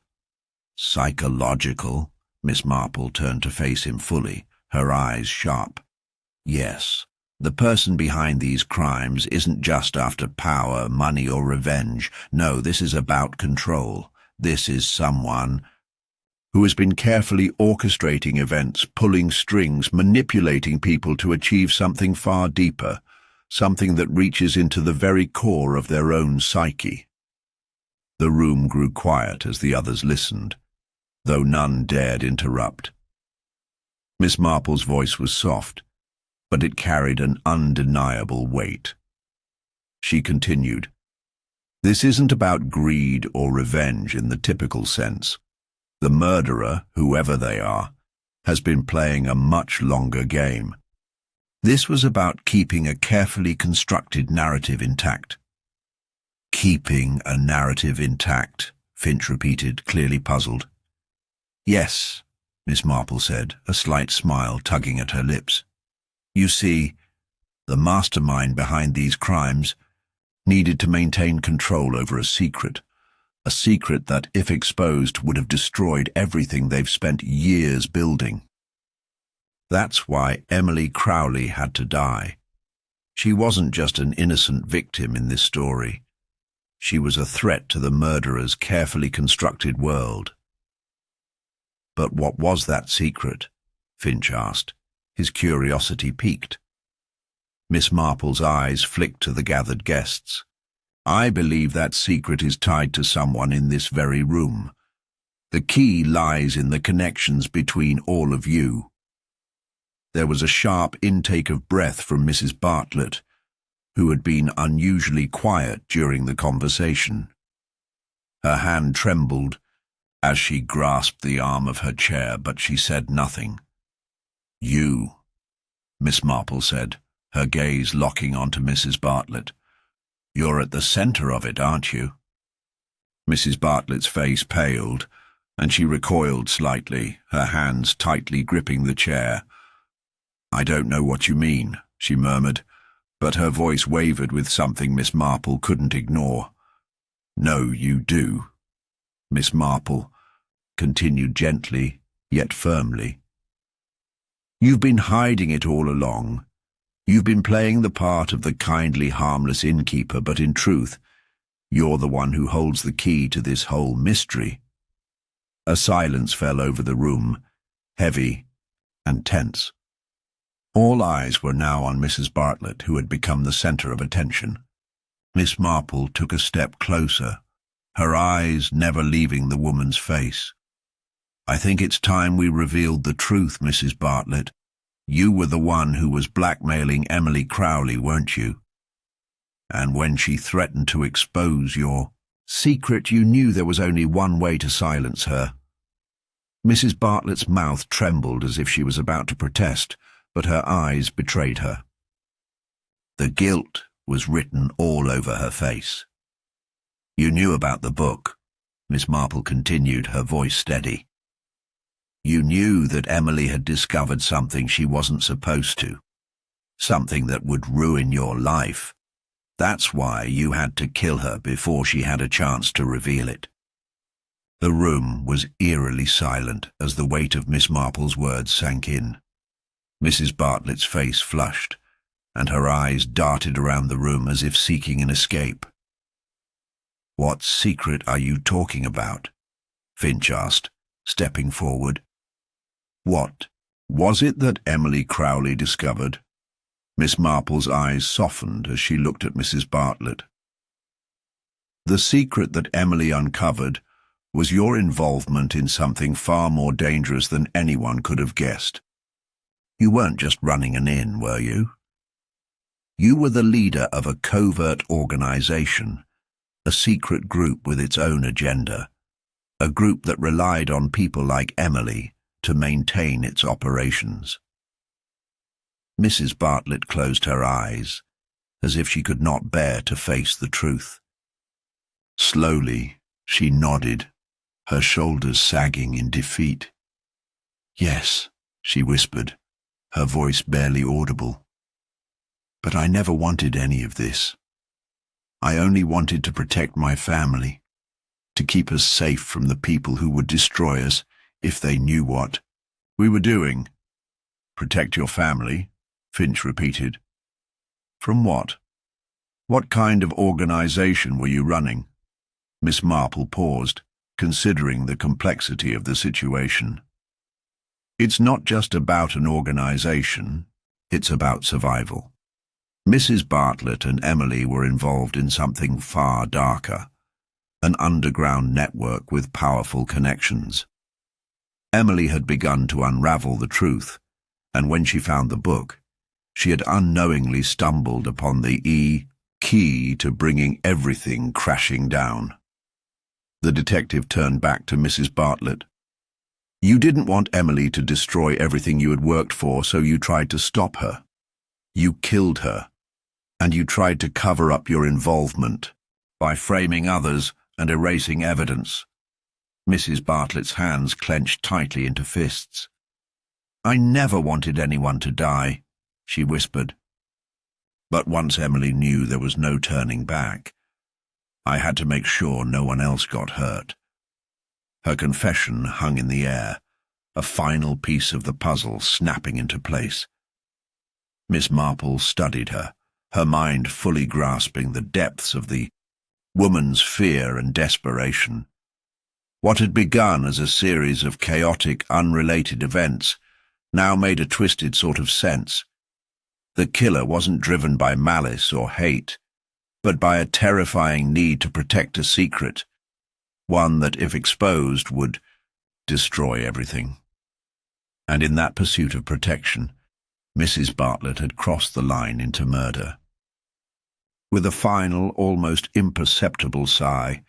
"Psychological?" Miss Marple turned to face him fully, her eyes sharp. "Yes, the person behind these crimes isn't just after power, money, or revenge. No, this is about control. This is someone who has been carefully orchestrating events, pulling strings, manipulating people to achieve something far deeper, something that reaches into the very core of their own psyche." The room grew quiet as the others listened, though none dared interrupt. Miss Marple's voice was soft, but it carried an undeniable weight. She continued, "This isn't about greed or revenge in the typical sense. The murderer, whoever they are, has been playing a much longer game. This was about keeping a carefully constructed narrative intact." "Keeping a narrative intact," Finch repeated, clearly puzzled. "Yes," Miss Marple said, a slight smile tugging at her lips. "You see, the mastermind behind these crimes needed to maintain control over a secret that, if exposed, would have destroyed everything they've spent years building. That's why Emily Crowley had to die. She wasn't just an innocent victim in this story. She was a threat to the murderer's carefully constructed world." "But what was that secret?" Finch asked, his curiosity piqued. Miss Marple's eyes flicked to the gathered guests. "I believe that secret is tied to someone in this very room. The key lies in the connections between all of you." There was a sharp intake of breath from Mrs. Bartlett, who had been unusually quiet during the conversation. Her hand trembled as she grasped the arm of her chair, but she said nothing. "You," Miss Marple said, her gaze locking onto Mrs. Bartlett. "You're at the centre of it, aren't you?" Mrs. Bartlett's face paled, and she recoiled slightly, her hands tightly gripping the chair. "I don't know what you mean," she murmured, but her voice wavered with something Miss Marple couldn't ignore. "No, you do," Miss Marple continued gently, yet firmly. "You've been hiding it all along. You've been playing the part of the kindly, harmless innkeeper, but in truth, you're the one who holds the key to this whole mystery." A silence fell over the room, heavy and tense. All eyes were now on Mrs. Bartlett, who had become the centre of attention. Miss Marple took a step closer, her eyes never leaving the woman's face. "I think it's time we revealed the truth, Mrs. Bartlett. You were the one who was blackmailing Emily Crowley, weren't you? And when she threatened to expose your secret, you knew there was only one way to silence her." Mrs. Bartlett's mouth trembled as if she was about to protest, but her eyes betrayed her. The guilt was written all over her face. "You knew about the book," Miss Marple continued, her voice steady. "You knew that Emily had discovered something she wasn't supposed to, something that would ruin your life. That's why you had to kill her before she had a chance to reveal it." The room was eerily silent as the weight of Miss Marple's words sank in. Mrs. Bartlett's face flushed, and her eyes darted around the room as if seeking an escape. "What secret are you talking about?" Finch asked, stepping forward. "What was it that Emily Crowley discovered?" Miss Marple's eyes softened as she looked at Mrs. Bartlett. "The secret that Emily uncovered was your involvement in something far more dangerous than anyone could have guessed. You weren't just running an inn, were you? You were the leader of a covert organization, a secret group with its own agenda, a group that relied on people like Emily to maintain its operations." Mrs. Bartlett closed her eyes, as if she could not bear to face the truth. Slowly, she nodded, her shoulders sagging in defeat. "Yes," she whispered, her voice barely audible. "But I never wanted any of this. I only wanted to protect my family, to keep us safe from the people who would destroy us if they knew what we were doing." "Protect your family?" Finch repeated. "From what? What kind of organization were you running?" Miss Marple paused, considering the complexity of the situation. "It's not just about an organization, it's about survival." Mrs. Bartlett and Emily were involved in something far darker, an underground network with powerful connections. Emily had begun to unravel the truth, and when she found the book, she had unknowingly stumbled upon the key to bringing everything crashing down. The detective turned back to Mrs. Bartlett. "You didn't want Emily to destroy everything you had worked for, so you tried to stop her. You killed her, and you tried to cover up your involvement by framing others and erasing evidence." Mrs. Bartlett's hands clenched tightly into fists. "I never wanted anyone to die," she whispered. "But once Emily knew there was no turning back, I had to make sure no one else got hurt." Her confession hung in the air, a final piece of the puzzle snapping into place. Miss Marple studied her, her mind fully grasping the depths of the woman's fear and desperation. What had begun as a series of chaotic, unrelated events now made a twisted sort of sense. The killer wasn't driven by malice or hate, but by a terrifying need to protect a secret, one that, if exposed, would destroy everything. And in that pursuit of protection, Mrs. Bartlett had crossed the line into murder. With a final, almost imperceptible sigh,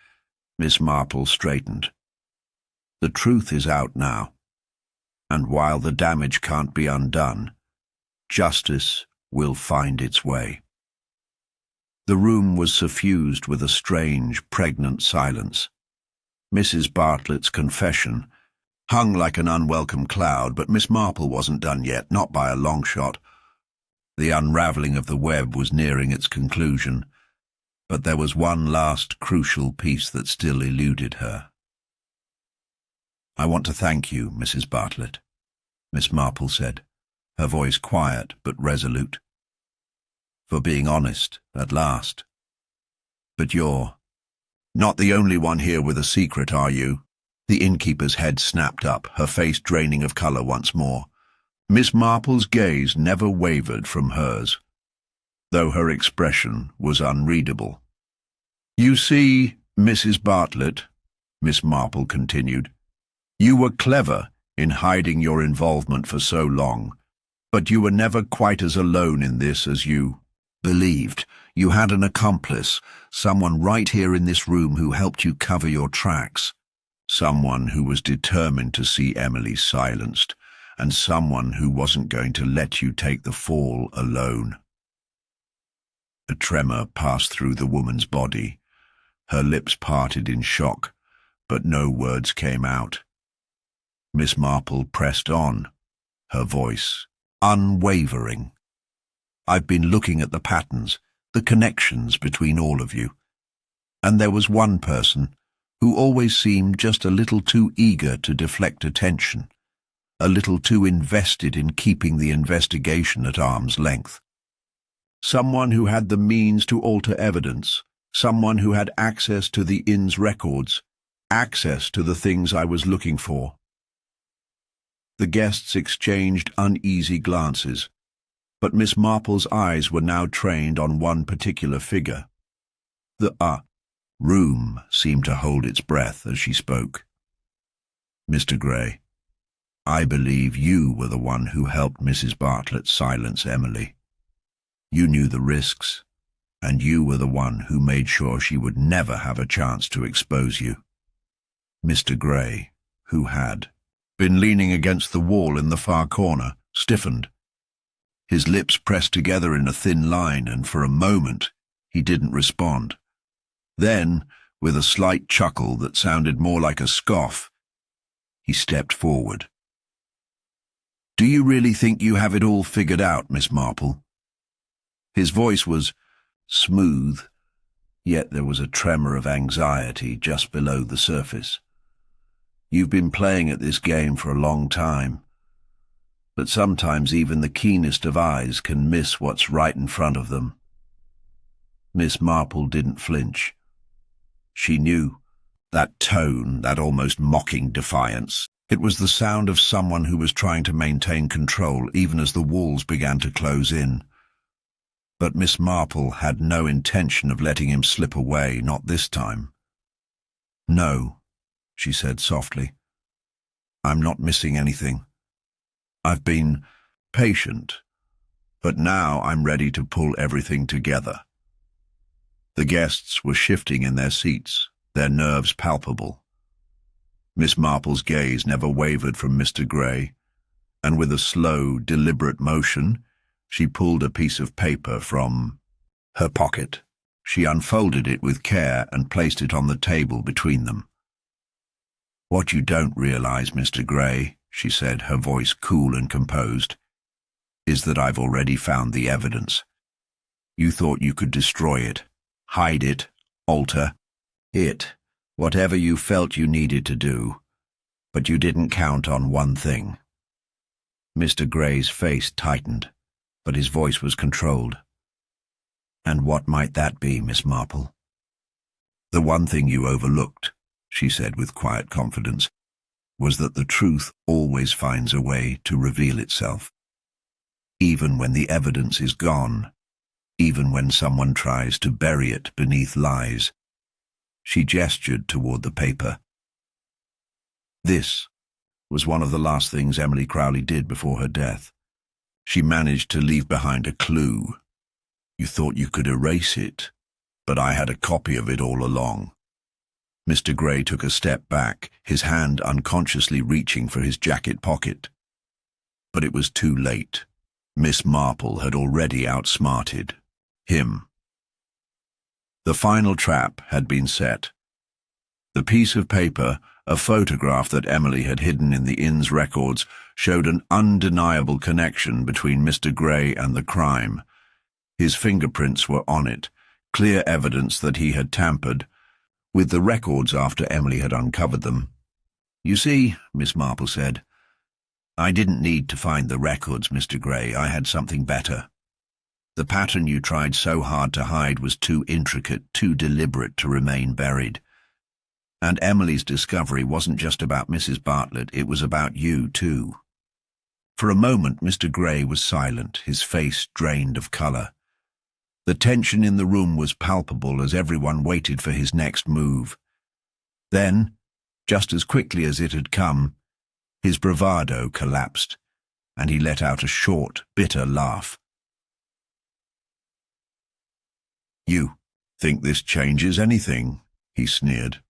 Miss Marple straightened. The truth is out now, and while the damage can't be undone, justice will find its way. The room was suffused with a strange, pregnant silence. Mrs. Bartlett's confession hung like an unwelcome cloud, but Miss Marple wasn't done yet, not by a long shot. The unravelling of the web was nearing its conclusion, but there was one last crucial piece that still eluded her. "I want to thank you, Mrs. Bartlett," Miss Marple said, her voice quiet but resolute, "for being honest at last. But you're not the only one here with a secret, are you?" The innkeeper's head snapped up, her face draining of colour once more. Miss Marple's gaze never wavered from hers, though her expression was unreadable. "You see, Mrs. Bartlett," Miss Marple continued, "you were clever in hiding your involvement for so long, but you were never quite as alone in this as you believed. You had an accomplice, someone right here in this room who helped you cover your tracks, someone who was determined to see Emily silenced, and someone who wasn't going to let you take the fall alone." A tremor passed through the woman's body. Her lips parted in shock, but no words came out. Miss Marple pressed on, her voice unwavering. "I've been looking at the patterns, the connections between all of you, and there was one person who always seemed just a little too eager to deflect attention, a little too invested in keeping the investigation at arm's length. Someone who had the means to alter evidence, someone who had access to the inn's records, access to the things I was looking for." The guests exchanged uneasy glances, but Miss Marple's eyes were now trained on one particular figure. The room seemed to hold its breath as she spoke. "Mr. Gray, I believe you were the one who helped Mrs. Bartlett silence Emily. You knew the risks, and you were the one who made sure she would never have a chance to expose you." Mr. Gray, who had been leaning against the wall in the far corner, stiffened. His lips pressed together in a thin line, and for a moment he didn't respond. Then, with a slight chuckle that sounded more like a scoff, he stepped forward. "Do you really think you have it all figured out, Miss Marple?" His voice was smooth, yet there was a tremor of anxiety just below the surface. "You've been playing at this game for a long time, but sometimes even the keenest of eyes can miss what's right in front of them." Miss Marple didn't flinch. She knew that tone, that almost mocking defiance. It was the sound of someone who was trying to maintain control even as the walls began to close in. But Miss Marple had no intention of letting him slip away, not this time. "No," she said softly. "I'm not missing anything. I've been patient, but now I'm ready to pull everything together." The guests were shifting in their seats, their nerves palpable. Miss Marple's gaze never wavered from Mr. Gray, and with a slow, deliberate motion, she pulled a piece of paper from her pocket. She unfolded it with care and placed it on the table between them. "What you don't realize, Mr. Gray," she said, her voice cool and composed, "is that I've already found the evidence. You thought you could destroy it, hide it, alter it, whatever you felt you needed to do, but you didn't count on one thing." Mr. Gray's face tightened, but his voice was controlled. "And what might that be, Miss Marple?" "The one thing you overlooked," she said with quiet confidence, "was that the truth always finds a way to reveal itself. Even when the evidence is gone, even when someone tries to bury it beneath lies." She gestured toward the paper. "This was one of the last things Emily Crowley did before her death. She managed to leave behind a clue. You thought you could erase it, but I had a copy of it all along. Mr. Gray took a step back, his hand unconsciously reaching for his jacket pocket. But it was too late. Miss Marple had already outsmarted him. The final trap had been set. The piece of paper, a photograph that Emily had hidden in the inn's records, showed an undeniable connection between Mr. Gray and the crime. His fingerprints were on it, clear evidence that he had tampered with the records after Emily had uncovered them. "You see," Miss Marple said, "I didn't need to find the records, Mr. Gray. I had something better. The pattern you tried so hard to hide was too intricate, too deliberate to remain buried. And Emily's discovery wasn't just about Mrs. Bartlett, it was about you, too." For a moment, Mr. Gray was silent, his face drained of colour. The tension in the room was palpable as everyone waited for his next move. Then, just as quickly as it had come, his bravado collapsed, and he let out a short, bitter laugh. "You think this changes anything?" he sneered.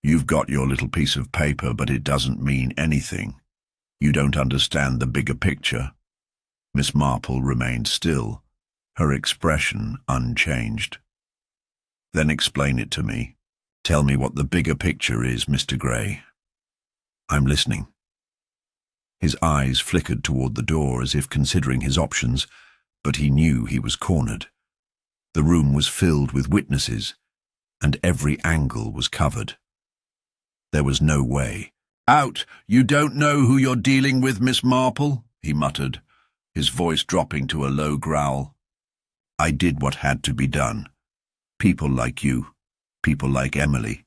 "You've got your little piece of paper, but it doesn't mean anything. You don't understand the bigger picture." Miss Marple remained still, her expression unchanged. "Then explain it to me. Tell me what the bigger picture is, Mr. Gray. I'm listening." His eyes flickered toward the door as if considering his options, but he knew he was cornered. The room was filled with witnesses, and every angle was covered. There was no way. "Out! You don't know who you're dealing with, Miss Marple," he muttered, his voice dropping to a low growl. "I did what had to be done. People like you, people like Emily,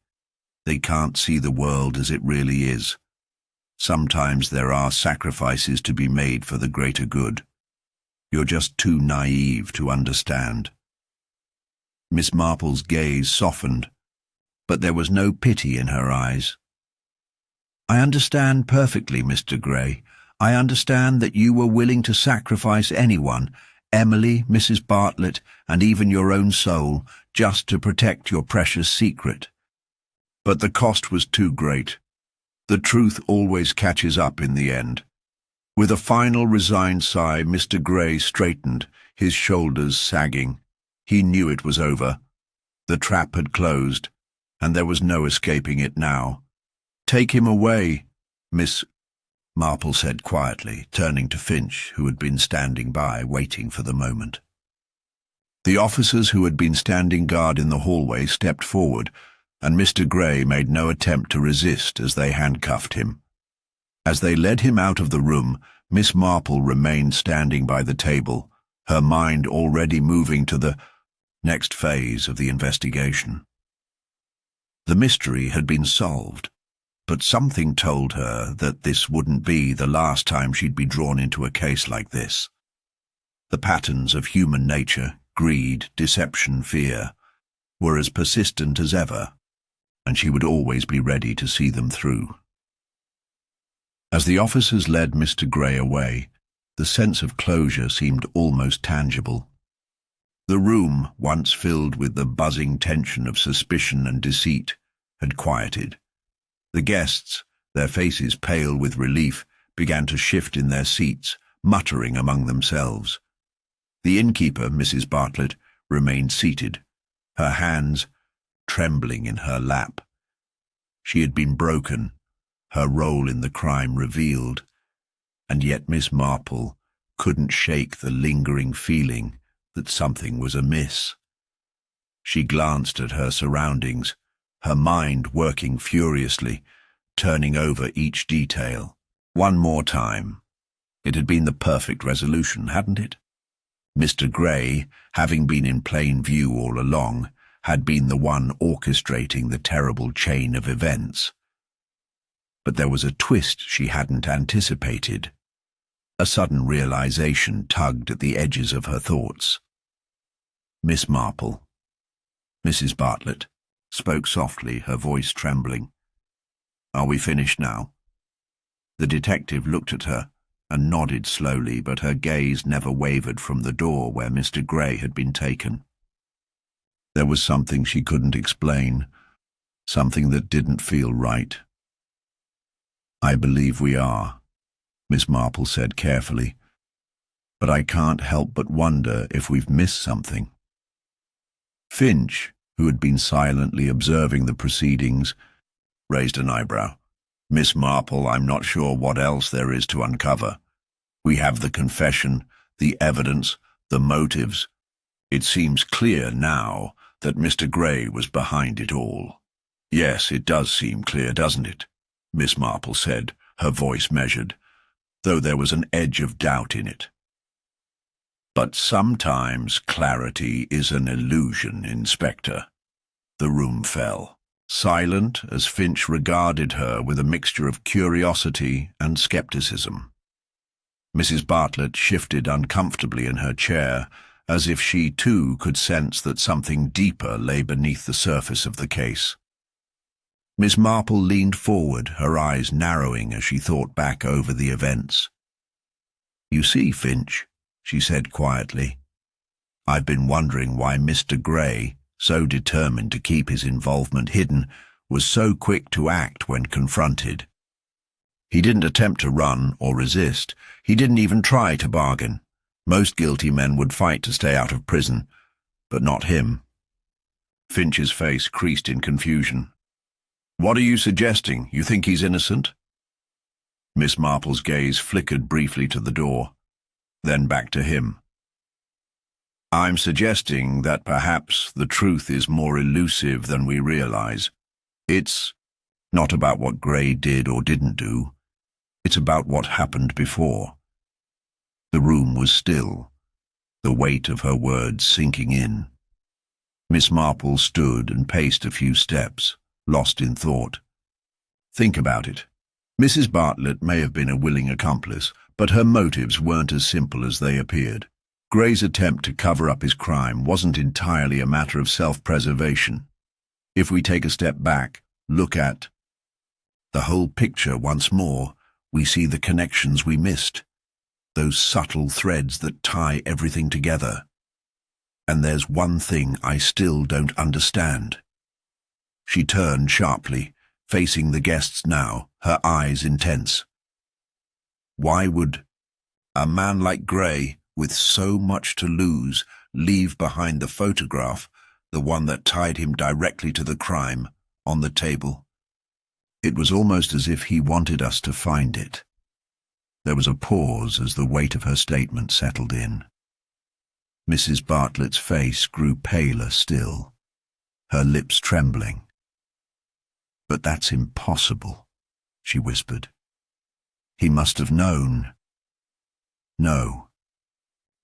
they can't see the world as it really is. Sometimes there are sacrifices to be made for the greater good. You're just too naive to understand." Miss Marple's gaze softened, but there was no pity in her eyes. "I understand perfectly, Mr. Gray. I understand that you were willing to sacrifice anyone, Emily, Mrs. Bartlett, and even your own soul, just to protect your precious secret. But the cost was too great. The truth always catches up in the end." With a final resigned sigh, Mr. Gray straightened, his shoulders sagging. He knew it was over. The trap had closed, and there was no escaping it now. "Take him away," Miss Marple said quietly, turning to Finch, who had been standing by, waiting for the moment. The officers who had been standing guard in the hallway stepped forward, and Mr. Gray made no attempt to resist as they handcuffed him. As they led him out of the room, Miss Marple remained standing by the table, her mind already moving to the next phase of the investigation. The mystery had been solved, but something told her that this wouldn't be the last time she'd be drawn into a case like this. The patterns of human nature, greed, deception, fear, were as persistent as ever, and she would always be ready to see them through. As the officers led Mr. Gray away, the sense of closure seemed almost tangible. The room, once filled with the buzzing tension of suspicion and deceit, had quieted. The guests, their faces pale with relief, began to shift in their seats, muttering among themselves. The innkeeper, Mrs. Bartlett, remained seated, her hands trembling in her lap. She had been broken, her role in the crime revealed, and yet Miss Marple couldn't shake the lingering feeling that something was amiss. She glanced at her surroundings, her mind working furiously, turning over each detail. One more time. It had been the perfect resolution, hadn't it? Mr. Gray, having been in plain view all along, had been the one orchestrating the terrible chain of events. But there was a twist she hadn't anticipated. A sudden realization tugged at the edges of her thoughts. Miss Marple, Mrs. Bartlett, spoke softly, her voice trembling. "Are we finished now?" The detective looked at her and nodded slowly, but her gaze never wavered from the door where Mr. Gray had been taken. There was something she couldn't explain, something that didn't feel right. "I believe we are," Miss Marple said carefully, "but I can't help but wonder if we've missed something." Finch, who had been silently observing the proceedings, raised an eyebrow. "Miss Marple, I'm not sure what else there is to uncover. We have the confession, the evidence, the motives. It seems clear now that Mr. Gray was behind it all." "Yes, it does seem clear, doesn't it?" Miss Marple said, her voice measured, though there was an edge of doubt in it. "But sometimes clarity is an illusion, Inspector." The room fell, silent as Finch regarded her with a mixture of curiosity and skepticism. Mrs. Bartlett shifted uncomfortably in her chair, as if she too could sense that something deeper lay beneath the surface of the case. Miss Marple leaned forward, her eyes narrowing as she thought back over the events. "You see, Finch," she said quietly, "I've been wondering why Mr. Gray, so determined to keep his involvement hidden, was so quick to act when confronted. He didn't attempt to run or resist. He didn't even try to bargain. Most guilty men would fight to stay out of prison, but not him." Finch's face creased in confusion. "What are you suggesting? You think he's innocent?" Miss Marple's gaze flickered briefly to the door, then back to him. "I'm suggesting that perhaps the truth is more elusive than we realize. It's not about what Gray did or didn't do. It's about what happened before." The room was still, the weight of her words sinking in. Miss Marple stood and paced a few steps, lost in thought. "Think about it. Mrs. Bartlett may have been a willing accomplice, but her motives weren't as simple as they appeared. Gray's attempt to cover up his crime wasn't entirely a matter of self-preservation. If we take a step back, look at the whole picture once more, we see the connections we missed, those subtle threads that tie everything together. And there's one thing I still don't understand." She turned sharply, facing the guests now, her eyes intense. "Why would a man like Gray, with so much to lose, leave behind the photograph, the one that tied him directly to the crime, on the table?" It was almost as if he wanted us to find it. There was a pause as the weight of her statement settled in. Mrs. Bartlett's face grew paler still, her lips trembling. "But that's impossible," she whispered. "He must have known." "No,"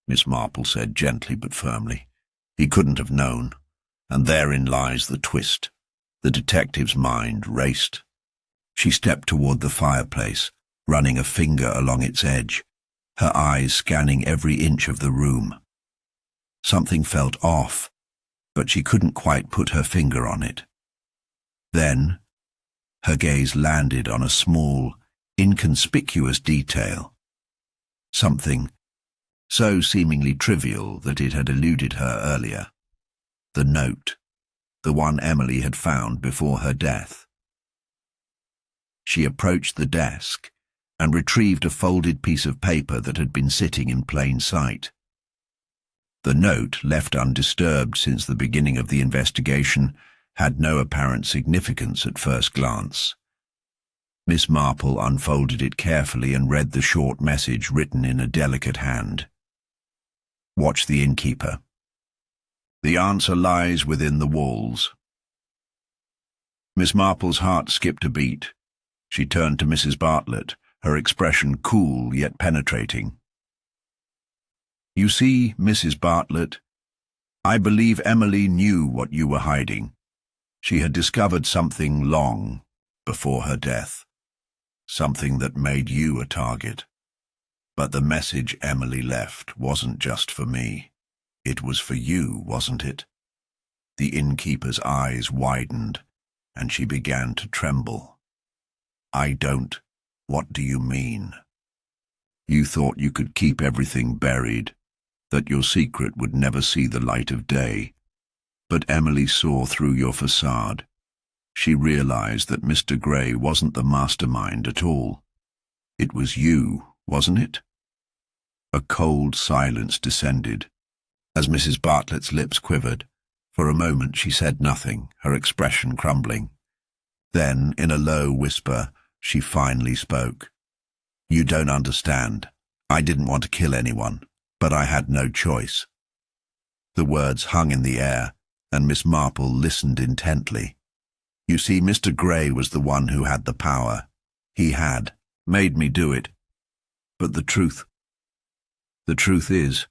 Miss Marple said gently but firmly. "He couldn't have known, and therein lies the twist." The detective's mind raced. She stepped toward the fireplace, running a finger along its edge, her eyes scanning every inch of the room. Something felt off, but she couldn't quite put her finger on it. Then, her gaze landed on a small, inconspicuous detail. Something so seemingly trivial that it had eluded her earlier. The note, the one Emily had found before her death. She approached the desk and retrieved a folded piece of paper that had been sitting in plain sight. The note, left undisturbed since the beginning of the investigation, had no apparent significance at first glance. Miss Marple unfolded it carefully and read the short message written in a delicate hand. "Watch the innkeeper. The answer lies within the walls." Miss Marple's heart skipped a beat. She turned to Mrs. Bartlett, her expression cool yet penetrating. "You see, Mrs. Bartlett, I believe Emily knew what you were hiding. She had discovered something long before her death, something that made you a target. But the message Emily left wasn't just for me. It was for you, wasn't it?" The innkeeper's eyes widened, and she began to tremble. What do you mean?" "You thought you could keep everything buried, that your secret would never see the light of day. But Emily saw through your facade. She realized that Mr. Gray wasn't the mastermind at all. It was you, wasn't it? A cold silence descended. As Mrs. Bartlett's lips quivered, for a moment she said nothing, her expression crumbling. Then, in a low whisper, she finally spoke. "You don't understand. I didn't want to kill anyone, but I had no choice." The words hung in the air, and Miss Marple listened intently. "You see, Mr. Gray was the one who had the power. He had made me do it. But the truth is,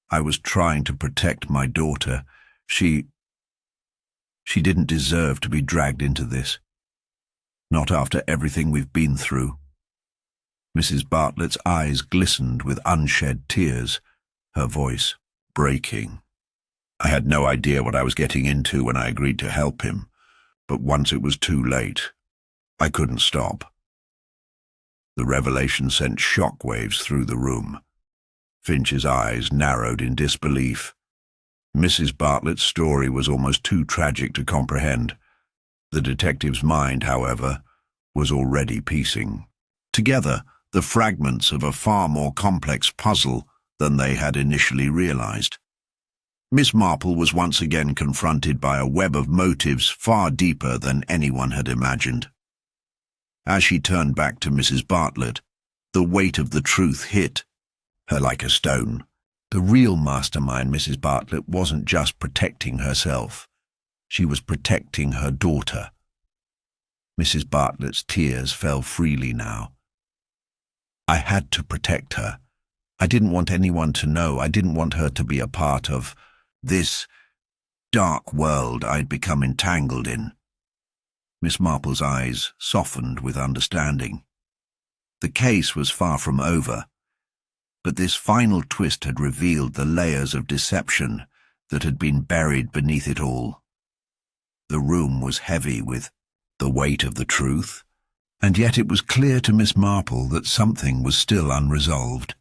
I was trying to protect my daughter. She didn't deserve to be dragged into this. Not after everything we've been through." Mrs. Bartlett's eyes glistened with unshed tears, her voice breaking. "I had no idea what I was getting into when I agreed to help him, but once it was too late, I couldn't stop." The revelation sent shockwaves through the room. Finch's eyes narrowed in disbelief. Mrs. Bartlett's story was almost too tragic to comprehend. The detective's mind, however, was already piecing together the fragments of a far more complex puzzle than they had initially realized. Miss Marple was once again confronted by a web of motives far deeper than anyone had imagined. As she turned back to Mrs. Bartlett, the weight of the truth hit her like a stone. The real mastermind, Mrs. Bartlett, wasn't just protecting herself. She was protecting her daughter. Mrs. Bartlett's tears fell freely now. "I had to protect her. I didn't want anyone to know. I didn't want her to be a part of this dark world I'd become entangled in." Miss Marple's eyes softened with understanding. The case was far from over, but this final twist had revealed the layers of deception that had been buried beneath it all. The room was heavy with the weight of the truth, and yet it was clear to Miss Marple that something was still unresolved.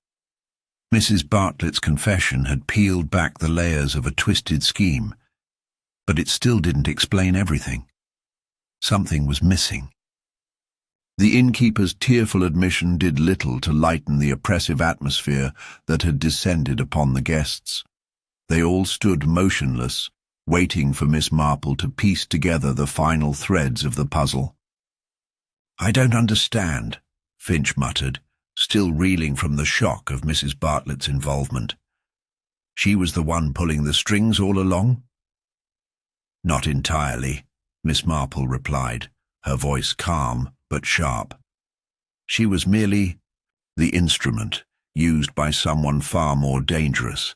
Mrs. Bartlett's confession had peeled back the layers of a twisted scheme, but it still didn't explain everything. Something was missing. The innkeeper's tearful admission did little to lighten the oppressive atmosphere that had descended upon the guests. They all stood motionless, waiting for Miss Marple to piece together the final threads of the puzzle. "I don't understand," Finch muttered, still reeling from the shock of Mrs. Bartlett's involvement. "She was the one pulling the strings all along?" "Not entirely," Miss Marple replied, her voice calm but sharp. "She was merely the instrument used by someone far more dangerous.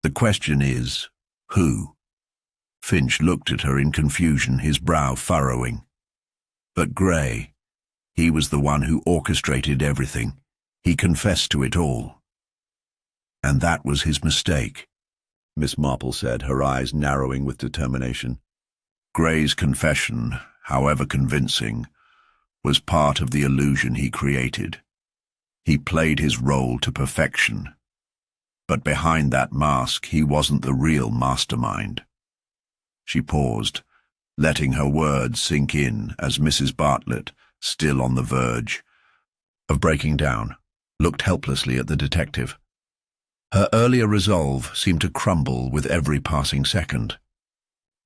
The question is, who?" Finch looked at her in confusion, his brow furrowing. "But Gray, he was the one who orchestrated everything. He confessed to it all." "And that was his mistake," Miss Marple said, her eyes narrowing with determination. "Gray's confession, however convincing, was part of the illusion he created. He played his role to perfection. But behind that mask, he wasn't the real mastermind." She paused, letting her words sink in as Mrs. Bartlett, still on the verge of breaking down, looked helplessly at the detective. Her earlier resolve seemed to crumble with every passing second.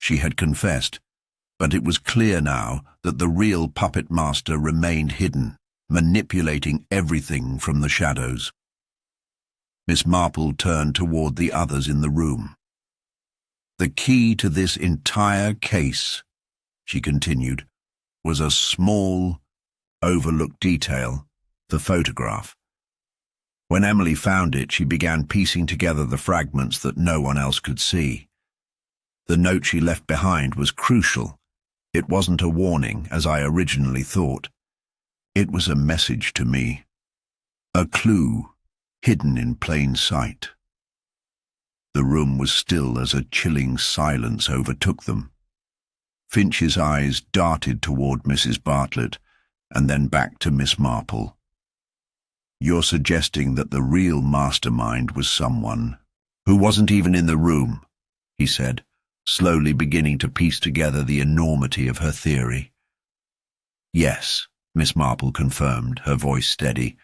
She had confessed, but it was clear now that the real puppet master remained hidden, manipulating everything from the shadows. Miss Marple turned toward the others in the room. "The key to this entire case," she continued, "was a small, overlooked detail, the photograph. When Emily found it, she began piecing together the fragments that no one else could see. The note she left behind was crucial. It wasn't a warning, as I originally thought. It was a message to me, a clue hidden in plain sight." The room was still as a chilling silence overtook them. Finch's eyes darted toward Mrs. Bartlett and then back to Miss Marple. "You're suggesting that the real mastermind was someone who wasn't even in the room," he said, slowly beginning to piece together the enormity of her theory. Yes, Miss Marple confirmed, her voice steady.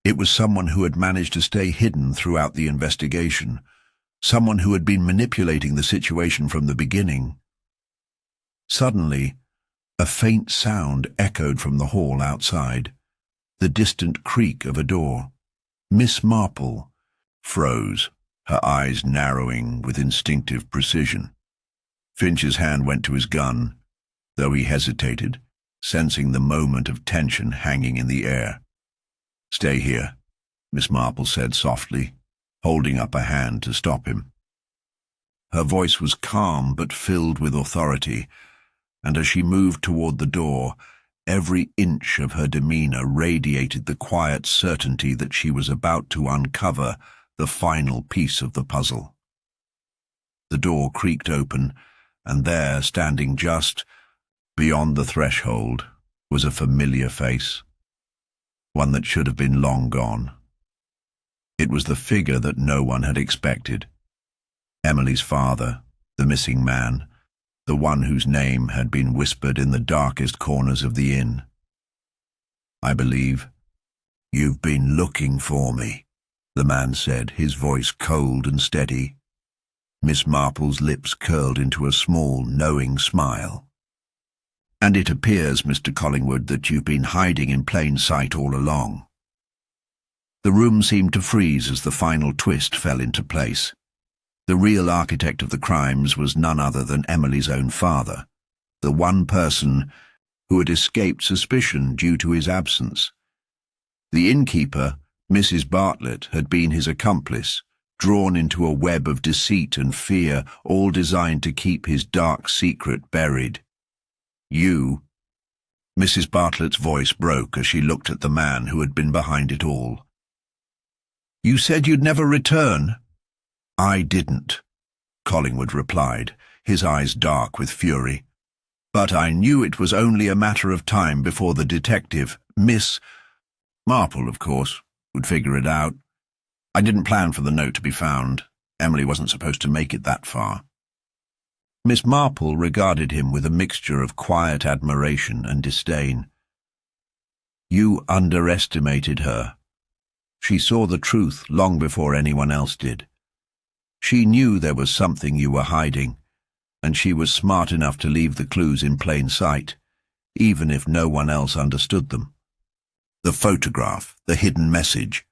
It was someone who had managed to stay hidden throughout the investigation, someone who had been manipulating the situation from the beginning. Suddenly, a faint sound echoed from the hall outside, the distant creak of a door. Miss Marple froze, her eyes narrowing with instinctive precision. Finch's hand went to his gun, though he hesitated, sensing the moment of tension hanging in the air. "Stay here," Miss Marple said softly, holding up a hand to stop him. Her voice was calm but filled with authority, and as she moved toward the door, every inch of her demeanor radiated the quiet certainty that she was about to uncover the final piece of the puzzle. The door creaked open, and there, standing just beyond the threshold, was a familiar face, one that should have been long gone. It was the figure that no one had expected. Emily's father, the missing man, the one whose name had been whispered in the darkest corners of the inn. "I believe you've been looking for me," the man said, his voice cold and steady. Miss Marple's lips curled into a small, knowing smile. "And it appears, Mr. Collingwood, that you've been hiding in plain sight all along." The room seemed to freeze as the final twist fell into place. The real architect of the crimes was none other than Emily's own father, the one person who had escaped suspicion due to his absence. The innkeeper, Mrs. Bartlett, had been his accomplice, drawn into a web of deceit and fear, all designed to keep his dark secret buried. "You—" Mrs. Bartlett's voice broke as she looked at the man who had been behind it all. "You said you'd never return." "I didn't," Collingwood replied, his eyes dark with fury. "But I knew it was only a matter of time before the detective, Miss Marple, of course, would figure it out. I didn't plan for the note to be found. Emily wasn't supposed to make it that far." Miss Marple regarded him with a mixture of quiet admiration and disdain. "You underestimated her. She saw the truth long before anyone else did. She knew there was something you were hiding, and she was smart enough to leave the clues in plain sight, even if no one else understood them. The photograph, the hidden message.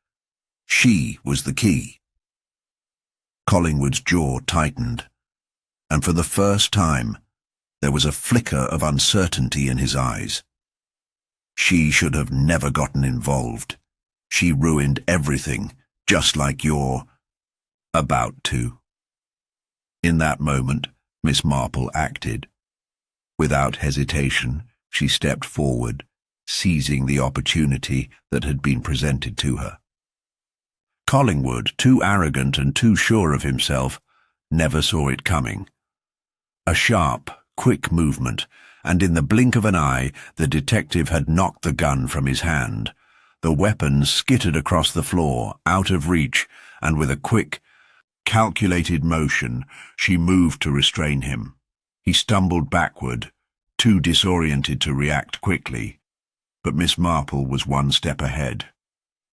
She was the key." Collingwood's jaw tightened, and for the first time there was a flicker of uncertainty in his eyes. "She should have never gotten involved. She ruined everything, just like you're about to." In that moment, Miss Marple acted. Without hesitation, she stepped forward, seizing the opportunity that had been presented to her. Collingwood, too arrogant and too sure of himself, never saw it coming. A sharp, quick movement, and in the blink of an eye, the detective had knocked the gun from his hand. The weapon skittered across the floor, out of reach, and with a quick, calculated motion, she moved to restrain him. He stumbled backward, too disoriented to react quickly, but Miss Marple was one step ahead.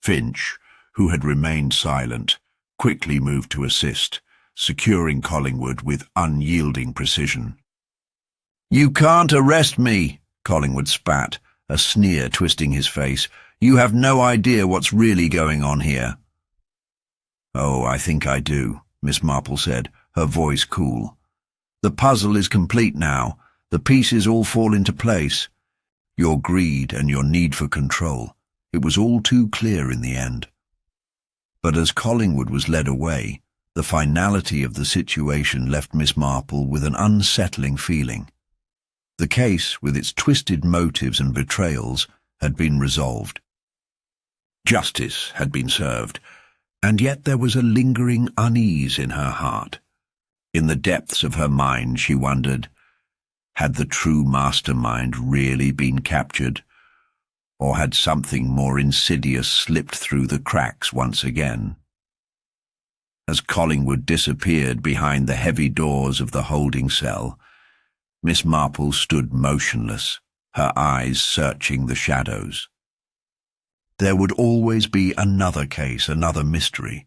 Finch, who had remained silent, quickly moved to assist, securing Collingwood with unyielding precision. "You can't arrest me," Collingwood spat, a sneer twisting his face. "You have no idea what's really going on here." "Oh, I think I do," Miss Marple said, her voice cool. "The puzzle is complete now. The pieces all fall into place. Your greed and your need for control. It was all too clear in the end." But as Collingwood was led away, the finality of the situation left Miss Marple with an unsettling feeling. The case, with its twisted motives and betrayals, had been resolved. Justice had been served, and yet there was a lingering unease in her heart. In the depths of her mind she wondered, had the true mastermind really been captured, or had something more insidious slipped through the cracks once again? As Collingwood disappeared behind the heavy doors of the holding cell, Miss Marple stood motionless, her eyes searching the shadows. There would always be another case, another mystery.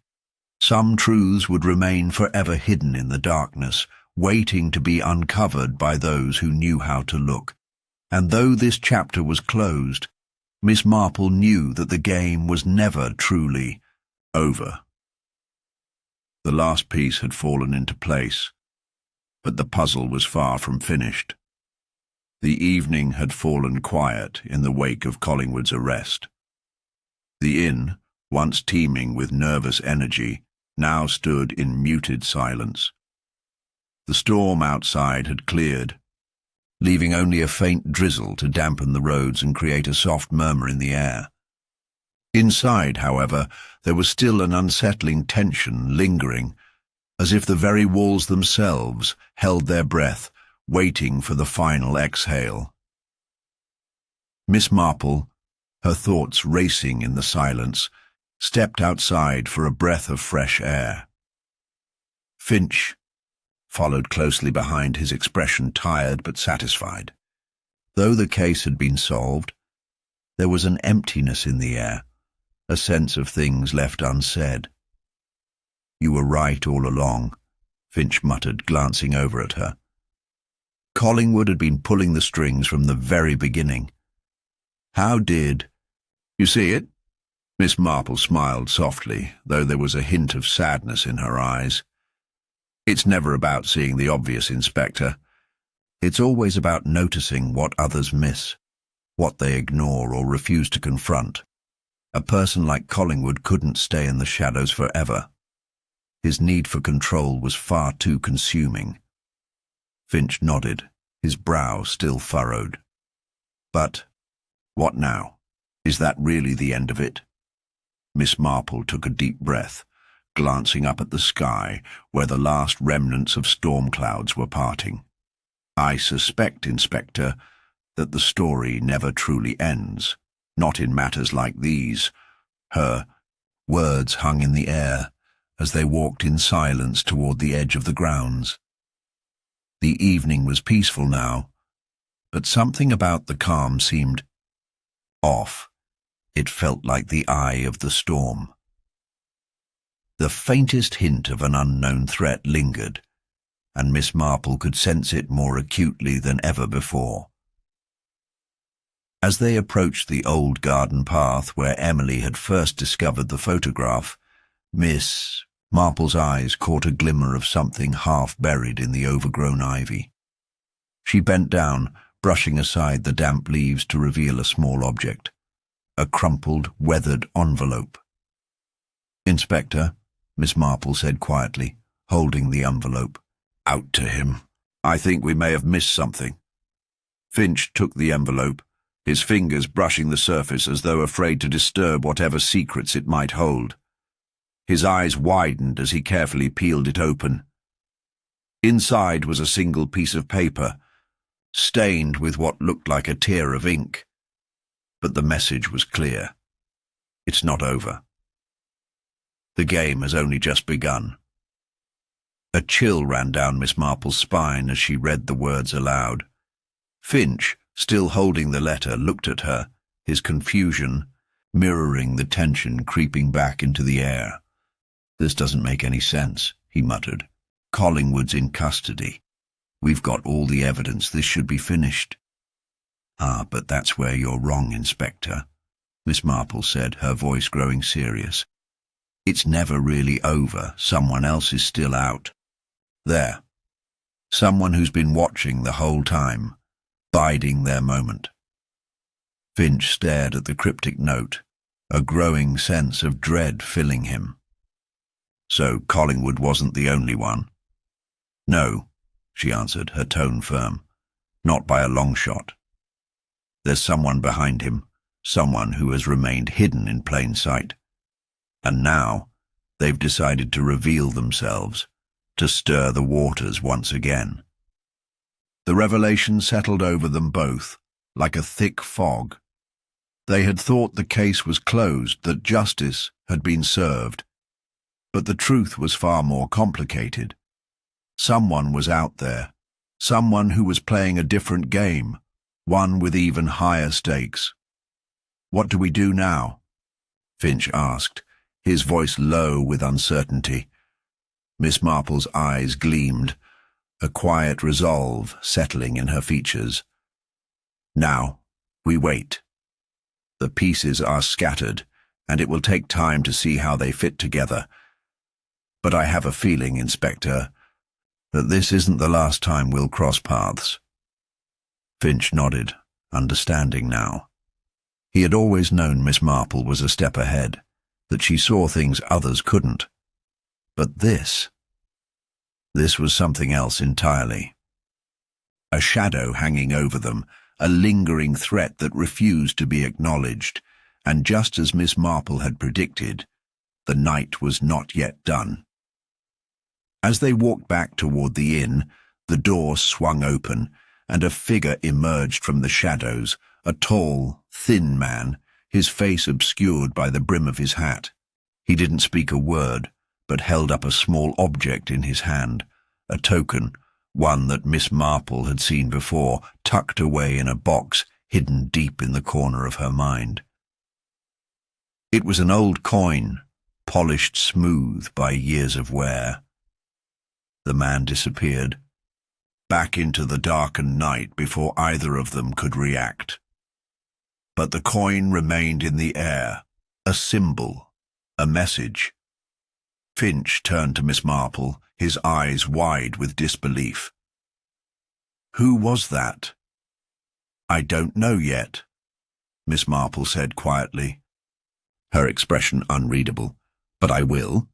Some truths would remain forever hidden in the darkness, waiting to be uncovered by those who knew how to look. And though this chapter was closed, Miss Marple knew that the game was never truly over. The last piece had fallen into place, but the puzzle was far from finished. The evening had fallen quiet in the wake of Collingwood's arrest. The inn, once teeming with nervous energy, now stood in muted silence. The storm outside had cleared, leaving only a faint drizzle to dampen the roads and create a soft murmur in the air. Inside, however, there was still an unsettling tension lingering, as if the very walls themselves held their breath, waiting for the final exhale. Miss Marple, her thoughts racing in the silence, stepped outside for a breath of fresh air. Finch followed closely behind, his expression tired but satisfied. Though the case had been solved, there was an emptiness in the air, a sense of things left unsaid. "You were right all along," Finch muttered, glancing over at her. Collingwood had been pulling the strings from the very beginning. How did— "You see it?" Miss Marple smiled softly, though there was a hint of sadness in her eyes. "It's never about seeing the obvious, Inspector. It's always about noticing what others miss, what they ignore or refuse to confront. A person like Collingwood couldn't stay in the shadows forever. His need for control was far too consuming." Finch nodded, his brow still furrowed. "But what now? Is that really the end of it?" Miss Marple took a deep breath, glancing up at the sky where the last remnants of storm clouds were parting. "I suspect, Inspector, that the story never truly ends. Not in matters like these." Her words hung in the air as they walked in silence toward the edge of the grounds. The evening was peaceful now, but something about the calm seemed off. It felt like the eye of the storm. The faintest hint of an unknown threat lingered, and Miss Marple could sense it more acutely than ever before. As they approached the old garden path where Emily had first discovered the photograph, Miss Marple's eyes caught a glimmer of something half buried in the overgrown ivy. She bent down, brushing aside the damp leaves to reveal a small object, a crumpled, weathered envelope. "Inspector," Miss Marple said quietly, holding the envelope. "Out to him. I think we may have missed something." Finch took the envelope, his fingers brushing the surface as though afraid to disturb whatever secrets it might hold. His eyes widened as he carefully peeled it open. Inside was a single piece of paper, stained with what looked like a tear of ink. But the message was clear. It's not over. The game has only just begun. A chill ran down Miss Marple's spine as she read the words aloud. Finch, still holding the letter, looked at her, his confusion mirroring the tension creeping back into the air. "This doesn't make any sense," he muttered. "Collingwood's in custody. We've got all the evidence. This should be finished." "Ah, but that's where you're wrong, Inspector," Miss Marple said, her voice growing serious. "It's never really over. Someone else is still out there. Someone who's been watching the whole time, biding their moment." Finch stared at the cryptic note, a growing sense of dread filling him. "So Collingwood wasn't the only one?" "No," she answered, her tone firm. "Not by a long shot. There's someone behind him, someone who has remained hidden in plain sight. And now they've decided to reveal themselves, to stir the waters once again." The revelation settled over them both, like a thick fog. They had thought the case was closed, that justice had been served. But the truth was far more complicated. Someone was out there, someone who was playing a different game, one with even higher stakes. "What do we do now?" Finch asked, his voice low with uncertainty. Miss Marple's eyes gleamed, a quiet resolve settling in her features. "Now, we wait. The pieces are scattered, and it will take time to see how they fit together. But I have a feeling, Inspector, that this isn't the last time we'll cross paths." Finch nodded, understanding now. He had always known Miss Marple was a step ahead, that she saw things others couldn't. But this was something else entirely. A shadow hanging over them, a lingering threat that refused to be acknowledged, and just as Miss Marple had predicted, the night was not yet done. As they walked back toward the inn, the door swung open, and a figure emerged from the shadows, a tall, thin man, his face obscured by the brim of his hat. He didn't speak a word, but held up a small object in his hand, a token, one that Miss Marple had seen before, tucked away in a box hidden deep in the corner of her mind. It was an old coin, polished smooth by years of wear. The man disappeared, back into the darkened night before either of them could react. But the coin remained in the air, a symbol, a message. Finch turned to Miss Marple, his eyes wide with disbelief. "Who was that?" "I don't know yet," Miss Marple said quietly, her expression unreadable. "But I will."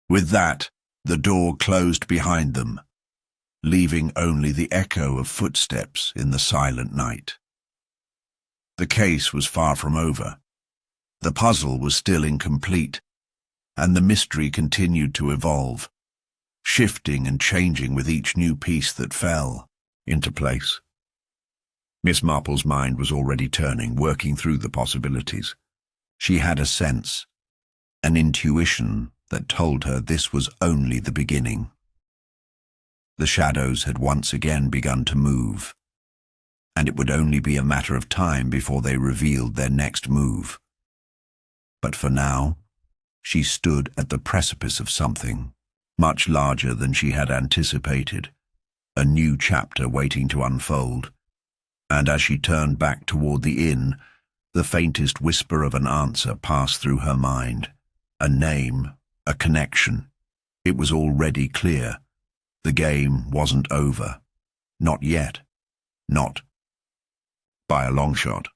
With that, the door closed behind them, leaving only the echo of footsteps in the silent night. The case was far from over. The puzzle was still incomplete, and the mystery continued to evolve, shifting and changing with each new piece that fell into place. Miss Marple's mind was already turning, working through the possibilities. She had a sense, an intuition that told her this was only the beginning. The shadows had once again begun to move, and it would only be a matter of time before they revealed their next move. But for now, she stood at the precipice of something much larger than she had anticipated, a new chapter waiting to unfold. And as she turned back toward the inn, the faintest whisper of an answer passed through her mind. A name, a connection. It was already clear. The game wasn't over. Not yet. Not by a long shot.